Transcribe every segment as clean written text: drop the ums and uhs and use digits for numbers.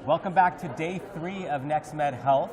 Welcome back to day 3 of NextMed Health.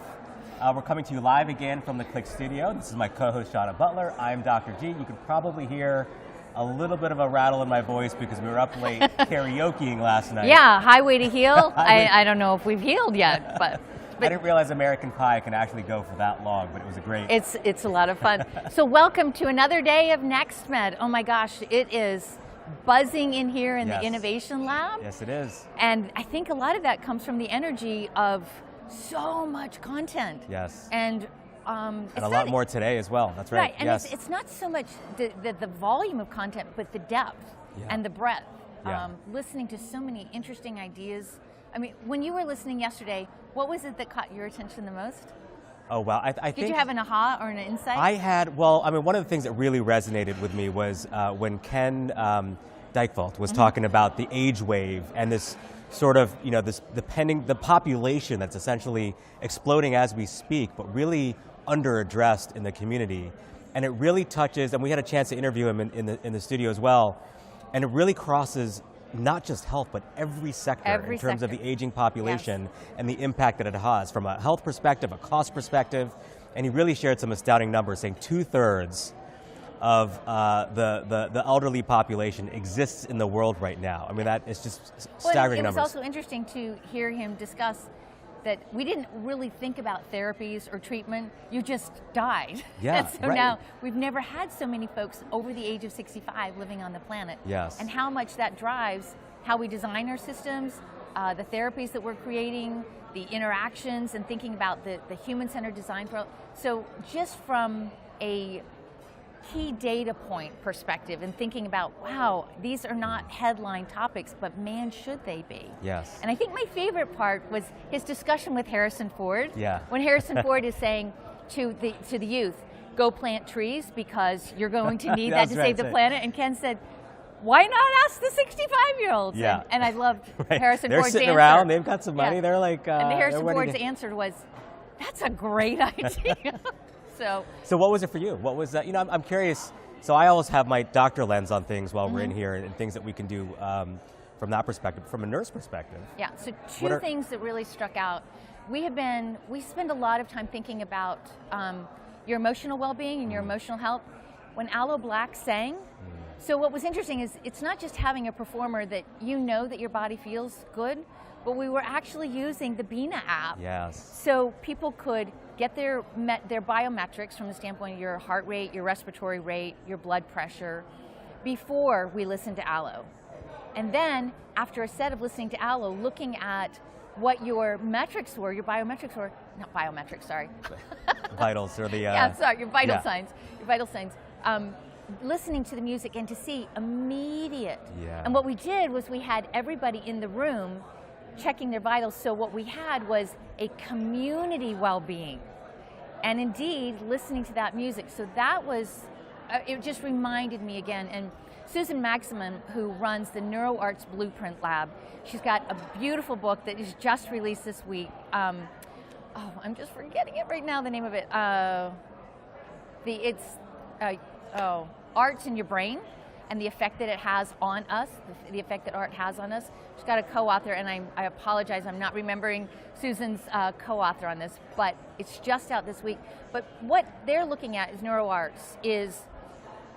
We're coming to you live again from the Click Studio. This is my co-host, Shauna Butler. I'm Dr. G. You can probably hear a little bit of a rattle in my voice because we were up late karaokeing last night. Yeah, highway to heal. I don't know if we've healed yet, but I didn't realize American Pie can actually go for that long, but it was a great... It's a lot of fun. So welcome to another day of NextMed. Oh my gosh, it is buzzing in here in the Innovation Lab. Yes, it is. And I think a lot of that comes from the energy of so much content. Yes. And a lot more today as well. That's right. Right, and yes. it's not so much the volume of content, but the depth and the breadth. Yeah. Listening to so many interesting ideas. I mean, when you were listening yesterday, what was it that caught your attention the most? Oh, well, I think... Did you have an aha or an insight? I had, well, I mean, one of the things that really resonated with me was when Ken Dykvelt was talking about the age wave and this sort of, you know, the population that's essentially exploding as we speak, but really under-addressed in the community. And it really touches, and we had a chance to interview him in the studio as well, and it really crosses not just health, but every sector in terms of the aging population and the impact that it has from a health perspective, a cost perspective. And he really shared some astounding numbers, saying 2/3 of the elderly population exists in the world right now. I mean, that is just staggering numbers. It was also interesting to hear him discuss that we didn't really think about therapies or treatment, you just died. Yeah, and so now we've never had so many folks over the age of 65 living on the planet. Yes. And how much that drives how we design our systems, the therapies that we're creating, the interactions, and thinking about the human-centered design. So just from a key data point perspective and thinking about, wow, these are not headline topics, but man, should they be? Yes. And I think my favorite part was his discussion with Harrison Ford. Yeah. When Harrison Ford is saying to the youth, go plant trees because you're going to need that to save the planet. And Ken said, why not ask the 65-years? Yeah. And I loved Harrison They're Ford's sitting answer. around, they've got some money, they're like... and Harrison Ford's answer was, that's a great idea. So what was it for you? What was that? You know, I'm curious. So I always have my doctor lens on things while we're in here and things that we can do from that perspective, from a nurse perspective. Yeah, so two things that really struck out. We spend a lot of time thinking about your emotional well-being and your emotional health. When Aloe Black sang, so what was interesting is it's not just having a performer that you know that your body feels good, but we were actually using the Bina app. Yes. So people could get their biometrics from the standpoint of your heart rate, your respiratory rate, your blood pressure, before we listened to Aloe. And then, after a set of listening to Aloe, looking at what your metrics were, your biometrics were, not biometrics, sorry. Vitals, or the... yeah, sorry, your vital signs. Your vital signs. Listening to the music and to see immediate. Yeah. And what we did was we had everybody in the room checking their vitals, so what we had was a community well-being. And indeed, listening to that music. So that was, it just reminded me again, and Susan Maximin, who runs the NeuroArts Blueprint Lab, she's got a beautiful book that is just released this week. I'm just forgetting it right now, the name of it. Arts in Your Brain and the effect that it has on us, the effect that art has on us. She's got a co-author, and I apologize, I'm not remembering Susan's co-author on this, but it's just out this week. But what they're looking at is NeuroArts, is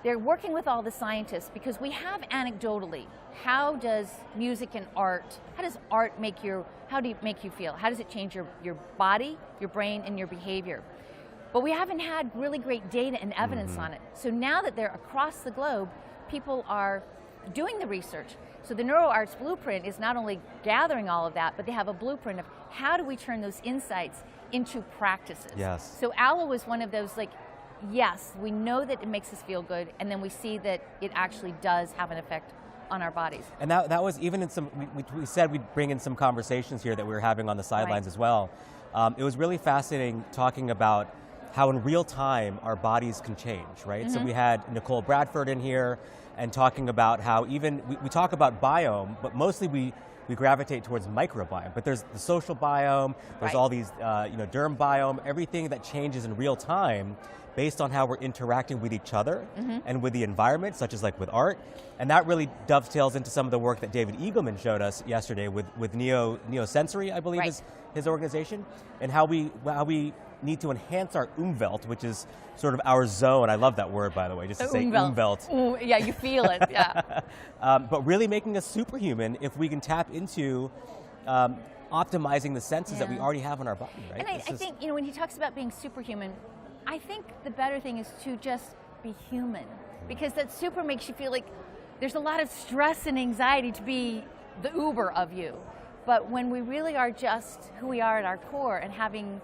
they're working with all the scientists, because we have anecdotally, how does music and art, how does art make you feel? How does it change your body, your brain, and your behavior? But we haven't had really great data and evidence on it. So now that they're across the globe, people are doing the research. So the NeuroArts Blueprint is not only gathering all of that, but they have a blueprint of how do we turn those insights into practices. Yes. So Aloe was one of those, like, yes, we know that it makes us feel good, and then we see that it actually does have an effect on our bodies. And that was even in some, we said we'd bring in some conversations here that we were having on the sidelines as well. It was really fascinating talking about how in real time our bodies can change, right? So we had Nicole Bradford in here and talking about how even, we talk about biome, but mostly we gravitate towards microbiome, but there's the social biome, there's all these, derm biome, everything that changes in real time based on how we're interacting with each other and with the environment, such as like with art. And that really dovetails into some of the work that David Eagleman showed us yesterday with Neosensory, I believe is his organization, and how we need to enhance our Umwelt, which is sort of our zone. I love that word, by the way, just to say Umwelt. Ooh, yeah, you feel it, yeah. But really making us superhuman if we can tap into optimizing the senses that we already have in our body, right? And I think, when he talks about being superhuman, I think the better thing is to just be human, because that super makes you feel like there's a lot of stress and anxiety to be the Uber of you. But when we really are just who we are at our core, and having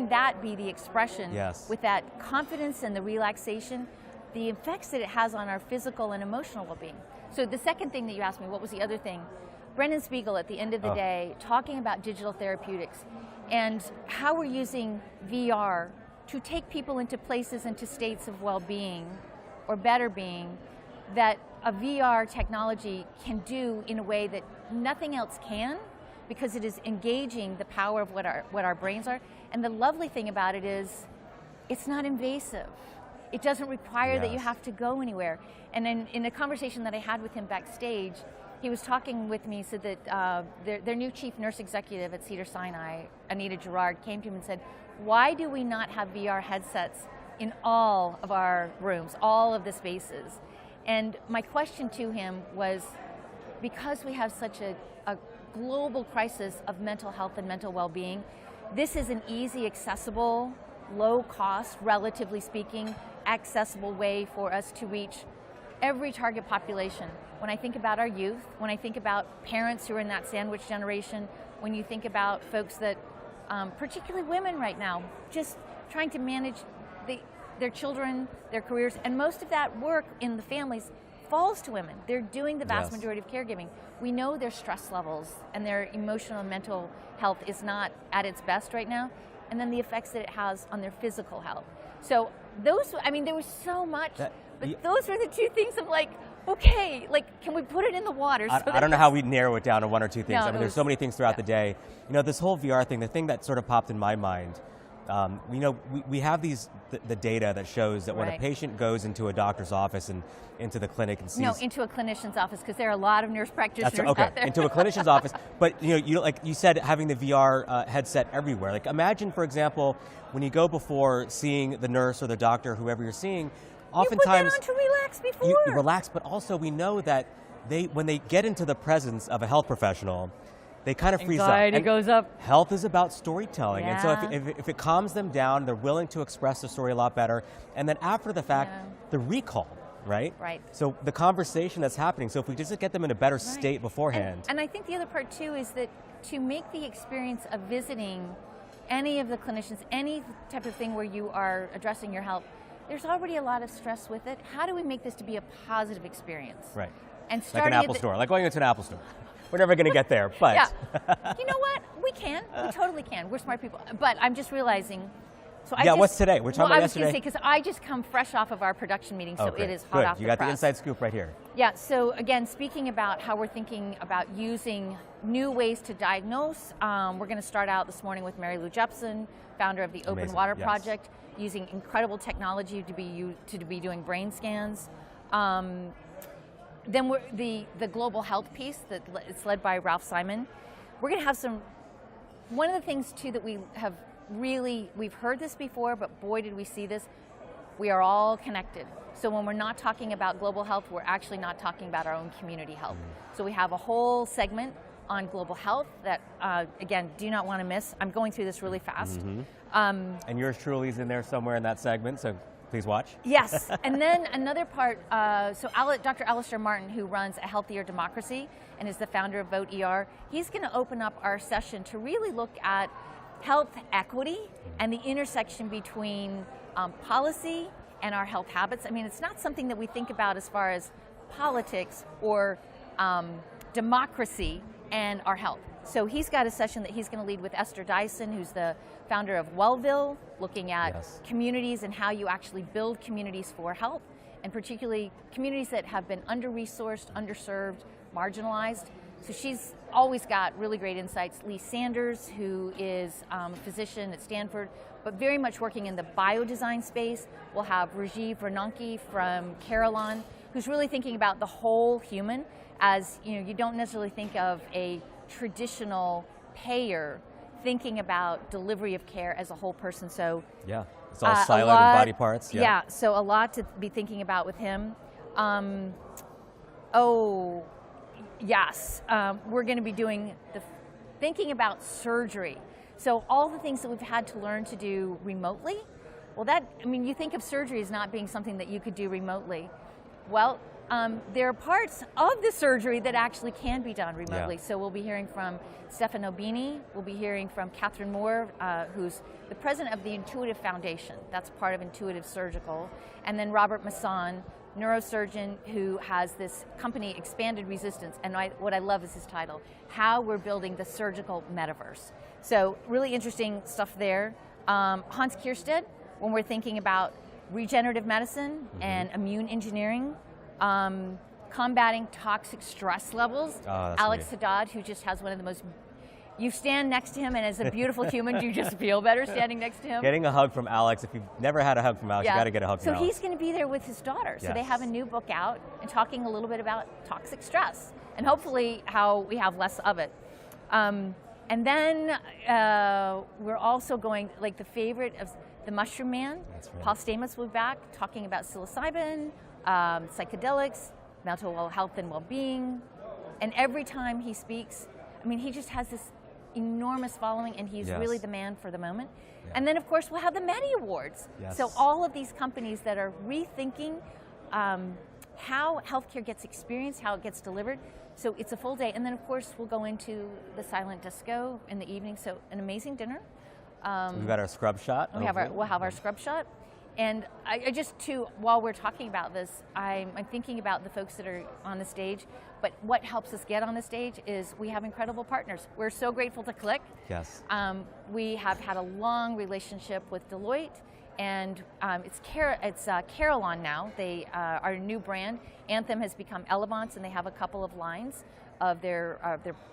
that be the expression with that confidence and the relaxation, the effects that it has on our physical and emotional well-being. So the second thing that you asked me, what was the other thing? Brendan Spiegel at the end of the day talking about digital therapeutics and how we're using VR to take people into places, into states of well-being or better being that a VR technology can do in a way that nothing else can, because it is engaging the power of what our brains are. And the lovely thing about it is it's not invasive. It doesn't require that you have to go anywhere. And in a conversation that I had with him backstage, he was talking with me, so that their new chief nurse executive at Cedars-Sinai, Anita Gerard, came to him and said, why do we not have VR headsets in all of our rooms, all of the spaces? And my question to him was, because we have such a global crisis of mental health and mental well-being, this is an easy, accessible, low cost, relatively speaking, accessible way for us to reach every target population. When I think about our youth, when I think about parents who are in that sandwich generation, when you think about folks that, particularly women right now, just trying to manage their children, their careers, and most of that work in the families falls to women. They're doing the vast majority of caregiving. We know their stress levels and their emotional and mental health is not at its best right now, and then the effects that it has on their physical health. So those, there was so much, but those were the two things of like, okay, like, can we put it in the water? So I don't know how we narrow it down to one or two things. No, there's so many things throughout the day. This whole VR thing, the thing that sort of popped in my mind We have the data that shows that when a Right. patient goes into a doctor's office and into the clinic and sees... No, into a clinician's office, because there are a lot of nurse practitioners okay, out there. into a clinician's office. But like you said, having the VR headset everywhere. Like imagine, for example, when you go before seeing the nurse or the doctor, whoever you're seeing, oftentimes you put that on to relax before. you relax. But also we know that when they get into the presence of a health professional, they kind of freeze up. Anxiety And goes up. Health is about storytelling, and so Yeah. if it calms them down, they're willing to express the story a lot better. And then after the fact, Yeah. the recall, right? Right. So the conversation that's happening. So if we just get them in a better state beforehand. And I think the other part too is that to make the experience of visiting any of the clinicians, any type of thing where you are addressing your health, there's already a lot of stress with it. How do we make this to be a positive experience? Right. And Like an starting Apple store, like going into an Apple store. We're never going to get there, but... Yeah. You know what? We can. We totally can. We're smart people. But I'm just realizing... What's today? We're talking about yesterday. I was going to say, because I just come fresh off of our production meeting, so it is hot Good. off You the got press. the inside scoop right here. Yeah, so again, speaking about how we're thinking about using new ways to diagnose, we're going to start out this morning with Mary Lou Jepson, founder of the Open Amazing, Water yes. Project, using incredible technology to be doing brain scans. Then the global health piece, it's led by Ralph Simon. We're going to have one of the things too that we've heard this before, but boy did we see this, we are all connected. So when we're not talking about global health, we're actually not talking about our own community health. So we have a whole segment on global health that, again, do not want to miss. I'm going through this really fast. And yours truly is in there somewhere in that segment, so please watch. Yes, and then another part, Dr. Alistair Martin, who runs A Healthier Democracy and is the founder of Vote ER, he's going to open up our session to really look at health equity and the intersection between policy and our health habits. I mean, it's not something that we think about as far as politics or democracy and our health. So he's got a session that he's going to lead with Esther Dyson, who's the founder of Wellville, looking at communities and how you actually build communities for health, and particularly communities that have been under-resourced, underserved, marginalized. So she's always got really great insights. Lee Sanders, who is a physician at Stanford, but very much working in the biodesign space. We'll have Rajiv Rananki from Carillon, who's really thinking about the whole human. As you don't necessarily think of a traditional payer thinking about delivery of care as a whole person. So yeah, it's all siloed in body parts. Yeah, so a lot to be thinking about with him. Yes, we're going to be doing thinking about surgery. So all the things that we've had to learn to do remotely. Well, you think of surgery as not being something that you could do remotely. Well, there are parts of the surgery that actually can be done remotely. Yeah. So we'll be hearing from Stefan Obini, we'll be hearing from Catherine Moore, who's the president of the Intuitive Foundation. That's part of Intuitive Surgical. And then Robert Masson, neurosurgeon who has this company, Expanded Resistance. And what I love is his title, How We're Building the Surgical Metaverse. So really interesting stuff there. Hans Kierstead, when we're thinking about regenerative medicine and immune engineering, combating toxic stress levels. Alex Haddad, who just has one of the most, you stand next to him and as a beautiful human, you just feel better standing next to him. Getting a hug from Alex, if you've never had a hug from Alex, you got to get a hug from Alex. So he's going to be there with his daughter. So they have a new book out and talking a little bit about toxic stress and hopefully how we have less of it. And then we're also going, like the favorite of the Mushroom Man, Paul Stamets will be back talking about psilocybin, psychedelics, mental health and well-being. And every time he speaks, he just has this enormous following and he's really the man for the moment. Yeah. And then of course we'll have the Medi Awards. Yes. So all of these companies that are rethinking how healthcare gets experienced, how it gets delivered. So it's a full day. And then of course we'll go into the silent disco in the evening. So an amazing dinner. We've got our scrub shot. We'll have our scrub shot. And while we're talking about this, I'm thinking about the folks that are on the stage, but what helps us get on the stage is we have incredible partners. We're so grateful to Click. Yes. We have had a long relationship with Deloitte, and it's Carillon now. They are a new brand. Anthem has become Elevance, and they have a couple of lines of their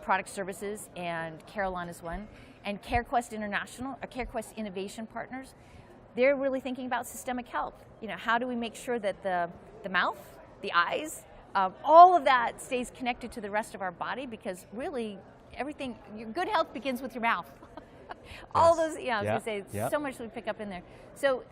product services, and Carillon is one. and CareQuest International, or CareQuest Innovation Partners, they're really thinking about systemic health. How do we make sure that the mouth, the eyes, all of that stays connected to the rest of our body, because really everything, your good health begins with your mouth. All those, I was going to say, so much we pick up in there. So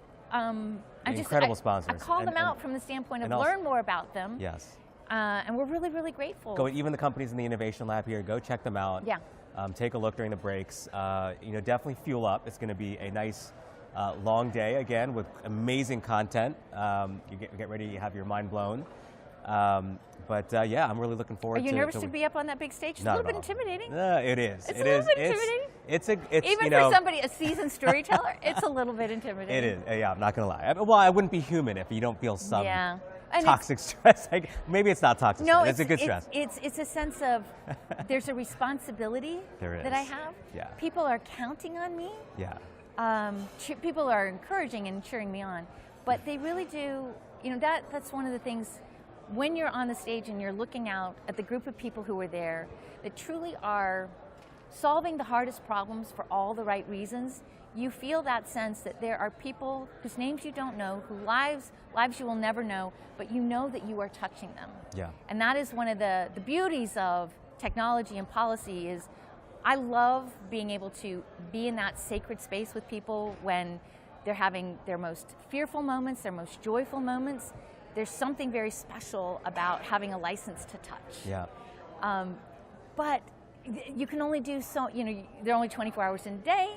incredible sponsors. I call them out from the standpoint of learn more about them. Yes. And we're really, really grateful. Even the companies in the Innovation Lab here, go check them out. Yeah. Take a look during the breaks. Definitely fuel up. It's going to be a nice long day again with amazing content. You get ready to have your mind blown. Yeah, I'm really looking forward to it. Are you nervous to be up on that big stage? It's a little bit intimidating. It is. It's a little bit intimidating. Even for somebody, a seasoned storyteller, it's a little bit intimidating. It is. Yeah, I'm not going to lie. Well, I wouldn't be human if you don't feel some toxic stress. Maybe it's not toxic stress. It's a good stress. It's a sense of there's a responsibility that I have. Yeah. People are counting on me. Yeah. People are encouraging and cheering me on. But they really do, that's one of the things. When you're on the stage and you're looking out at the group of people who are there that truly are solving the hardest problems for all the right reasons, you feel that sense that there are people whose names you don't know, whose lives you will never know, but you know that you are touching them. Yeah. And that is one of the beauties of technology and policy. Is I love being able to be in that sacred space with people when they're having their most fearful moments, their most joyful moments. There's something very special about having a license to touch. Yeah. But you can only do so, there are only 24 hours in a day.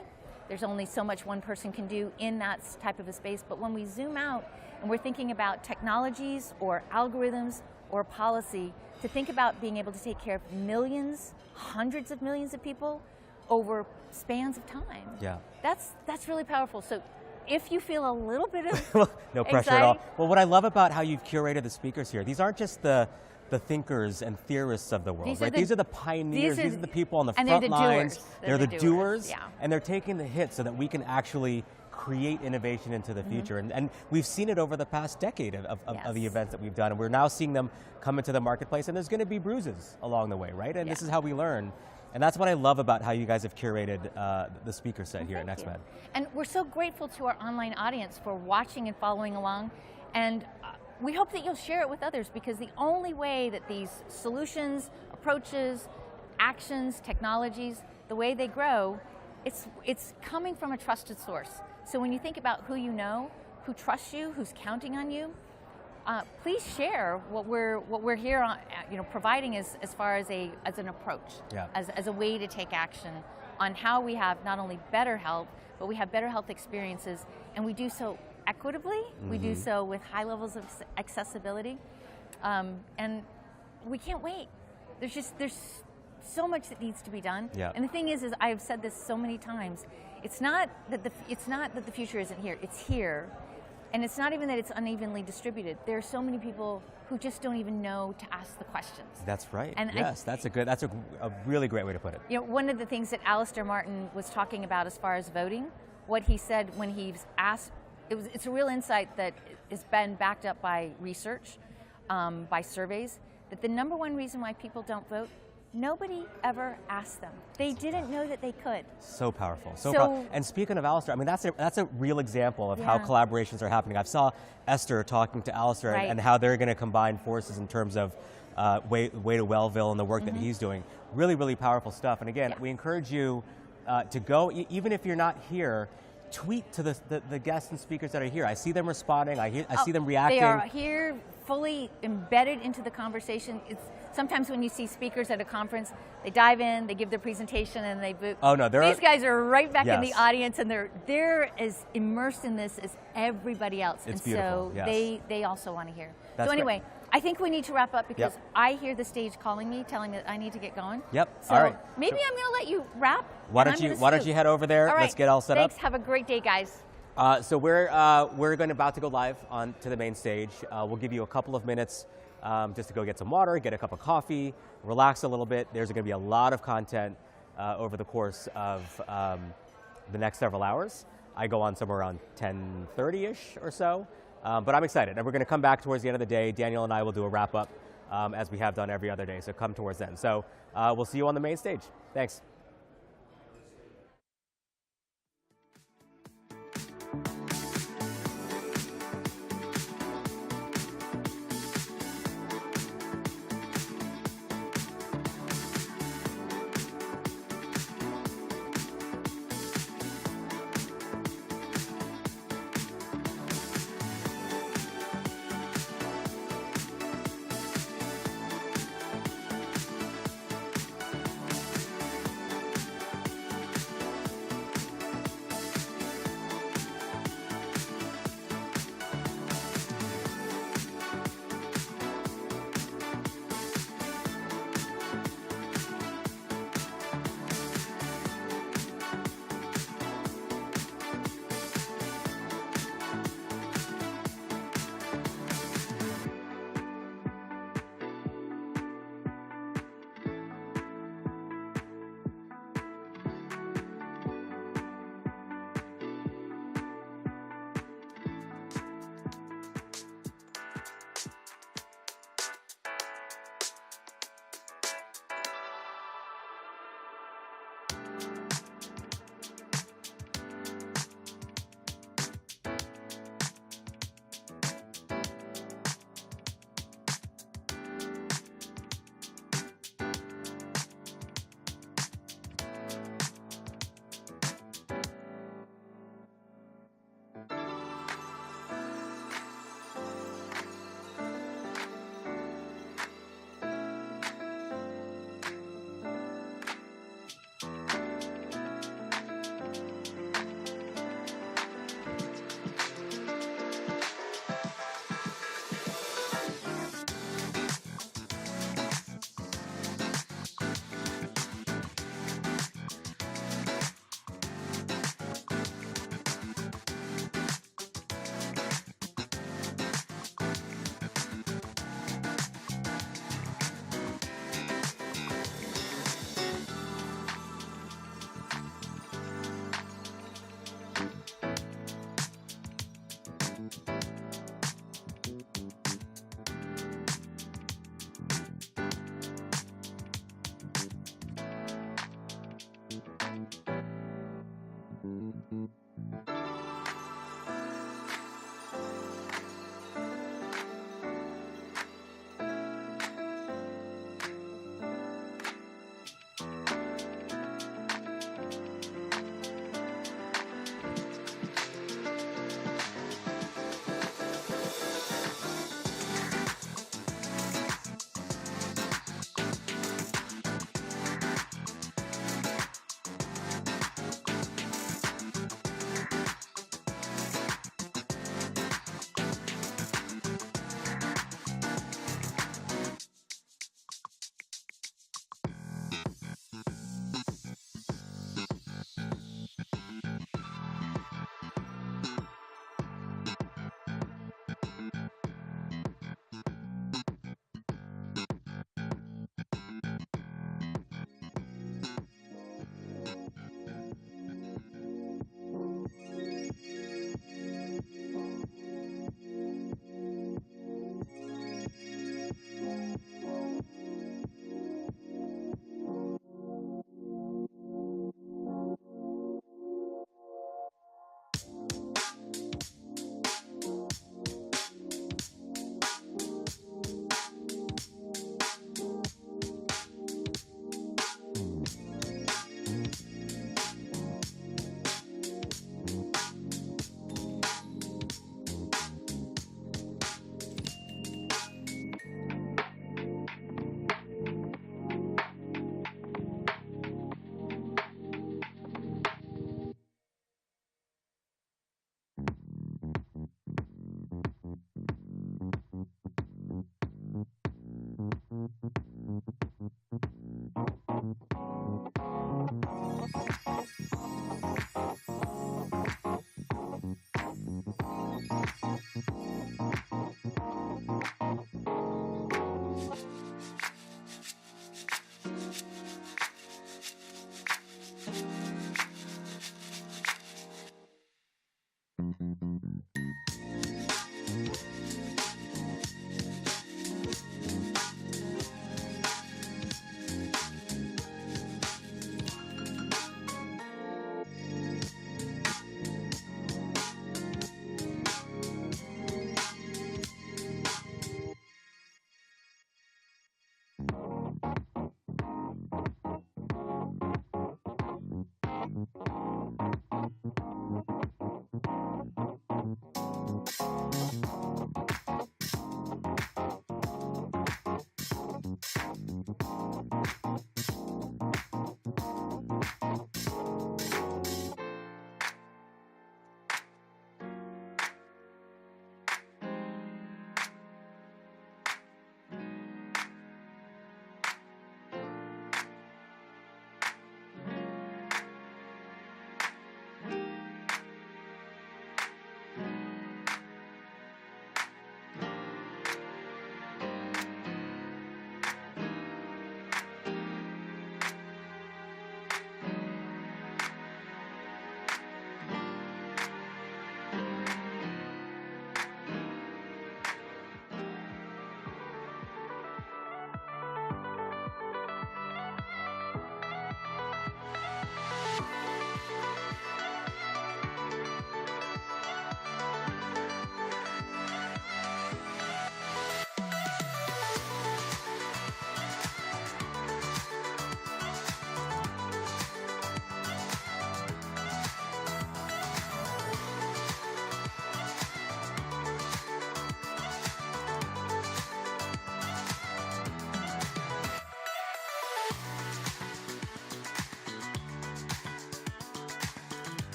There's only so much one person can do in that type of a space. But when we zoom out and we're thinking about technologies or algorithms or policy, to think about being able to take care of millions, hundreds of millions of people over spans of time. Yeah. That's really powerful. So if you feel a little bit of no pressure anxiety, at all. Well, what I love about how you've curated the speakers here, these aren't just the thinkers and theorists of the world, right? These are the pioneers, these are the people on the front lines. They're the doers, and they're taking the hit so that we can actually create innovation into the future. And we've seen it over the past decade of the events that we've done, and we're now seeing them come into the marketplace, and there's going to be bruises along the way, right? And this is how we learn. And that's what I love about how you guys have curated the speaker set here at NextMed. And we're so grateful to our online audience for watching and following along. And we hope that you'll share it with others, because the only way that these solutions, approaches, actions, technologies, the way they grow, it's coming from a trusted source. So when you think about who you know, who trusts you, who's counting on you, please share what we're here on, providing as far as an approach, as a way to take action on how we have not only better health, but we have better health experiences, and we do so equitably. We do so with high levels of accessibility, and we can't wait. There's so much that needs to be done. And the thing is I have said this so many times. It's not that the future isn't here. It's here. And it's not even that it's unevenly distributed. There are so many people who just don't even know to ask the questions. That's right. And yes, that's a really great way to put it. One of the things that Alistair Martin was talking about as far as voting, what he said when he's asked, it's a real insight that has been backed up by research, by surveys, that the number one reason why people don't vote, nobody ever asked them. They didn't know that they could. So powerful. So powerful. And speaking of Alistair, I mean, that's a real example of how collaborations are happening. I saw Esther talking to Alistair and how they're going to combine forces in terms of Way to Wellville and the work that he's doing. Really, really powerful stuff. And again, we encourage you to go, even if you're not here, tweet to the guests and speakers that are here. I see them responding. I see them reacting. They are here, fully embedded into the conversation. Sometimes when you see speakers at a conference, they dive in, they give their presentation, and they boot. Oh no, these guys are right back in the audience, and they're as immersed in this as everybody else. It's and beautiful. So they also want to hear. That's so anyway, great. I think we need to wrap up, because I hear the stage calling me, telling me that I need to get going. Yep. So all right. Maybe I'm going to let you wrap. Why don't you head over there? All right. Let's get all set up. Thanks. Have a great day, guys. So we're about to go live on to the main stage. We'll give you a couple of minutes just to go get some water, get a cup of coffee, relax a little bit. There's going to be a lot of content over the course of the next several hours. I go on somewhere around 10:30-ish or so, but I'm excited. And we're going to come back towards the end of the day. Daniel and I will do a wrap up as we have done every other day, so come towards then. So we'll see you on the main stage. Thanks.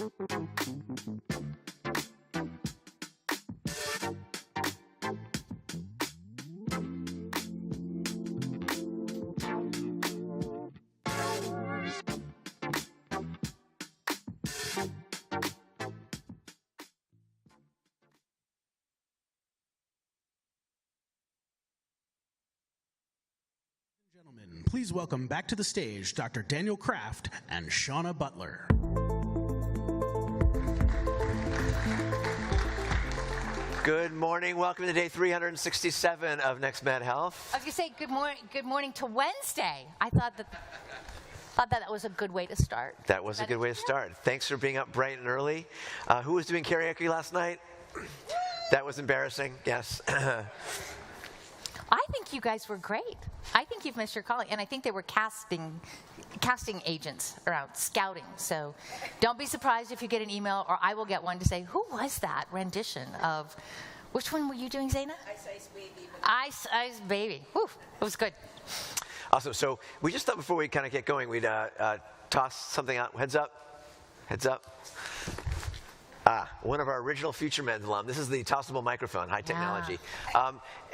Gentlemen, please welcome back to the stage Dr. Daniel Kraft and Shauna Butler. Good morning. Welcome to day 367 of NextMed Health. I was going to say good morning to Wednesday. I thought that was a good way to start. That was a good way to start. Thanks for being up bright and early. Who was doing karaoke last night? That was embarrassing, yes. I think you guys were great. I think you've missed your calling, and I think they were casting agents around, scouting. So don't be surprised if you get an email, or I will get one to say, who was that rendition of, which one were you doing, Zaina? Ice Ice Baby. Ice Baby. Whew, it was good. Awesome. So we just thought before we kind of get going, we'd toss something out. Heads up. Heads up. One of our original Future Med alum. This is the tossable microphone, high technology.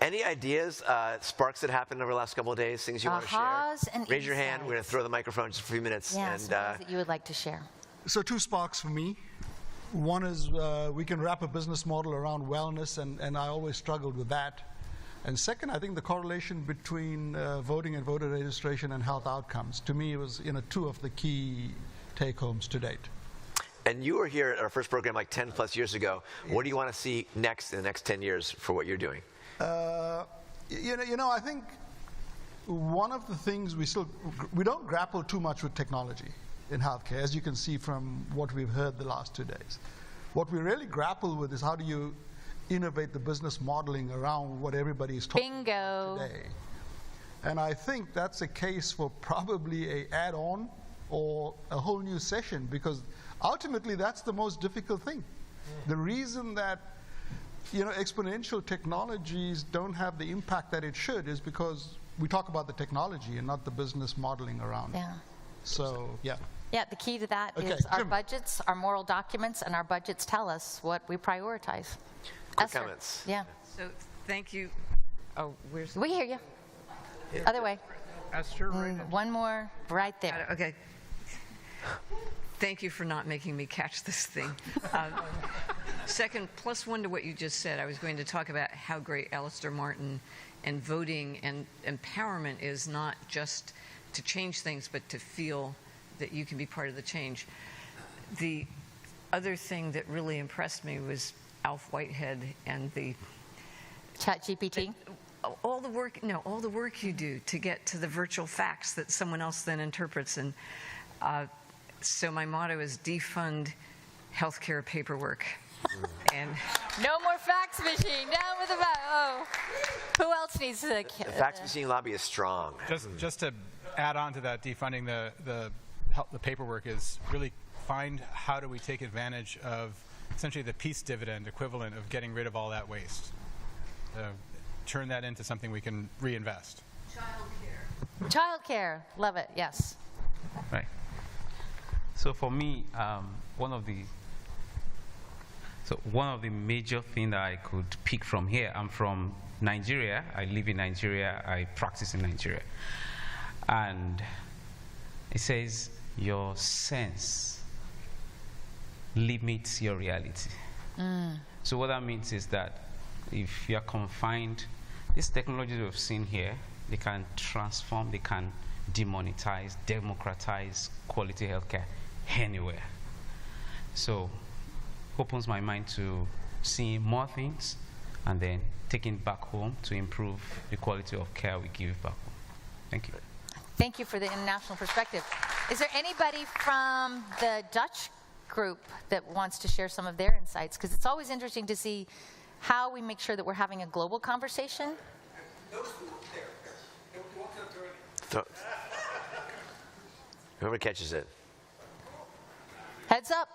Any ideas, sparks that happened over the last couple of days, things you want to share? And raise your hand. We're going to throw the microphone just for a few minutes. Yeah, and, some things that you would like to share. So 2 sparks for me. One is we can wrap a business model around wellness, and I always struggled with that. And second, I think the correlation between voting and voter registration and health outcomes, to me, was 2 of the key take-homes to date. And you were here at our first program like 10 plus years ago. What do you want to see next in the next 10 years for what you're doing? I think one of the things we don't grapple too much with technology in healthcare, as you can see from what we've heard the last 2 days. What we really grapple with is how do you innovate the business modeling around what everybody is talking about today. And I think that's a case for probably a add-on or a whole new session, because ultimately that's the most difficult thing. The reason that exponential technologies don't have the impact that it should is because we talk about the technology and not the business modeling around it. Yeah. So, yeah. Yeah, the key to that is our budgets, our moral documents, and our budgets tell us what we prioritize. Quick comments. Yeah. So thank you. Oh, where's We hear you. Other way. Esther? One more right there. Okay. Thank you for not making me catch this thing. Second, +1 to what you just said, I was going to talk about how great Alistair Martin and voting and empowerment is, not just to change things, but to feel that you can be part of the change. The other thing that really impressed me was Alf Whitehead and the ChatGPT. all the work you do to get to the virtual facts that someone else then interprets. And so my motto is defund healthcare paperwork. And no more fax machine. Down with the fax. Oh, who else needs to? The fax machine lobby is strong. Just to add on to that, defunding the paperwork is really find how do we take advantage of essentially the peace dividend equivalent of getting rid of all that waste. Turn that into something we can reinvest. Childcare. Love it. Yes. Right. So for me, one of the major things that I could pick from here, I'm from Nigeria. I live in Nigeria. I practice in Nigeria. And it says your sense limits your reality. So what that means is that if you're confined, these technologies we've seen here, they can transform, they can demonetize, democratize quality healthcare anywhere. So opens my mind to seeing more things and then taking back home to improve the quality of care we give back home. Thank you. Thank you for the international perspective. Is there anybody from the Dutch group that wants to share some of their insights? Because it's always interesting to see how we make sure that we're having a global conversation. Whoever catches it. Heads up.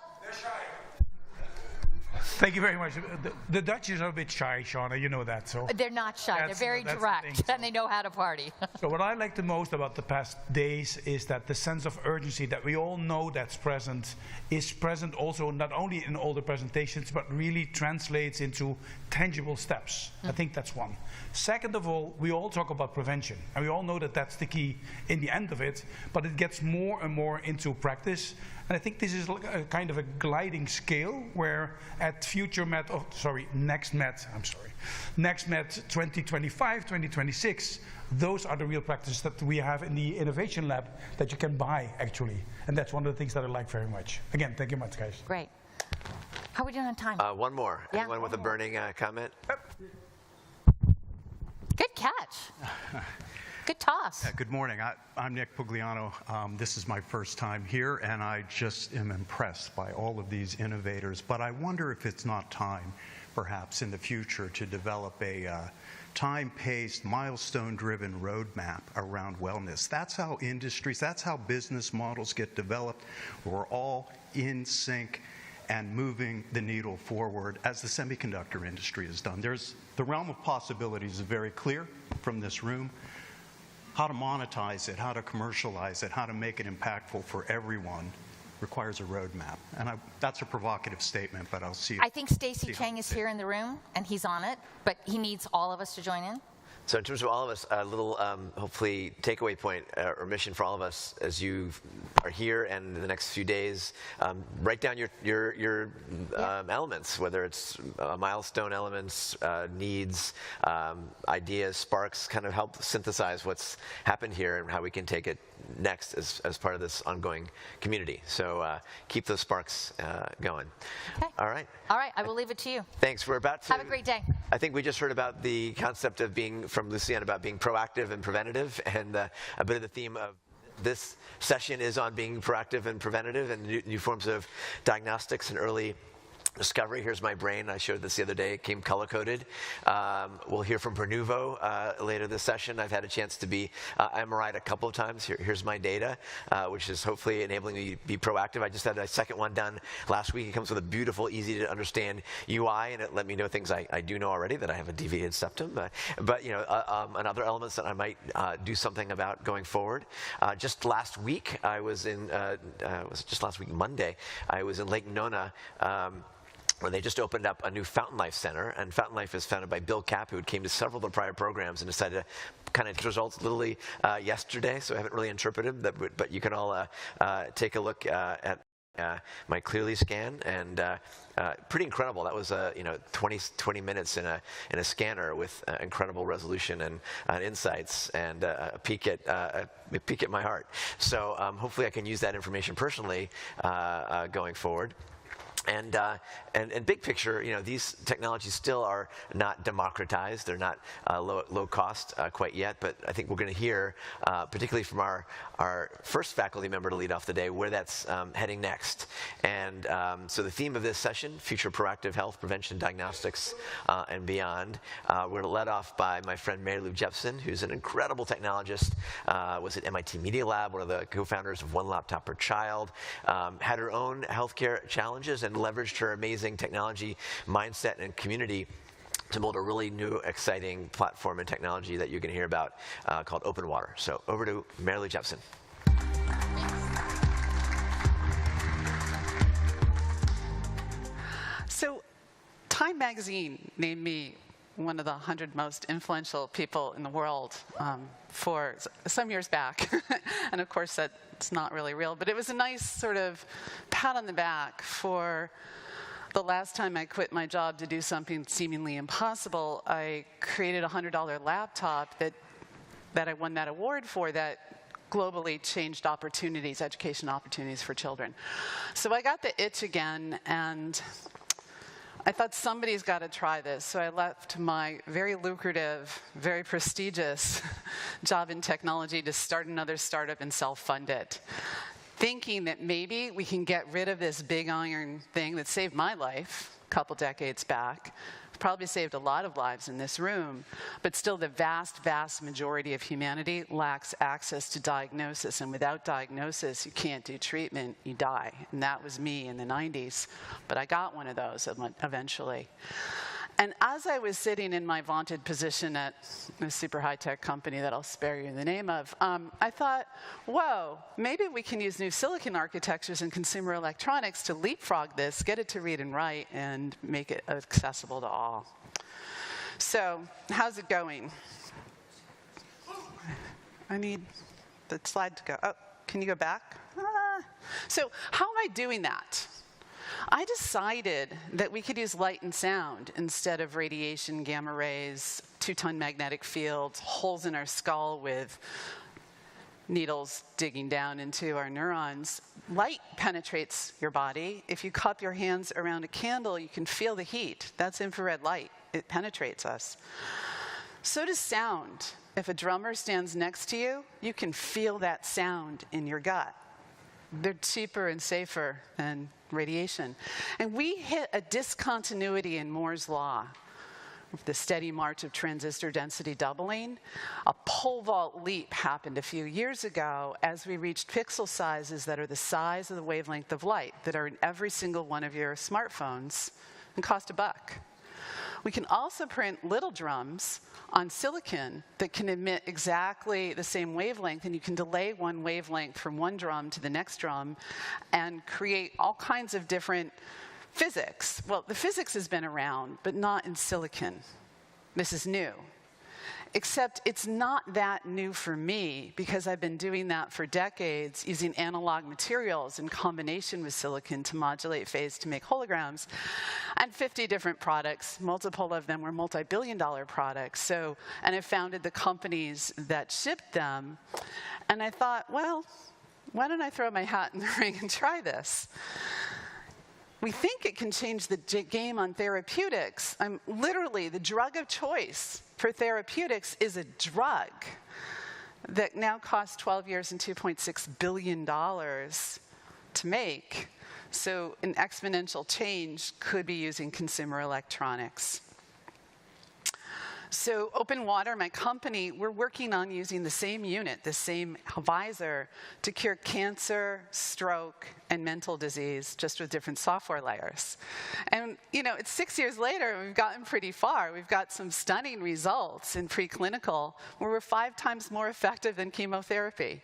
Thank you very much. The Dutch are a bit shy, Shauna, you know that. So they're not shy. They're very direct, and they know how to party. So what I like the most about the past days is that the sense of urgency that we all know that's present is present also not only in all the presentations, but really translates into tangible steps. I think that's one. Second of all, we all talk about prevention, and we all know that that's the key in the end of it, but it gets more and more into practice. And I think this is a kind of a gliding scale where at NextMed 2025, 2026, those are the real practices that we have in the innovation lab that you can buy, actually. And that's one of the things that I like very much. Again, thank you much, guys. Great. How are we doing on time? One more. Yeah. Anyone with a burning comment? Good catch. Good toss. Good morning. I'm Nick Pugliano. This is my first time here, and I just am impressed by all of these innovators. But I wonder if it's not time, perhaps in the future, to develop a time-paced, milestone-driven roadmap around wellness. That's how industries, that's how business models get developed. We're all in sync and moving the needle forward as the semiconductor industry has done. The realm of possibilities is very clear from this room. How to monetize it, how to commercialize it, how to make it impactful for everyone requires a roadmap. And that's a provocative statement, but I'll see. I think Stacy Chang is here in the room, and he's on it, but he needs all of us to join in. So in terms of all of us, a little, hopefully, takeaway point or mission for all of us as you are here and in the next few days, write down your elements, whether it's milestone elements, needs, ideas, sparks, kind of help synthesize what's happened here and how we can take it next as part of this ongoing community. So keep those sparks going. Okay. All right. All right, I will leave it to you. Thanks. We're about to have a great day. I think we just heard about the concept of being, from Lucienne, about being proactive and preventative, and a bit of the theme of this session is on being proactive and preventative and new forms of diagnostics and early discovery. Here's my brain. I showed this the other day. It came color-coded. We'll hear from Bernuvo later this session. I've had a chance to be MRI'd a couple of times. Here's my data, which is hopefully enabling me to be proactive. I just had a second one done last week. It comes with a beautiful, easy-to-understand UI, and it let me know things I do know already, that I have a deviated septum. But you know, and other elements that I might do something about going forward. Just last week, I was in, was just last week, Monday, I was in Lake Nona, where they just opened up a new Fountain Life Center. And Fountain Life is founded by Bill Kapp, who came to several of the prior programs and decided to kind of results literally yesterday, so I haven't really interpreted that, but you can all take a look at my Clearly scan, and pretty incredible. That was 20 minutes in a scanner with incredible resolution and insights, and a peek at my heart. So hopefully I can use that information personally going forward. And big picture, you know, these technologies still are not democratized. They're not low cost quite yet. But I think we're going to hear, particularly from our first faculty member to lead off the day, where that's heading next. And so the theme of this session, future proactive health, prevention, diagnostics, and beyond. We're led off by my friend Mary Lou Jepson, who's an incredible technologist. Was at MIT Media Lab, one of the co-founders of One Laptop Per Child. Had her own healthcare challenges and leveraged her amazing technology mindset and community to build a really new, exciting platform and technology that you can hear about called Open Water. So over to Mary Lou Jepson. So Time Magazine named me one of the 100 most influential people in the world for some years back. And of course, that's not really real, but it was a nice sort of pat on the back for the last time I quit my job to do something seemingly impossible. I created a $100 laptop that I won that award for, that globally changed opportunities, education opportunities for children. So I got the itch again, and I thought somebody's got to try this. So I left my very lucrative, very prestigious job in technology to start another startup and self-fund it, thinking that maybe we can get rid of this big iron thing that saved my life a couple decades back, Probably saved a lot of lives in this room, but still the vast, vast majority of humanity lacks access to diagnosis, and without diagnosis, you can't do treatment, you die. And that was me in the 90s, but I got one of those eventually. And as I was sitting in my vaunted position at a super high-tech company that I'll spare you the name of, I thought, whoa, maybe we can use new silicon architectures in consumer electronics to leapfrog this, get it to read and write, and make it accessible to all. So how's it going? I need the slide to go. Oh, can you go back? So how am I doing that? I decided that we could use light and sound instead of radiation, gamma rays, 2-ton magnetic fields, holes in our skull with needles digging down into our neurons. Light penetrates your body. If you cup your hands around a candle, you can feel the heat. That's infrared light. It penetrates us. So does sound. If a drummer stands next to you, you can feel that sound in your gut. They're cheaper and safer than radiation. And we hit a discontinuity in Moore's law, the steady march of transistor density doubling. A pole vault leap happened a few years ago as we reached pixel sizes that are the size of the wavelength of light that are in every single one of your smartphones and cost $1. We can also print little drums on silicon that can emit exactly the same wavelength, and you can delay one wavelength from one drum to the next drum and create all kinds of different physics. Well, the physics has been around, but not in silicon. This is new. Except it's not that new for me, because I've been doing that for decades using analog materials in combination with silicon to modulate phase to make holograms, and 50 different products. Multiple of them were multi-billion-dollar products. So, and I founded the companies that shipped them. And I thought, well, why don't I throw my hat in the ring and try this? We think it can change the game on therapeutics. Literally, the drug of choice for therapeutics is a drug that now costs 12 years and $2.6 billion to make. So an exponential change could be using consumer electronics. So Open Water, my company, we're working on using the same unit, the same visor, to cure cancer, stroke, and mental disease, just with different software layers. And you know, it's 6 years later, and we've gotten pretty far. We've got some stunning results in preclinical, where we're 5 times more effective than chemotherapy.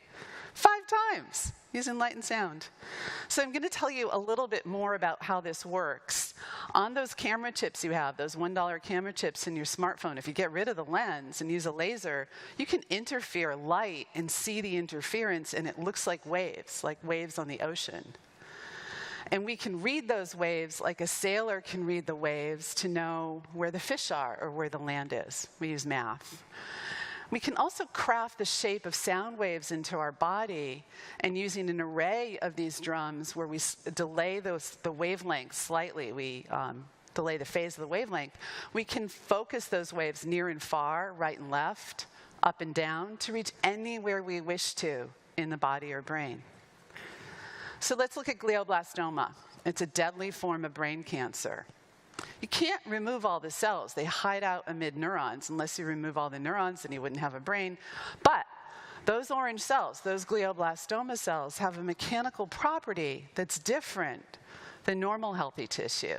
5 times using light and sound. So I'm going to tell you a little bit more about how this works. On those camera chips you have, those $1 camera chips in your smartphone, if you get rid of the lens and use a laser, you can interfere light and see the interference, and it looks like waves on the ocean. And we can read those waves like a sailor can read the waves to know where the fish are or where the land is. We use math. We can also craft the shape of sound waves into our body, and using an array of these drums where we delay the wavelength slightly, we delay the phase of the wavelength, we can focus those waves near and far, right and left, up and down, to reach anywhere we wish to in the body or brain. So let's look at glioblastoma. It's a deadly form of brain cancer. You can't remove all the cells. They hide out amid neurons. Unless you remove all the neurons, then you wouldn't have a brain. But those orange cells, those glioblastoma cells, have a mechanical property that's different than normal healthy tissue.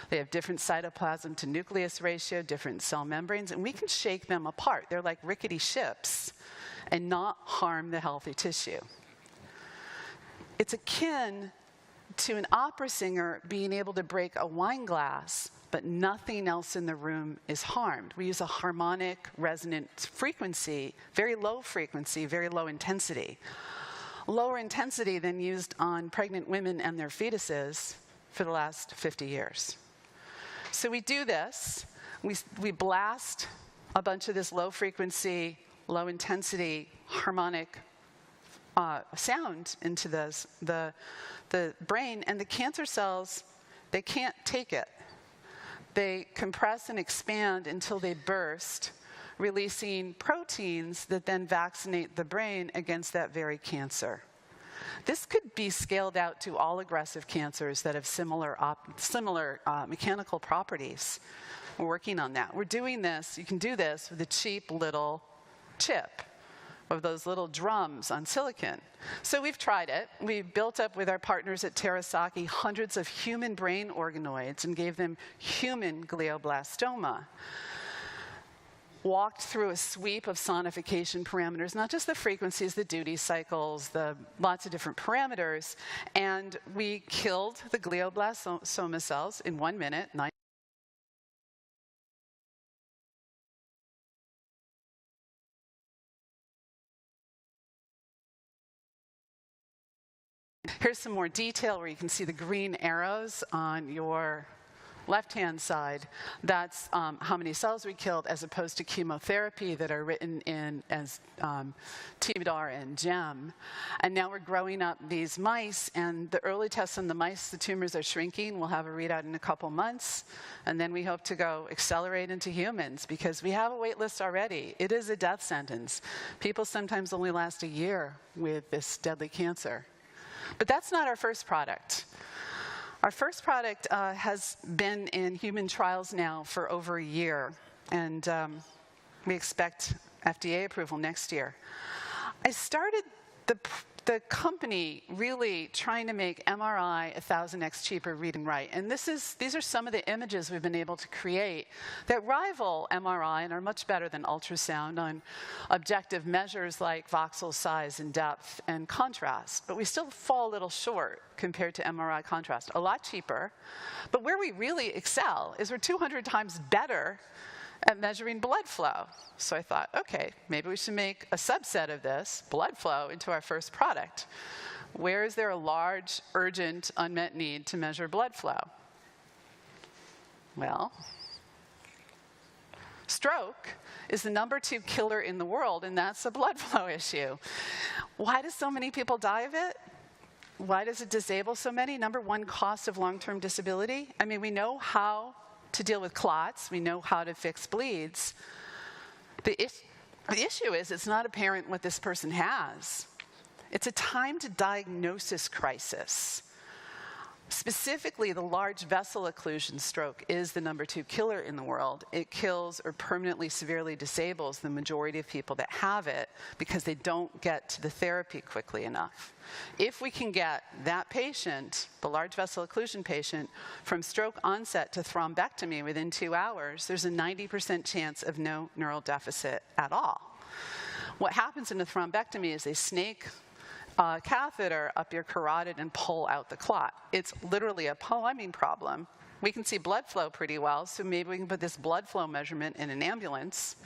They have different cytoplasm to nucleus ratio, different cell membranes, and we can shake them apart. They're like rickety ships and not harm the healthy tissue. It's akin to an opera singer being able to break a wine glass, but nothing else in the room is harmed. We use a harmonic resonant frequency, very low frequency, very low intensity. Lower intensity than used on pregnant women and their fetuses for the last 50 years. So we do this. We blast a bunch of this low frequency, low intensity, harmonic sound into the brain, and the cancer cells, they can't take it. They compress and expand until they burst, releasing proteins that then vaccinate the brain against that very cancer. This could be scaled out to all aggressive cancers that have similar mechanical properties. We're working on that. We're doing this, you can do this with a cheap little chip of those little drums on silicon. So we've tried it. We built up with our partners at Terasaki hundreds of human brain organoids and gave them human glioblastoma. Walked through a sweep of sonification parameters, not just the frequencies, the duty cycles, the lots of different parameters, and we killed the glioblastoma cells in 1 minute. Here's some more detail where you can see the green arrows on your left-hand side. That's how many cells we killed as opposed to chemotherapy that are written in as TBDAR and GEM. And now we're growing up these mice, and the early tests on the mice, the tumors are shrinking. We'll have a readout in a couple months, and then we hope to go accelerate into humans because we have a wait list already. It is a death sentence. People sometimes only last a year with this deadly cancer. But that's not our first product. Our first product has been in human trials now for over a year, and we expect FDA approval next year. I started the company really trying to make MRI 1,000x cheaper read and write. And these are some of the images we've been able to create that rival MRI and are much better than ultrasound on objective measures like voxel size and depth and contrast. But we still fall a little short compared to MRI contrast. A lot cheaper. But where we really excel is we're 200 times better at measuring blood flow. So I thought, okay, maybe we should make a subset of this, blood flow, into our first product. Where is there a large, urgent, unmet need to measure blood flow? Well, stroke is the #2 killer in the world, and that's a blood flow issue. Why do so many people die of it? Why does it disable so many? #1, cost of long-term disability. I mean, we know how to deal with clots. We know how to fix bleeds. The issue is it's not apparent what this person has. It's a time to diagnosis crisis. Specifically, the large vessel occlusion stroke is the #2 killer in the world. It kills or permanently severely disables the majority of people that have it because they don't get to the therapy quickly enough. If we can get that patient, the large vessel occlusion patient, from stroke onset to thrombectomy within 2 hours, there's a 90% chance of no neural deficit at all. What happens in a thrombectomy is they snake catheter up your carotid and pull out the clot. It's literally a plumbing problem. We can see blood flow pretty well, so maybe we can put this blood flow measurement in an ambulance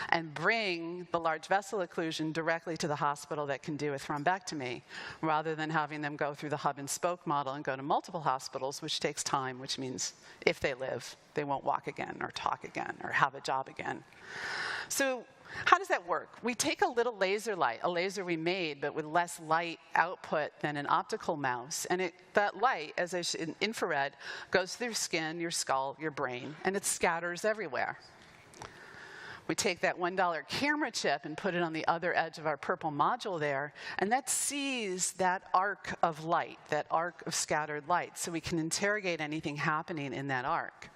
and bring the large vessel occlusion directly to the hospital that can do a thrombectomy, rather than having them go through the hub and spoke model and go to multiple hospitals, which takes time, which means if they live, they won't walk again or talk again or have a job again. So how does that work? We take a little laser light, a laser we made, but with less light output than an optical mouse. And that light, as in infrared, goes through your skin, your skull, your brain, and it scatters everywhere. We take that $1 camera chip and put it on the other edge of our purple module there, and that sees that arc of light, that arc of scattered light, so we can interrogate anything happening in that arc.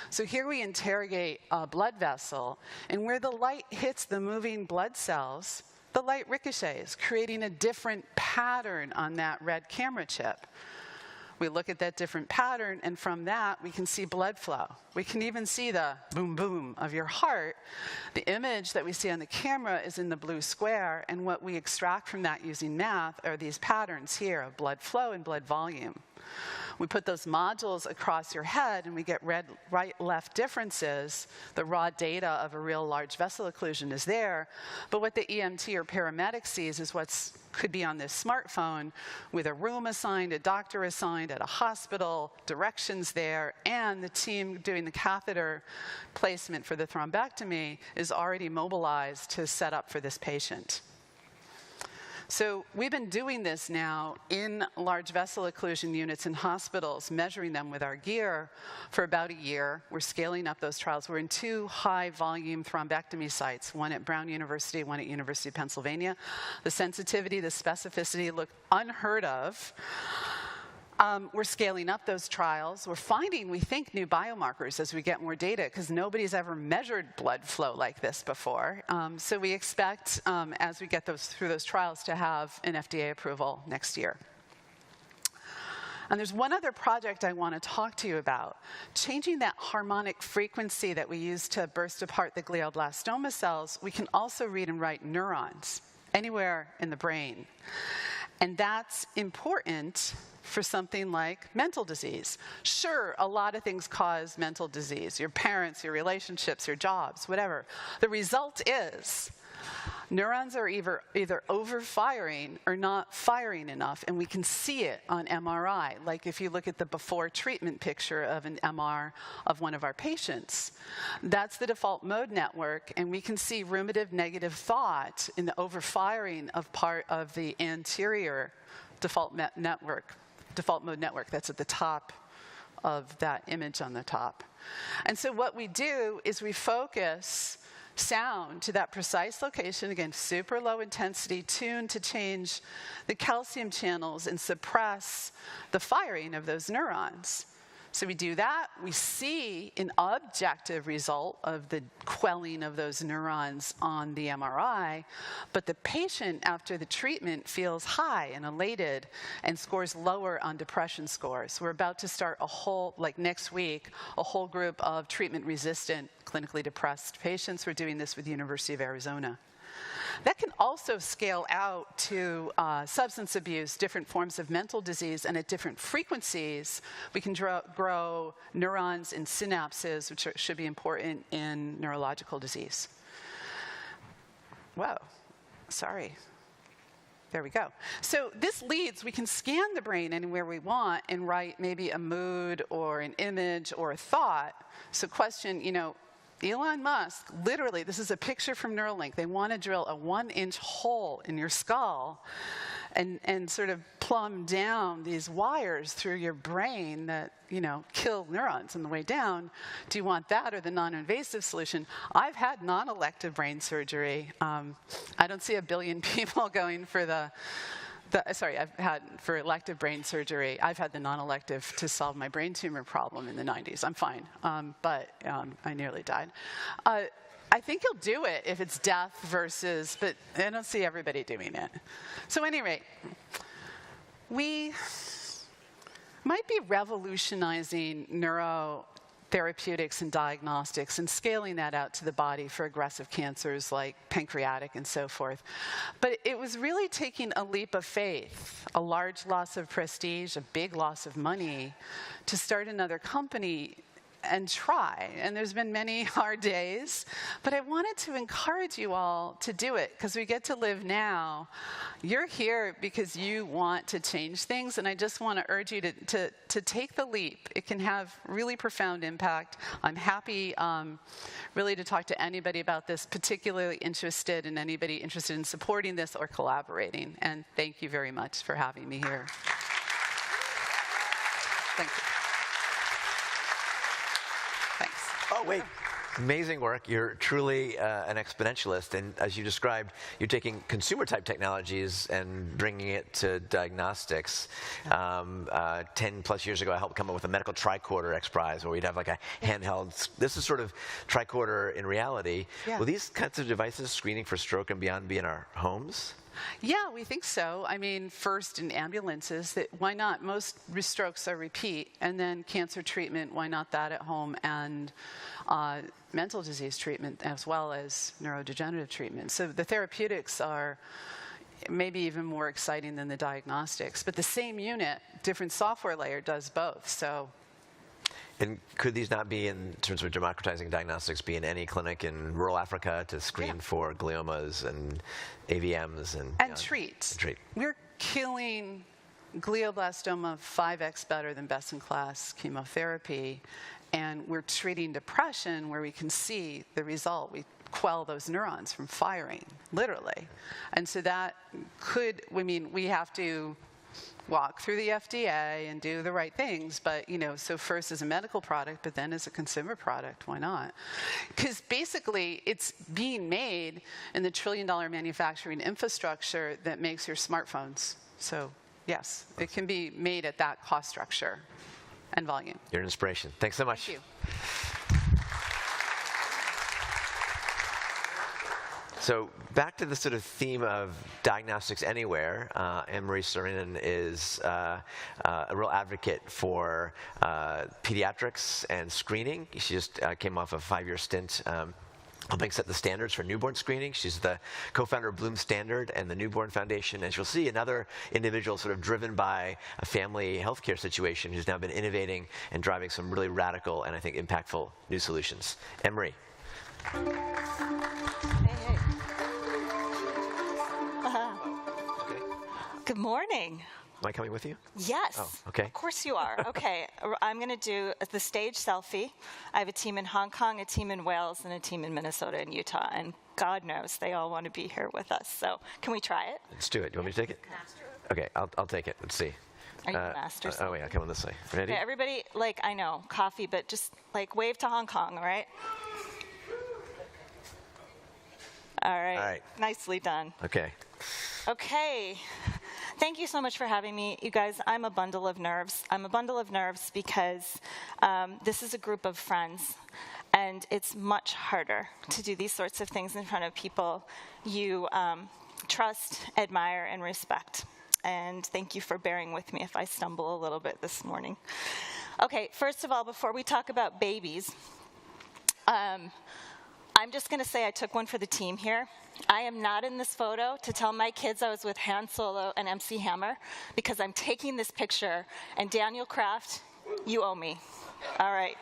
So here we interrogate a blood vessel, and where the light hits the moving blood cells, the light ricochets, creating a different pattern on that red camera chip. We look at that different pattern, and from that, we can see blood flow. We can even see the boom, boom of your heart. The image that we see on the camera is in the blue square, and what we extract from that using math are these patterns here of blood flow and blood volume. We put those modules across your head, and we get red, right, left differences. The raw data of a real large vessel occlusion is there, but what the EMT or paramedic sees is what could be on this smartphone with a room assigned, a doctor assigned at a hospital, directions there, and the team doing the catheter placement for the thrombectomy is already mobilized to set up for this patient. So we've been doing this now in large vessel occlusion units in hospitals, measuring them with our gear for about a year. We're scaling up those trials. We're in 2 high-volume thrombectomy sites, one at Brown University, one at University of Pennsylvania. The sensitivity, the specificity look unheard of. We're scaling up those trials. We're finding, we think, new biomarkers as we get more data, because nobody's ever measured blood flow like this before. So we expect, as we get through those trials, to have an FDA approval next year. And there's one other project I want to talk to you about. Changing that harmonic frequency that we use to burst apart the glioblastoma cells, we can also read and write neurons anywhere in the brain. And that's important for something like mental disease. Sure, a lot of things cause mental disease. Your parents, your relationships, your jobs, whatever. The result is neurons are either overfiring or not firing enough, and we can see it on MRI. Like if you look at the before treatment picture of an MR of one of our patients, that's the default mode network, and we can see ruminative negative thought in the overfiring of part of the anterior default mode network that's at the top of that image on the top. And so what we do is we focus sound to that precise location, again, super low intensity, tuned to change the calcium channels and suppress the firing of those neurons. So we do that, we see an objective result of the quelling of those neurons on the MRI, but the patient after the treatment feels high and elated and scores lower on depression scores. We're about to start a whole, like next week, a whole group of treatment-resistant, clinically depressed patients. We're doing this with the University of Arizona. That can also scale out to substance abuse, different forms of mental disease, and at different frequencies, we can grow neurons and synapses, which should be important in neurological disease. Whoa, sorry. There we go. So this leads, we can scan the brain anywhere we want and write maybe a mood or an image or a thought. So question, you know, Elon Musk, literally, this is a picture from Neuralink. They want to drill a 1-inch hole in your skull and sort of plumb down these wires through your brain that, you know, kill neurons on the way down. Do you want that or the non-invasive solution? I've had non-elective brain surgery. I don't see a billion people going for I've had for elective brain surgery. I've had the non-elective to solve my brain tumor problem in the 90s. I'm fine, but I nearly died. I think he'll do it if it's death versus, but I don't see everybody doing it. So at any rate, we might be revolutionizing neurotherapeutics and diagnostics and scaling that out to the body for aggressive cancers like pancreatic and so forth. But it was really taking a leap of faith, a large loss of prestige, a big loss of money, to start another company and try. And there's been many hard days, but I wanted to encourage you all to do it because we get to live now. You're here because you want to change things, and I just want to urge you to take the leap. It can have really profound impact. I'm happy really to talk to anybody about this, particularly interested in anybody interested in supporting this or collaborating. And thank you very much for having me here. Thank you. Oh, wait. Amazing work. You're truly an exponentialist. And as you described, you're taking consumer-type technologies and bringing it to diagnostics. 10 plus years ago, I helped come up with a medical tricorder XPRIZE, where we'd have like a handheld. This is sort of tricorder in reality. Yeah. Will these kinds of devices, screening for stroke and beyond, be in our homes? Yeah, we think so. I mean, first in ambulances, why not? Most strokes are repeat, and then cancer treatment, why not that at home, and mental disease treatment as well as neurodegenerative treatment. So the therapeutics are maybe even more exciting than the diagnostics, but the same unit, different software layer does both. So. And could these not be, in terms of democratizing diagnostics, be in any clinic in rural Africa to screen for gliomas and AVMs and treat? We're killing glioblastoma 5x better than best-in-class chemotherapy, and we're treating depression where we can see the result. We quell those neurons from firing, literally. And so that could, I mean, we have to walk through the FDA and do the right things, but, you know, so first as a medical product, but then as a consumer product, why not? Because basically it's being made in the trillion-dollar manufacturing infrastructure that makes your smartphones. So, yeah. Yes, it can be made at that cost structure and volume. You're an inspiration. Thanks so much. Thank you. So back to the sort of theme of diagnostics anywhere, Anne-Marie Saarinen is a real advocate for pediatrics and screening. She just came off a 5-year stint helping set the standards for newborn screening. She's the co-founder of Bloom Standard and the Newborn Foundation. As you'll see, another individual sort of driven by a family healthcare situation who's now been innovating and driving some really radical and I think impactful new solutions. Anne-Marie. Good morning. Am I coming with you? Yes. Oh, okay. Of course you are. Okay. I'm going to do the stage selfie. I have a team in Hong Kong, a team in Wales, and a team in Minnesota and Utah. And God knows they all want to be here with us. So can we try it? Let's do it. You want me to take it? Okay, I'll take it. Let's see. Are you master? Oh, wait, I'll come on this way. Ready? Okay, everybody, like, I know, coffee, but just, like, wave to Hong Kong, all right? All right. All right. Nicely done. Okay. Okay. Thank you so much for having me. You guys, I'm a bundle of nerves. I'm a bundle of nerves because this is a group of friends, and it's much harder to do these sorts of things in front of people you trust, admire, and respect. And thank you for bearing with me if I stumble a little bit this morning. Okay, first of all, before we talk about babies, I'm just going to say I took one for the team here. I am not in this photo to tell my kids I was with Han Solo and MC Hammer, because I'm taking this picture, and Daniel Kraft, you owe me. All right,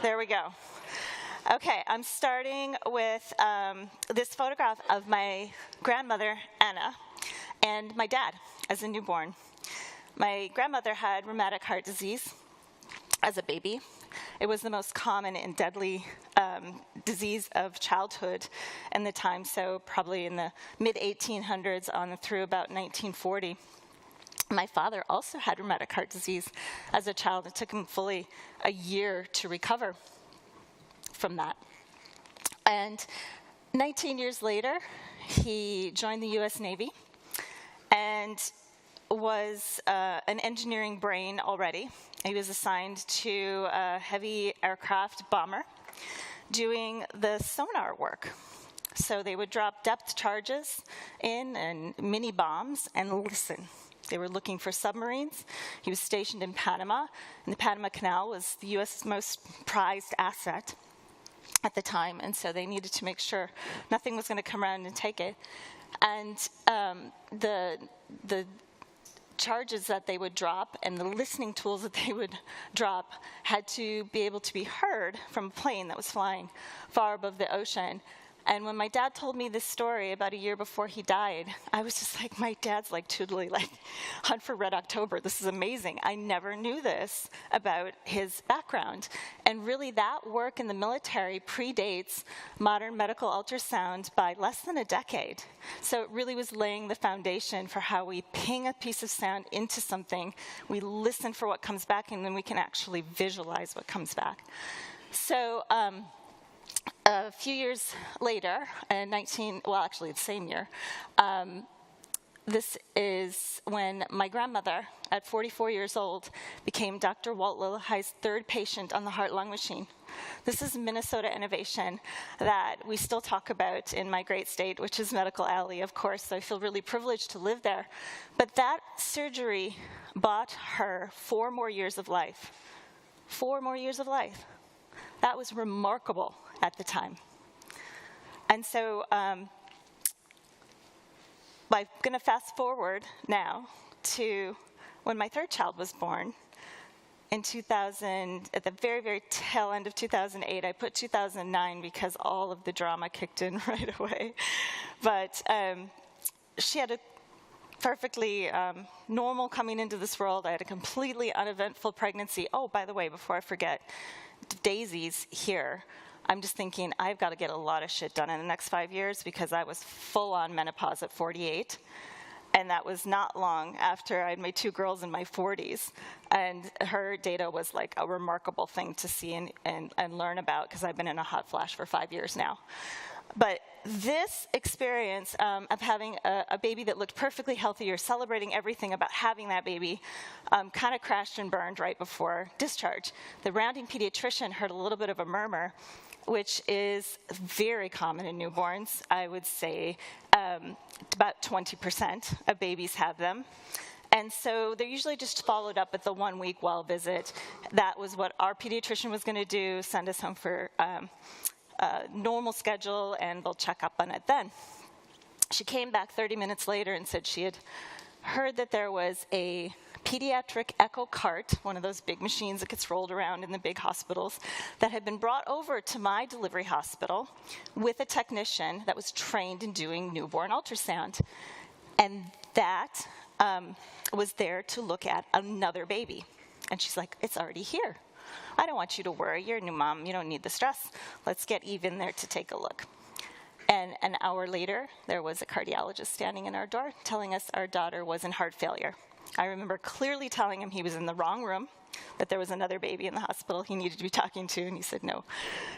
there we go. Okay, I'm starting with this photograph of my grandmother, Anna, and my dad as a newborn. My grandmother had rheumatic heart disease as a baby. It was the most common and deadly disease of childhood in the time, so probably in the mid-1800s on through about 1940. My father also had rheumatic heart disease as a child. It took him fully a year to recover from that. And 19 years later, he joined the US Navy and was an engineering brain already. He was assigned to a heavy aircraft bomber doing the sonar work. So they would drop depth charges in and mini bombs and listen. They were looking for submarines. He was stationed in Panama, and the Panama Canal was the U.S.'s most prized asset at the time, and so they needed to make sure nothing was going to come around and take it. And the charges that they would drop and the listening tools that they would drop had to be able to be heard from a plane that was flying far above the ocean. And when my dad told me this story about a year before he died, I was just like, my dad's like totally like, Hunt for Red October, this is amazing. I never knew this about his background. And really that work in the military predates modern medical ultrasound by less than a decade. So it really was laying the foundation for how we ping a piece of sound into something, we listen for what comes back, and then we can actually visualize what comes back. So, a few years later, the same year, this is when my grandmother, at 44 years old, became Dr. Walt Lillehei's third patient on the heart-lung machine. This is Minnesota innovation that we still talk about in my great state, which is Medical Alley, of course, so I feel really privileged to live there. But that surgery bought her 4 more years of life. 4 more years of life. That was remarkable at the time. And so I'm going to fast forward now to when my third child was born in 2000, at the very, very tail end of 2008. I put 2009 because all of the drama kicked in right away. But she had a perfectly normal coming into this world. I had a completely uneventful pregnancy. Oh, by the way, before I forget, Daisy's here. I'm just thinking I've got to get a lot of shit done in the next 5 years because I was full on menopause at 48. And that was not long after I had my 2 girls in my 40s. And her data was like a remarkable thing to see and learn about because I've been in a hot flash for 5 years now. But this experience of having a baby that looked perfectly healthy, or celebrating everything about having that baby, kind of crashed and burned right before discharge. The rounding pediatrician heard a little bit of a murmur, which is very common in newborns. I would say about 20% of babies have them. And so they're usually just followed up at the 1-week well visit. That was what our pediatrician was going to do, send us home for normal schedule, and we'll check up on it then. She came back 30 minutes later and said she had heard that there was a pediatric echo cart, one of those big machines that gets rolled around in the big hospitals, that had been brought over to my delivery hospital with a technician that was trained in doing newborn ultrasound. And that was there to look at another baby. And she's like, it's already here. I don't want you to worry. You're a new mom. You don't need the stress. Let's get Eve in there to take a look. And an hour later, there was a cardiologist standing in our door telling us our daughter was in heart failure. I remember clearly telling him he was in the wrong room, that there was another baby in the hospital he needed to be talking to, and he said, no,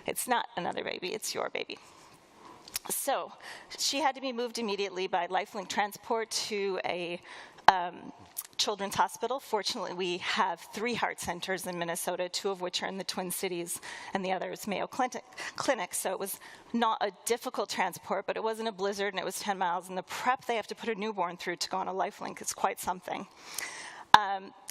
it's not another baby, it's your baby. So she had to be moved immediately by lifelink transport to a children's hospital. Fortunately, we have 3 heart centers in Minnesota, 2 of which are in the Twin Cities, and the other is Mayo Clinic. So it was not a difficult transport, but it wasn't a blizzard, and it was 10 miles. And the prep they have to put a newborn through to go on a lifelink is quite something.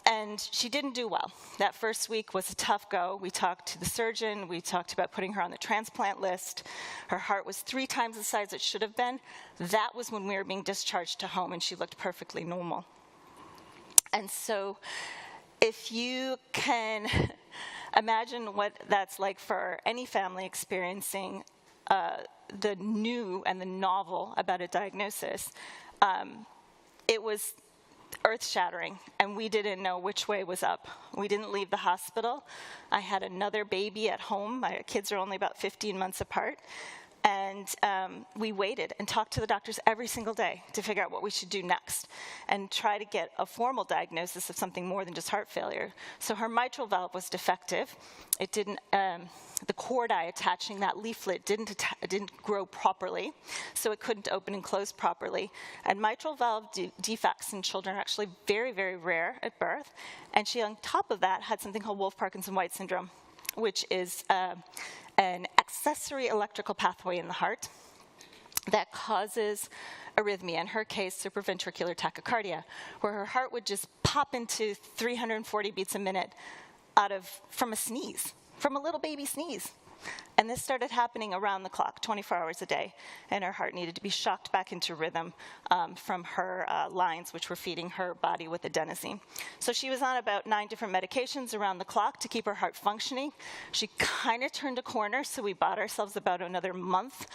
And she didn't do well. That first week was a tough go. We talked to the surgeon. We talked about putting her on the transplant list. Her heart was 3 times the size it should have been. That was when we were being discharged to home, and she looked perfectly normal. And so if you can imagine what that's like for any family experiencing the new and the novel about a diagnosis, it was earth-shattering, and we didn't know which way was up. We didn't leave the hospital. I had another baby at home. My kids are only about 15 months apart. And we waited and talked to the doctors every single day to figure out what we should do next and try to get a formal diagnosis of something more than just heart failure. So her mitral valve was defective. It didn't, the cordae attaching that leaflet didn't grow properly, so it couldn't open and close properly. And mitral valve defects in children are actually very, very rare at birth. And she, on top of that, had something called Wolff-Parkinson-White syndrome, which is an accessory electrical pathway in the heart that causes arrhythmia, in her case, supraventricular tachycardia, where her heart would just pop into 340 beats a minute from a sneeze, from a little baby sneeze. And this started happening around the clock, 24 hours a day, and her heart needed to be shocked back into rhythm from her lines, which were feeding her body with adenosine. So she was on about 9 different medications around the clock to keep her heart functioning. She kind of turned a corner, so we bought ourselves about another month,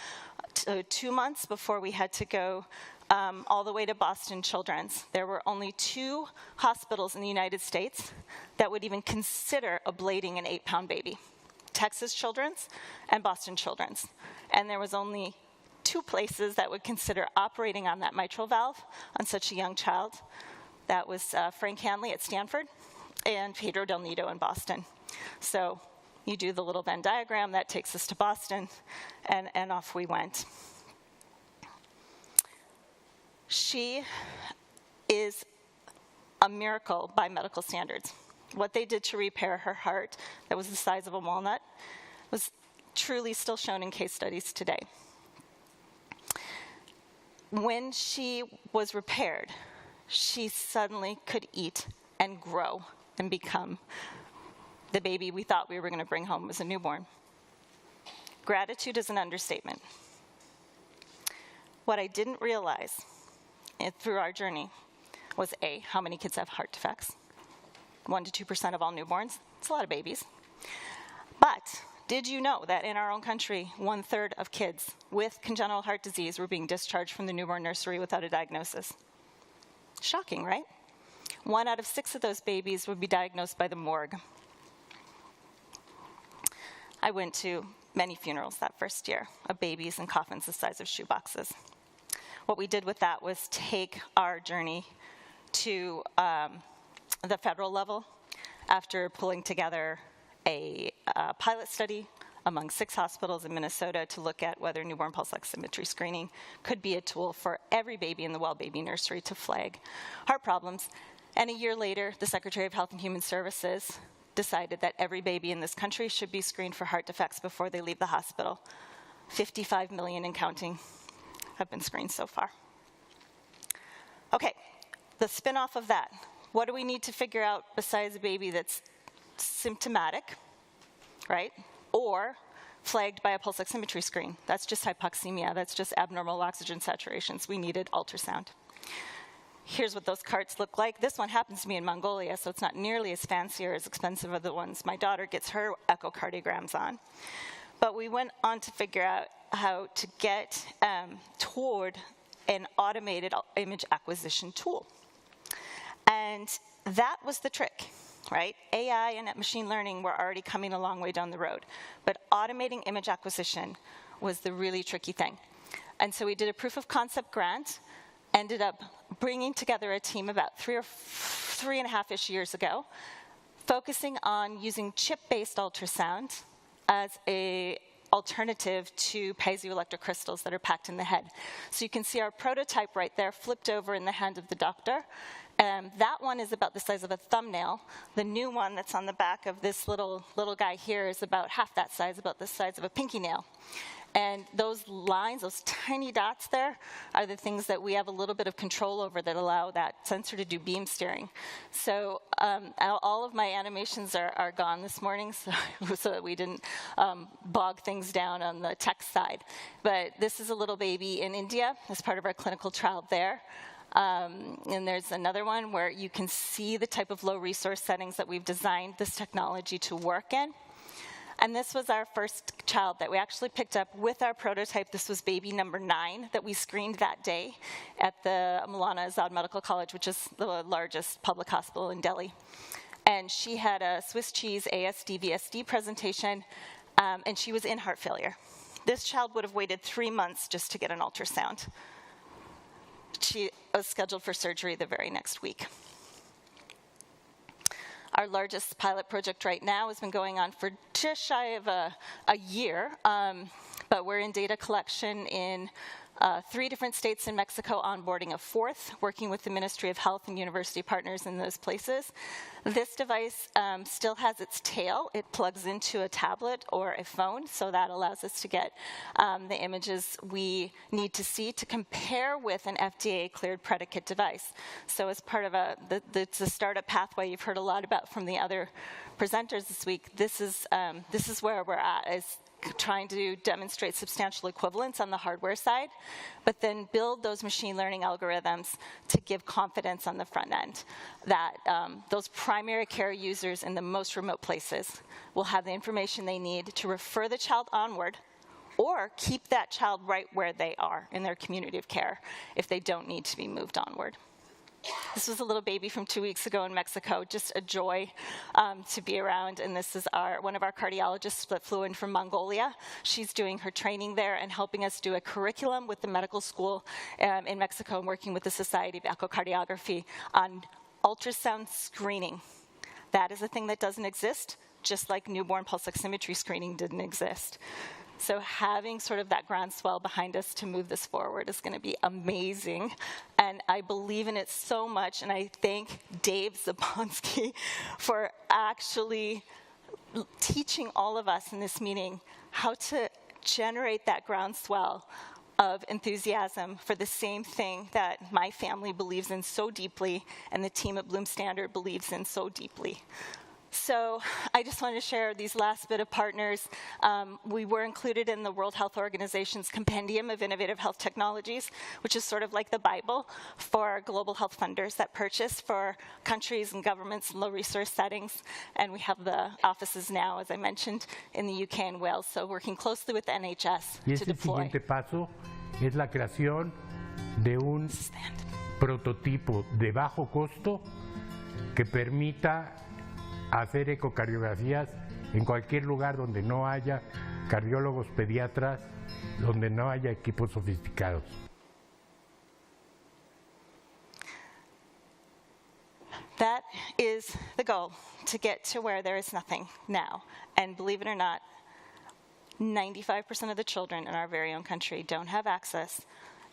2 months before we had to go all the way to Boston Children's. There were only 2 hospitals in the United States that would even consider ablating an 8-pound baby. Texas Children's and Boston Children's. And there was only 2 places that would consider operating on that mitral valve on such a young child. That was Frank Hanley at Stanford and Pedro Del Nido in Boston. So you do the little Venn diagram, that takes us to Boston, and off we went. She is a miracle by medical standards. What they did to repair her heart that was the size of a walnut was truly still shown in case studies today. When she was repaired, she suddenly could eat and grow and become the baby we thought we were going to bring home as a newborn. Gratitude is an understatement. What I didn't realize through our journey was A, how many kids have heart defects. 1% to 2% of all newborns. It's a lot of babies. But did you know that in our own country, 1/3 of kids with congenital heart disease were being discharged from the newborn nursery without a diagnosis? Shocking, right? 1 out of 6 of those babies would be diagnosed by the morgue. I went to many funerals that first year of babies in coffins the size of shoeboxes. What we did with that was take our journey to the federal level after pulling together a pilot study, among 6 hospitals in Minnesota to look at whether newborn pulse oximetry screening could be a tool for every baby in the well baby nursery to flag heart problems. And a year later, the Secretary of Health and Human Services decided that every baby in this country should be screened for heart defects before they leave the hospital. 55 million and counting have been screened so far. Okay, the spin-off of that. What do we need to figure out besides a baby that's symptomatic, right? Or flagged by a pulse oximetry screen. That's just hypoxemia, that's just abnormal oxygen saturations. We needed ultrasound. Here's what those carts look like. This one happens to be in Mongolia, so it's not nearly as fancy or as expensive as the ones my daughter gets her echocardiograms on. But we went on to figure out how to get toward an automated image acquisition tool. And that was the trick, right? AI and machine learning were already coming a long way down the road. But automating image acquisition was the really tricky thing. And so we did a proof of concept grant, ended up bringing together a team about 3.5-ish years ago, focusing on using chip-based ultrasound as a alternative to piezoelectric crystals that are packed in the head. So you can see our prototype right there flipped over in the hand of the doctor. That one is about the size of a thumbnail. The new one that's on the back of this little guy here is about half that size, about the size of a pinky nail. And those lines, those tiny dots there, are the things that we have a little bit of control over that allow that sensor to do beam steering. So all of my animations are gone this morning, so that we didn't bog things down on the tech side. But this is a little baby in India as part of our clinical trial there. And there's another one where you can see the type of low resource settings that we've designed this technology to work in. And this was our first child that we actually picked up with our prototype. This was baby number 9 that we screened that day at the Maulana Azad Medical College, which is the largest public hospital in Delhi. And she had a Swiss cheese ASD VSD presentation, and she was in heart failure. This child would have waited 3 months just to get an ultrasound. She was scheduled for surgery the very next week. Our largest pilot project right now has been going on for just shy of a year, but we're in data collection in 3 different states in Mexico, onboarding a 4th, working with the Ministry of Health and university partners in those places. This device still has its tail. It plugs into a tablet or a phone, so that allows us to get the images we need to see to compare with an FDA-cleared predicate device. So as part of the startup pathway you've heard a lot about from the other presenters this week, this is where we're at, is trying to demonstrate substantial equivalence on the hardware side, but then build those machine learning algorithms to give confidence on the front end that those primary care users in the most remote places will have the information they need to refer the child onward or keep that child right where they are in their community of care if they don't need to be moved onward. This was a little baby from 2 weeks ago in Mexico, just a joy to be around. And this is one of our cardiologists that flew in from Mongolia. She's doing her training there and helping us do a curriculum with the medical school in Mexico and working with the Society of Echocardiography on ultrasound screening. That is a thing that doesn't exist, just like newborn pulse oximetry screening didn't exist. So having sort of that groundswell behind us to move this forward is going to be amazing. And I believe in it so much. And I thank Dave Zabonsky for actually teaching all of us in this meeting how to generate that groundswell of enthusiasm for the same thing that my family believes in so deeply and the team at Bloom Standard believes in so deeply. So I just wanted to share these last bit of partners. We were included in the World Health Organization's Compendium of Innovative Health Technologies, which is sort of like the Bible for global health funders that purchase for countries and governments in low-resource settings. And we have the offices now, as I mentioned, in the UK and Wales, so working closely with the NHS to deploy. El siguiente paso es la creación de un prototipo de bajo costo que permita hacer ecocardiografías en cualquier lugar donde no haya cardiólogos pediatras, donde no haya equipos sofisticados. That is the goal, to get to where there is nothing now. And believe it or not, 95% of the children in our very own country don't have access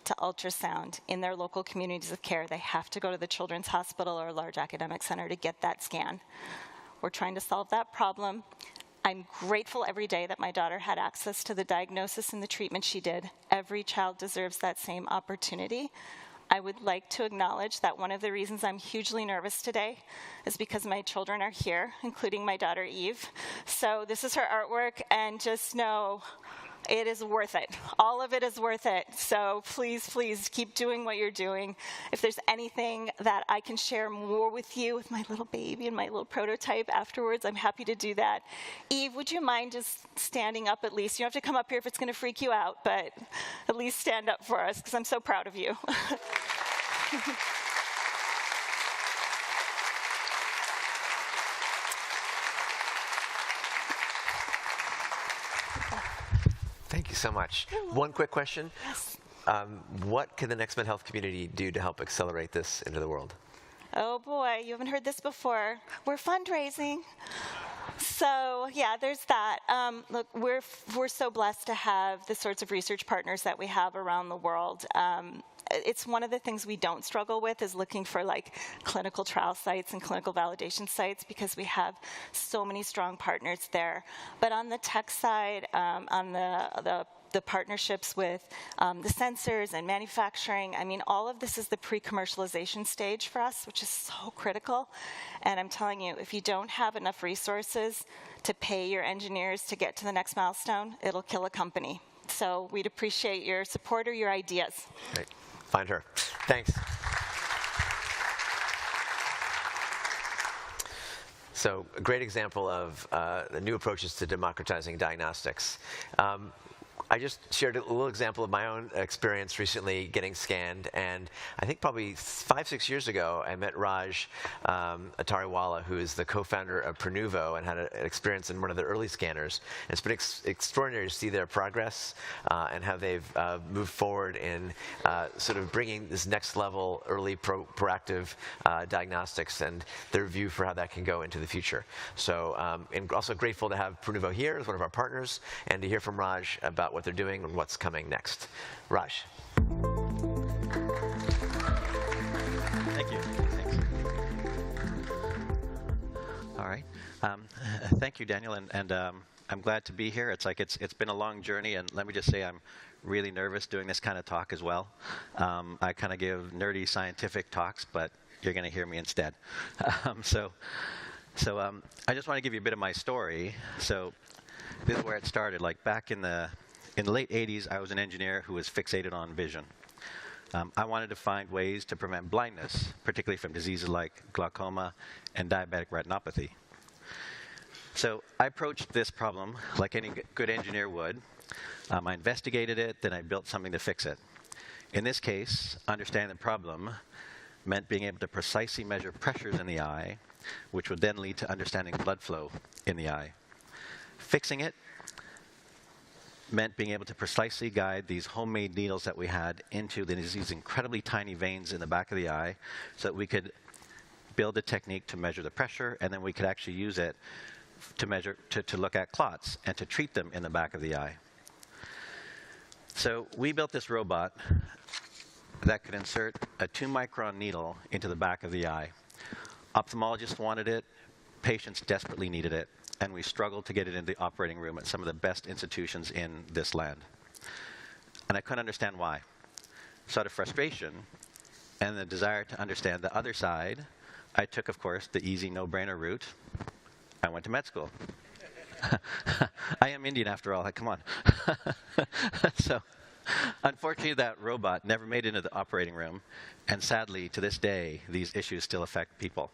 to ultrasound in their local communities of care. They have to go to the children's hospital or a large academic center to get that scan. We're trying to solve that problem. I'm grateful every day that my daughter had access to the diagnosis and the treatment she did. Every child deserves that same opportunity. I would like to acknowledge that one of the reasons I'm hugely nervous today is because my children are here, including my daughter Eve. So this is her artwork, and just know it is worth it. All of it is worth it. So please, please keep doing what you're doing. If there's anything that I can share more with you with my little baby and my little prototype afterwards, I'm happy to do that. Eve, would you mind just standing up at least? You don't have to come up here if it's going to freak you out, but at least stand up for us, because I'm so proud of you. Thank you so much. One quick question. Yes. What can the NextMed Health community do to help accelerate this into the world? Oh boy, you haven't heard this before. We're fundraising. So yeah, there's that. Look, we're so blessed to have the sorts of research partners that we have around the world. It's one of the things we don't struggle with, is looking for like clinical trial sites and clinical validation sites, because we have so many strong partners there. But on the tech side, on the partnerships with the sensors and manufacturing, I mean, all of this is the pre-commercialization stage for us, which is so critical. And I'm telling you, if you don't have enough resources to pay your engineers to get to the next milestone, it'll kill a company. So we'd appreciate your support or your ideas. Great. Find her. Thanks. So a great example of the new approaches to democratizing diagnostics. I just shared a little example of my own experience recently getting scanned, and I think probably 5-6 years ago I met Raj Atariwala, who is the co-founder of Prenuvo and had an experience in one of the early scanners. And it's been extraordinary to see their progress and how they've moved forward in sort of bringing this next level early proactive diagnostics and their view for how that can go into the future. So, and also grateful to have Prenuvo here as one of our partners, and to hear from Raj about what they're doing and what's coming next. Raj. Thank you. Thanks. All right. Thank you, Daniel, and I'm glad to be here. It's been a long journey, and let me just say I'm really nervous doing this kind of talk as well. I kind of give nerdy scientific talks, but you're going to hear me instead. So I just want to give you a bit of my story. So this is where it started. Like back in the late 80s, I was an engineer who was fixated on vision. I wanted to find ways to prevent blindness, particularly from diseases like glaucoma and diabetic retinopathy. So I approached this problem like any good engineer would. I investigated it, then I built something to fix it. In this case, understanding the problem meant being able to precisely measure pressures in the eye, which would then lead to understanding blood flow in the eye. Fixing it meant being able to precisely guide these homemade needles that we had into these incredibly tiny veins in the back of the eye, so that we could build a technique to measure the pressure, and then we could actually use it to measure, to look at clots and to treat them in the back of the eye. So we built this robot that could insert a 2-micron needle into the back of the eye. Ophthalmologists wanted it, patients desperately needed it, and we struggled to get it into the operating room at some of the best institutions in this land. And I couldn't understand why. So out of frustration and the desire to understand the other side, I took, of course, the easy no-brainer route. I went to med school. I am Indian after all, come on. So unfortunately, that robot never made it into the operating room, and sadly, to this day, these issues still affect people.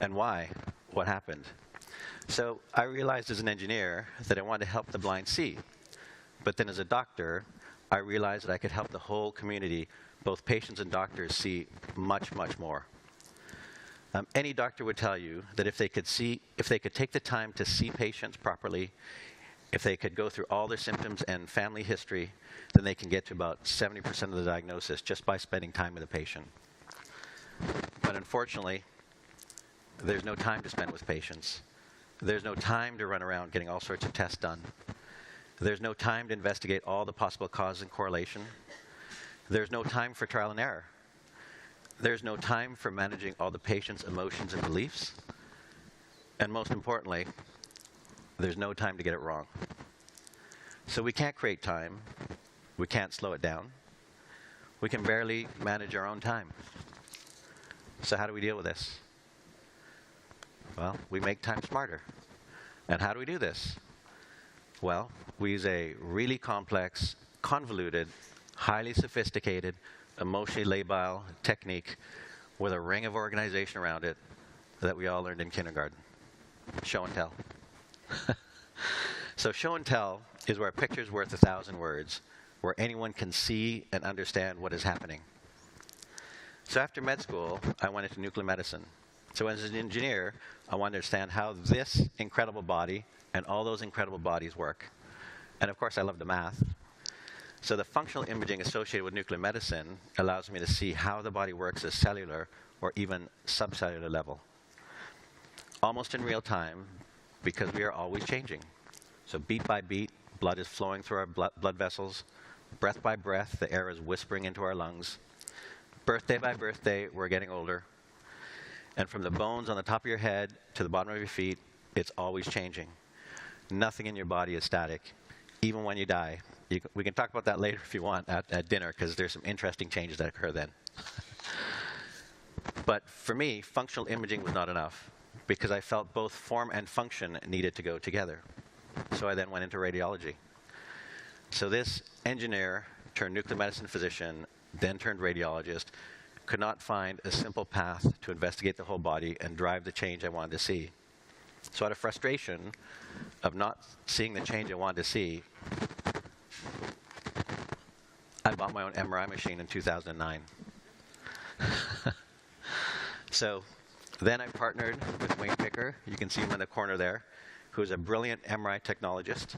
And why? What happened? So I realized as an engineer that I wanted to help the blind see. But then as a doctor, I realized that I could help the whole community, both patients and doctors, see much, much more. Any doctor would tell you that if they could take the time to see patients properly, if they could go through all their symptoms and family history, then they can get to about 70% of the diagnosis just by spending time with the patient. But unfortunately, there's no time to spend with patients. There's no time to run around getting all sorts of tests done. There's no time to investigate all the possible causes and correlation. There's no time for trial and error. There's no time for managing all the patient's emotions and beliefs. And most importantly, there's no time to get it wrong. So we can't create time. We can't slow it down. We can barely manage our own time. So how do we deal with this? Well, we make time smarter. And how do we do this? Well, we use a really complex, convoluted, highly sophisticated, emotionally labile technique with a ring of organization around it that we all learned in kindergarten. Show and tell. So show and tell is where a picture's worth 1,000 words, where anyone can see and understand what is happening. So after med school, I went into nuclear medicine. So as an engineer, I wanted to understand how this incredible body and all those incredible bodies work. And of course, I love the math. So the functional imaging associated with nuclear medicine allows me to see how the body works at cellular or even subcellular level. Almost in real time, because we are always changing. So beat by beat, blood is flowing through our blood vessels. Breath by breath, the air is whispering into our lungs. Birthday by birthday, we're getting older. And from the bones on the top of your head to the bottom of your feet, it's always changing. Nothing in your body is static, even when you die. We can talk about that later if you want at dinner, because there's some interesting changes that occur then. But for me, functional imaging was not enough, because I felt both form and function needed to go together. So I then went into radiology. So this engineer turned nuclear medicine physician, then turned radiologist, could not find a simple path to investigate the whole body and drive the change I wanted to see. So out of frustration of not seeing the change I wanted to see, I bought my own MRI machine in 2009. So then I partnered with Wayne Picker, you can see him in the corner there, who's a brilliant MRI technologist.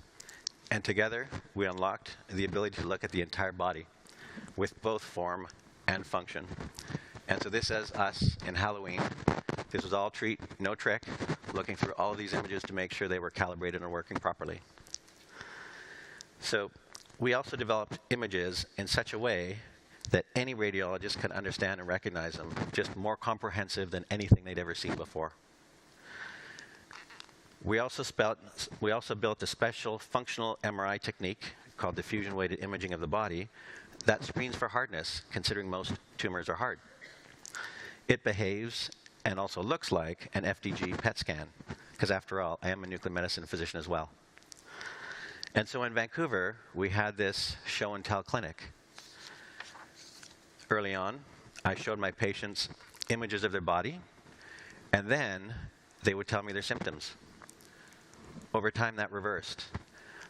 And together, we unlocked the ability to look at the entire body with both form and function. And so this is us in Halloween. This was all treat, no trick, looking through all of these images to make sure they were calibrated and working properly. So we also developed images in such a way that any radiologist can understand and recognize them, just more comprehensive than anything they'd ever seen before. We also built a special functional MRI technique called diffusion-weighted imaging of the body that screens for hardness, considering most tumors are hard. It behaves and also looks like an FDG PET scan, because after all, I am a nuclear medicine physician as well. And so in Vancouver, we had this show and tell clinic. Early on, I showed my patients images of their body, and then they would tell me their symptoms. Over time, that reversed.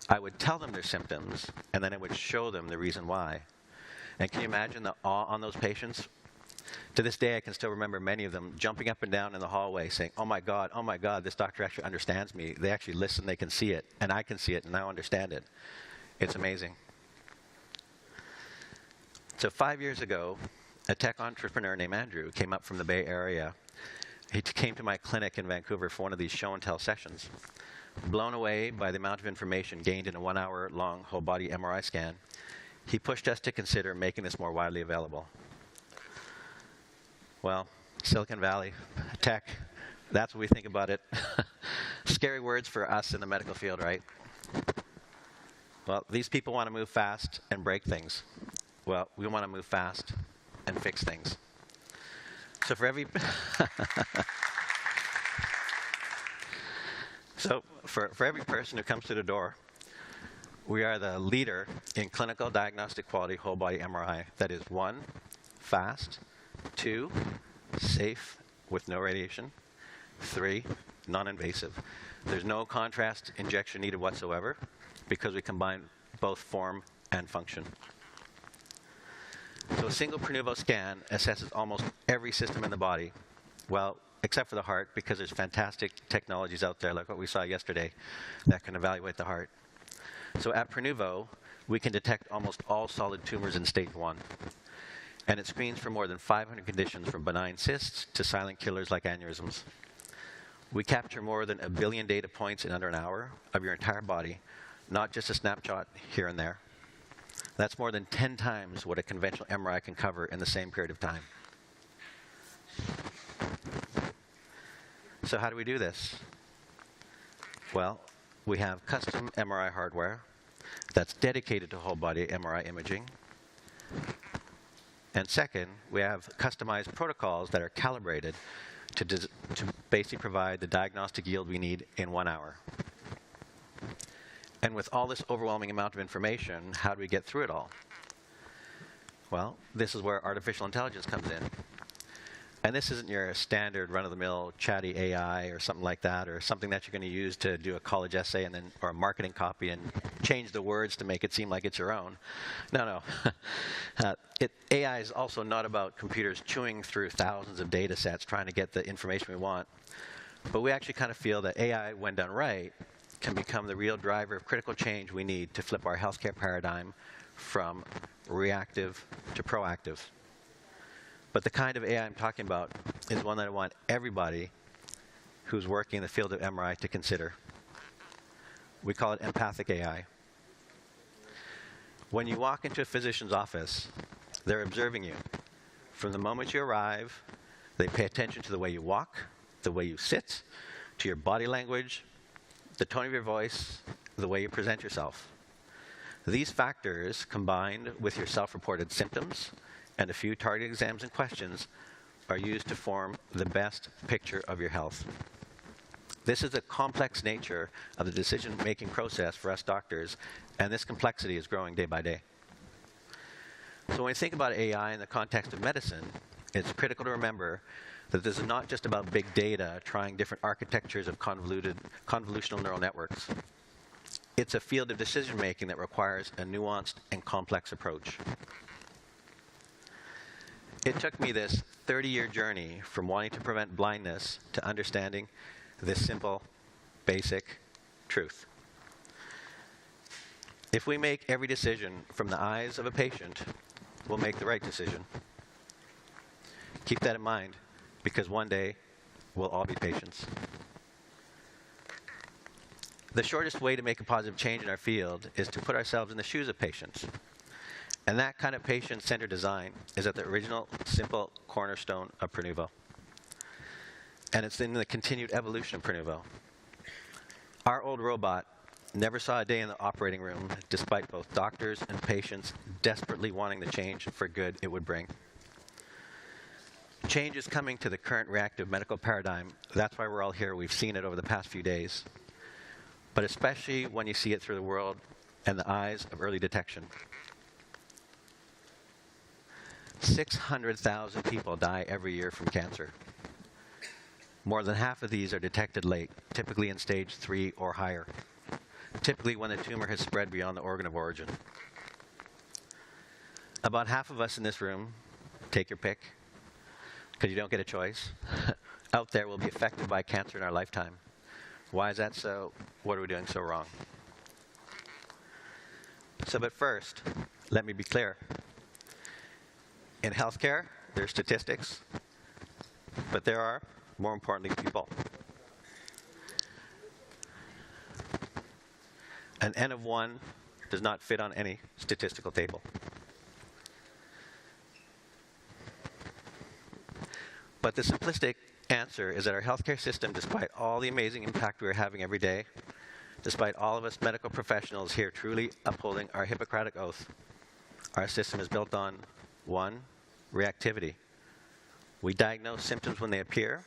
I would tell them their symptoms, and then I would show them the reason why. And can you imagine the awe on those patients? To this day, I can still remember many of them jumping up and down in the hallway saying, oh my God, this doctor actually understands me. They actually listen, they can see it, and I can see it, and I understand it. It's amazing. So 5 years ago, a tech entrepreneur named Andrew came up from the Bay Area. He came to my clinic in Vancouver for one of these show and tell sessions. Blown away by the amount of information gained in a 1 hour long whole body MRI scan, he pushed us to consider making this more widely available. Well, Silicon Valley, tech, that's what we think about it. Scary words for us in the medical field, right? Well, these people want to move fast and break things. Well, we want to move fast and fix things. So for every for every person who comes through the door, we are the leader in clinical diagnostic quality whole body MRI. That is 1, fast, 2, safe with no radiation, 3, non-invasive. There's no contrast injection needed whatsoever because we combine both form and function. So a single Pernuvo scan assesses almost every system in the body, well, except for the heart, because there's fantastic technologies out there, like what we saw yesterday, that can evaluate the heart. So at Pernuvo, we can detect almost all solid tumors in stage 1. And it screens for more than 500 conditions, from benign cysts to silent killers like aneurysms. We capture more than 1 billion data points in under an hour of your entire body not just a snapshot here and there. That's more than 10 times what a conventional MRI can cover in the same period of time. So how do we do this? Well, we have custom MRI hardware that's dedicated to whole body MRI imaging. And second, we have customized protocols that are calibrated to basically provide the diagnostic yield we need in 1 hour. And with all this overwhelming amount of information, how do we get through it all? Well, this is where artificial intelligence comes in. And this isn't your standard run-of-the-mill chatty AI or something like that, or something that you're going to use to do a college essay and then, or a marketing copy and change the words to make it seem like it's your own. No. AI is also not about computers chewing through thousands of data sets trying to get the information we want. But we actually kind of feel that AI, when done right, can become the real driver of critical change we need to flip our healthcare paradigm from reactive to proactive. But the kind of AI I'm talking about is one that I want everybody who's working in the field of MRI to consider. We call it Empathic AI. When you walk into a physician's office, they're observing you. From the moment you arrive, they pay attention to the way you walk, the way you sit, to your body language, the tone of your voice, the way you present yourself. These factors, combined with your self-reported symptoms and a few target exams and questions, are used to form the best picture of your health. This is the complex nature of the decision-making process for us doctors, and this complexity is growing day by day. So when we think about AI in the context of medicine, it's critical to remember that this is not just about big data trying different architectures of convolutional neural networks. It's a field of decision-making that requires a nuanced and complex approach. It took me this 30-year journey from wanting to prevent blindness to understanding this simple, basic truth. If we make every decision from the eyes of a patient, we'll make the right decision. Keep that in mind, because one day, we'll all be patients. The shortest way to make a positive change in our field is to put ourselves in the shoes of patients. And that kind of patient-centered design is at the original, simple cornerstone of Prenuvo. And it's in the continued evolution of Prenuvo. Our old robot never saw a day in the operating room, despite both doctors and patients desperately wanting the change for good it would bring. Change is coming to the current reactive medical paradigm. That's why we're all here. We've seen it over the past few days. But especially when you see it through the world and the eyes of early detection. 600,000 people die every year from cancer. More than half of these are detected late, typically in stage 3 or higher, typically when the tumor has spread beyond the organ of origin. About half of us in this room, take your pick, because you don't get a choice, out there will be affected by cancer in our lifetime. Why is that so? What are we doing so wrong? But first, let me be clear. In healthcare, there are statistics, but there are, more importantly, people. An N of 1 does not fit on any statistical table. But the simplistic answer is that our healthcare system, despite all the amazing impact we are having every day, despite all of us medical professionals here truly upholding our Hippocratic oath, our system is built on 1, reactivity. We diagnose symptoms when they appear.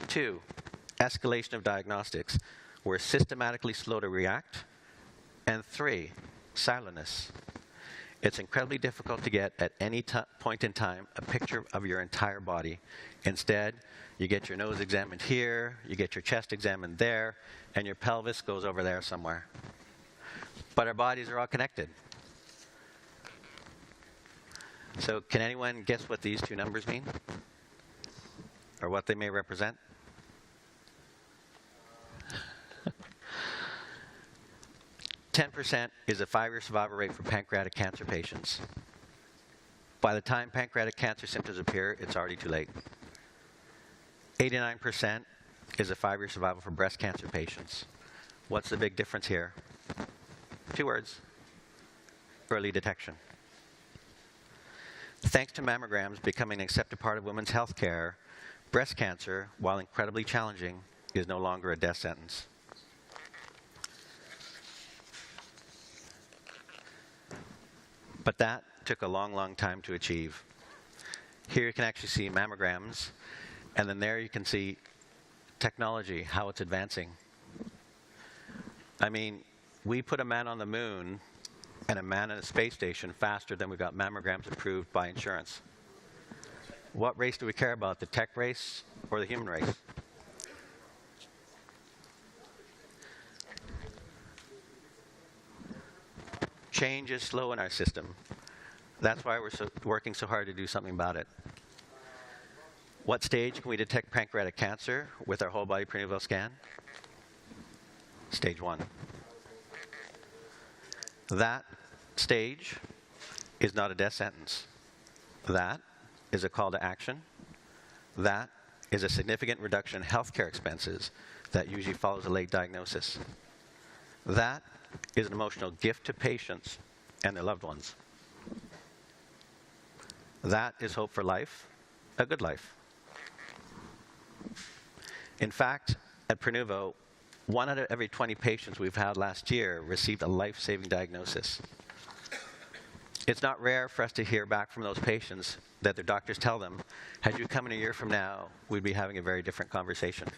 2, escalation of diagnostics. We're systematically slow to react. And 3, silentness. It's incredibly difficult to get, at any point in time, a picture of your entire body. Instead, you get your nose examined here, you get your chest examined there, and your pelvis goes over there somewhere. But our bodies are all connected. So can anyone guess what these two numbers mean? Or what they may represent? %10 is a 5-year survival rate for pancreatic cancer patients. By the time pancreatic cancer symptoms appear, it's already too late. 89% is a 5-year survival for breast cancer patients. What's the big difference here? 2 words: early detection. Thanks to mammograms becoming an accepted part of women's health care, breast cancer, while incredibly challenging, is no longer a death sentence. But that took a long, long time to achieve. Here you can actually see mammograms, and then there you can see technology, how it's advancing. I mean, we put a man on the moon and a man in a space station faster than we got mammograms approved by insurance. What race do we care about, the tech race or the human race? Change is slow in our system. That's why we're working so hard to do something about it. What stage can we detect pancreatic cancer with our whole body prenatal scan? Stage 1. That stage is not a death sentence. That is a call to action. That is a significant reduction in healthcare expenses that usually follows a late diagnosis. That is an emotional gift to patients and their loved ones. That is hope for life, a good life. In fact, at Prenuvo, 1 out of every 20 patients we've had last year received a life-saving diagnosis. It's not rare for us to hear back from those patients that their doctors tell them, had you come in a year from now, we'd be having a very different conversation.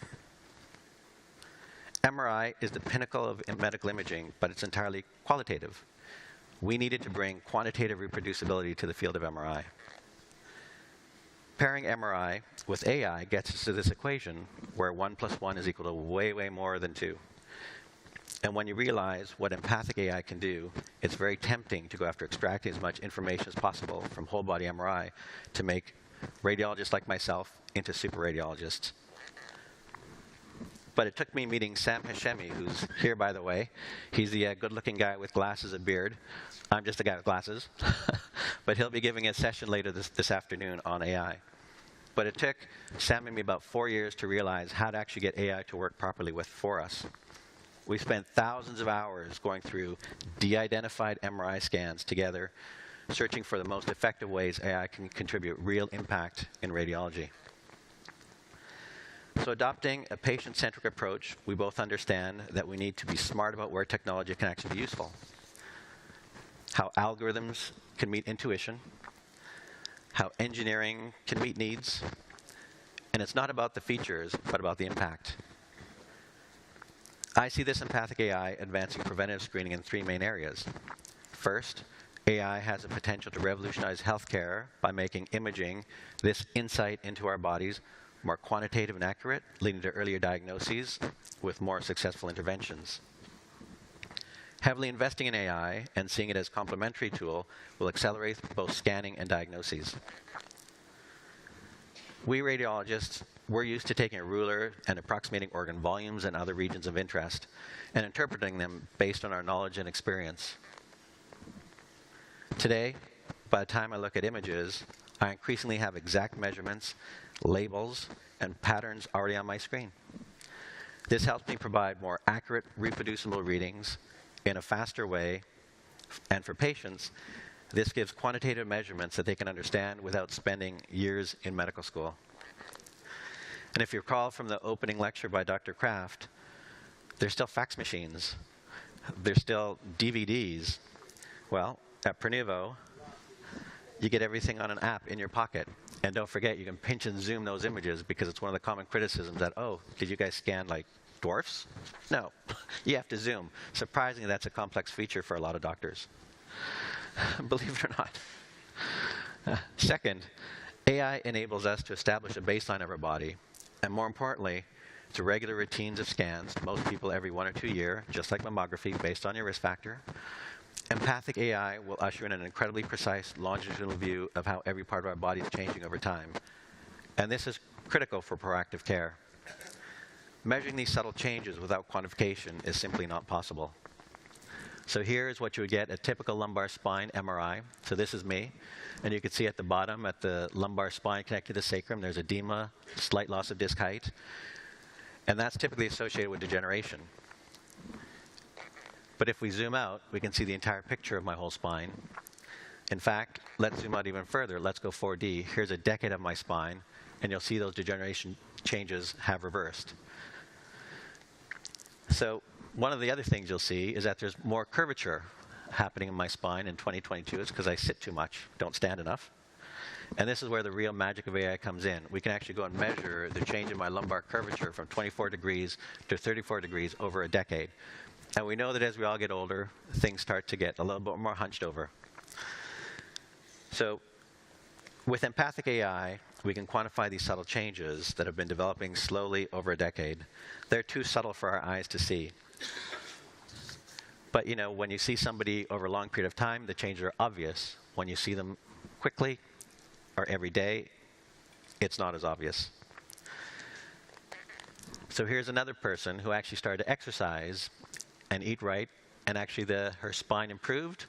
MRI is the pinnacle of medical imaging, but it's entirely qualitative. We needed to bring quantitative reproducibility to the field of MRI. Pairing MRI with AI gets us to this equation where 1 + 1 is equal to way, way more than 2. And when you realize what empathic AI can do, it's very tempting to go after extracting as much information as possible from whole body MRI to make radiologists like myself into super radiologists. But it took me meeting Sam Hashemi, who's here, by the way. He's the good-looking guy with glasses and beard. I'm just a guy with glasses. But he'll be giving a session later this afternoon on AI. But it took Sam and me about 4 years to realize how to actually get AI to work properly for us. We spent thousands of hours going through de-identified MRI scans together, searching for the most effective ways AI can contribute real impact in radiology. So adopting a patient-centric approach, we both understand that we need to be smart about where technology can actually be useful, how algorithms can meet intuition, how engineering can meet needs, and it's not about the features, but about the impact. I see this empathic AI advancing preventative screening in 3 main areas. First, AI has the potential to revolutionize healthcare by making imaging, this insight into our bodies, more quantitative and accurate, leading to earlier diagnoses with more successful interventions. Heavily investing in AI and seeing it as a complementary tool will accelerate both scanning and diagnoses. We radiologists, we're used to taking a ruler and approximating organ volumes and other regions of interest and interpreting them based on our knowledge and experience. Today, by the time I look at images, I increasingly have exact measurements, labels, and patterns already on my screen. This helps me provide more accurate, reproducible readings in a faster way, and for patients, this gives quantitative measurements that they can understand without spending years in medical school. And if you recall from the opening lecture by Dr. Kraft, there's still fax machines. There's still DVDs. Well, at Prenuvo, you get everything on an app in your pocket. And don't forget, you can pinch and zoom those images because it's one of the common criticisms that, oh, did you guys scan like dwarfs? No, you have to zoom. Surprisingly, that's a complex feature for a lot of doctors. Believe it or not. Second, AI enables us to establish a baseline of our body, and more importantly, to regular routines of scans, most people every 1 or 2 years, just like mammography, based on your risk factor. Empathic AI will usher in an incredibly precise longitudinal view of how every part of our body is changing over time. And this is critical for proactive care. Measuring these subtle changes without quantification is simply not possible. So here is what you would get, a typical lumbar spine MRI. So this is me. And you can see at the bottom, at the lumbar spine connected to the sacrum, there's edema, slight loss of disc height. And that's typically associated with degeneration. But if we zoom out, we can see the entire picture of my whole spine. In fact, let's zoom out even further. Let's go 4D. Here's a decade of my spine, and you'll see those degeneration changes have reversed. So one of the other things you'll see is that there's more curvature happening in my spine in 2022. It's because I sit too much, don't stand enough. And this is where the real magic of AI comes in. We can actually go and measure the change in my lumbar curvature from 24 degrees to 34 degrees over a decade. And we know that as we all get older, things start to get a little bit more hunched over. So with empathic AI, we can quantify these subtle changes that have been developing slowly over a decade. They're too subtle for our eyes to see. But when you see somebody over a long period of time, the changes are obvious. When you see them quickly or every day, it's not as obvious. So here's another person who actually started to exercise and eat right, and actually her spine improved,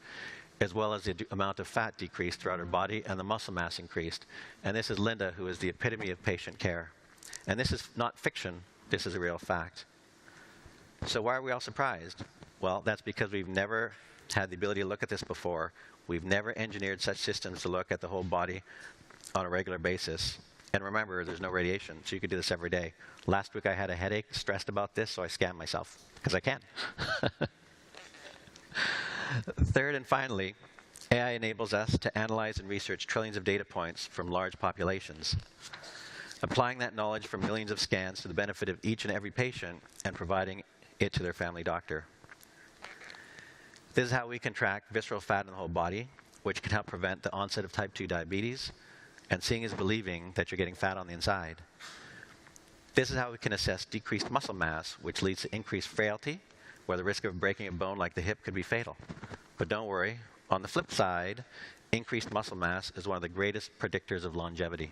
as well as the amount of fat decreased throughout her body and the muscle mass increased. And this is Linda, who is the epitome of patient care. And this is not fiction, this is a real fact. So why are we all surprised? Well, that's because we've never had the ability to look at this before. We've never engineered such systems to look at the whole body on a regular basis. And remember, there's no radiation, so you could do this every day. Last week I had a headache, stressed about this, so I scanned myself, because I can. Third and finally, AI enables us to analyze and research trillions of data points from large populations, applying that knowledge from millions of scans to the benefit of each and every patient and providing it to their family doctor. This is how we can track visceral fat in the whole body, which can help prevent the onset of type 2 diabetes, and seeing is believing that you're getting fat on the inside. This is how we can assess decreased muscle mass, which leads to increased frailty, where the risk of breaking a bone like the hip could be fatal. But don't worry, on the flip side, increased muscle mass is one of the greatest predictors of longevity.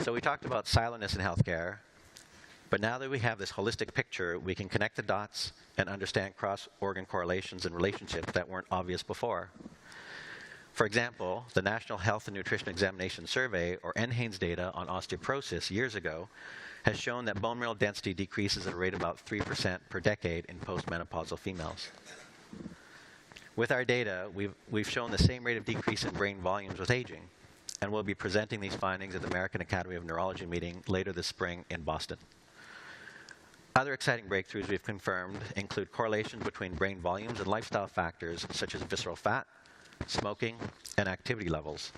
So we talked about silentness in healthcare, but now that we have this holistic picture, we can connect the dots and understand cross-organ correlations and relationships that weren't obvious before. For example, the National Health and Nutrition Examination Survey, or NHANES data on osteoporosis years ago, has shown that bone mineral density decreases at a rate of about 3% per decade in postmenopausal females. With our data, we've shown the same rate of decrease in brain volumes with aging, and we'll be presenting these findings at the American Academy of Neurology meeting later this spring in Boston. Other exciting breakthroughs we've confirmed include correlations between brain volumes and lifestyle factors such as visceral fat, smoking, and activity levels.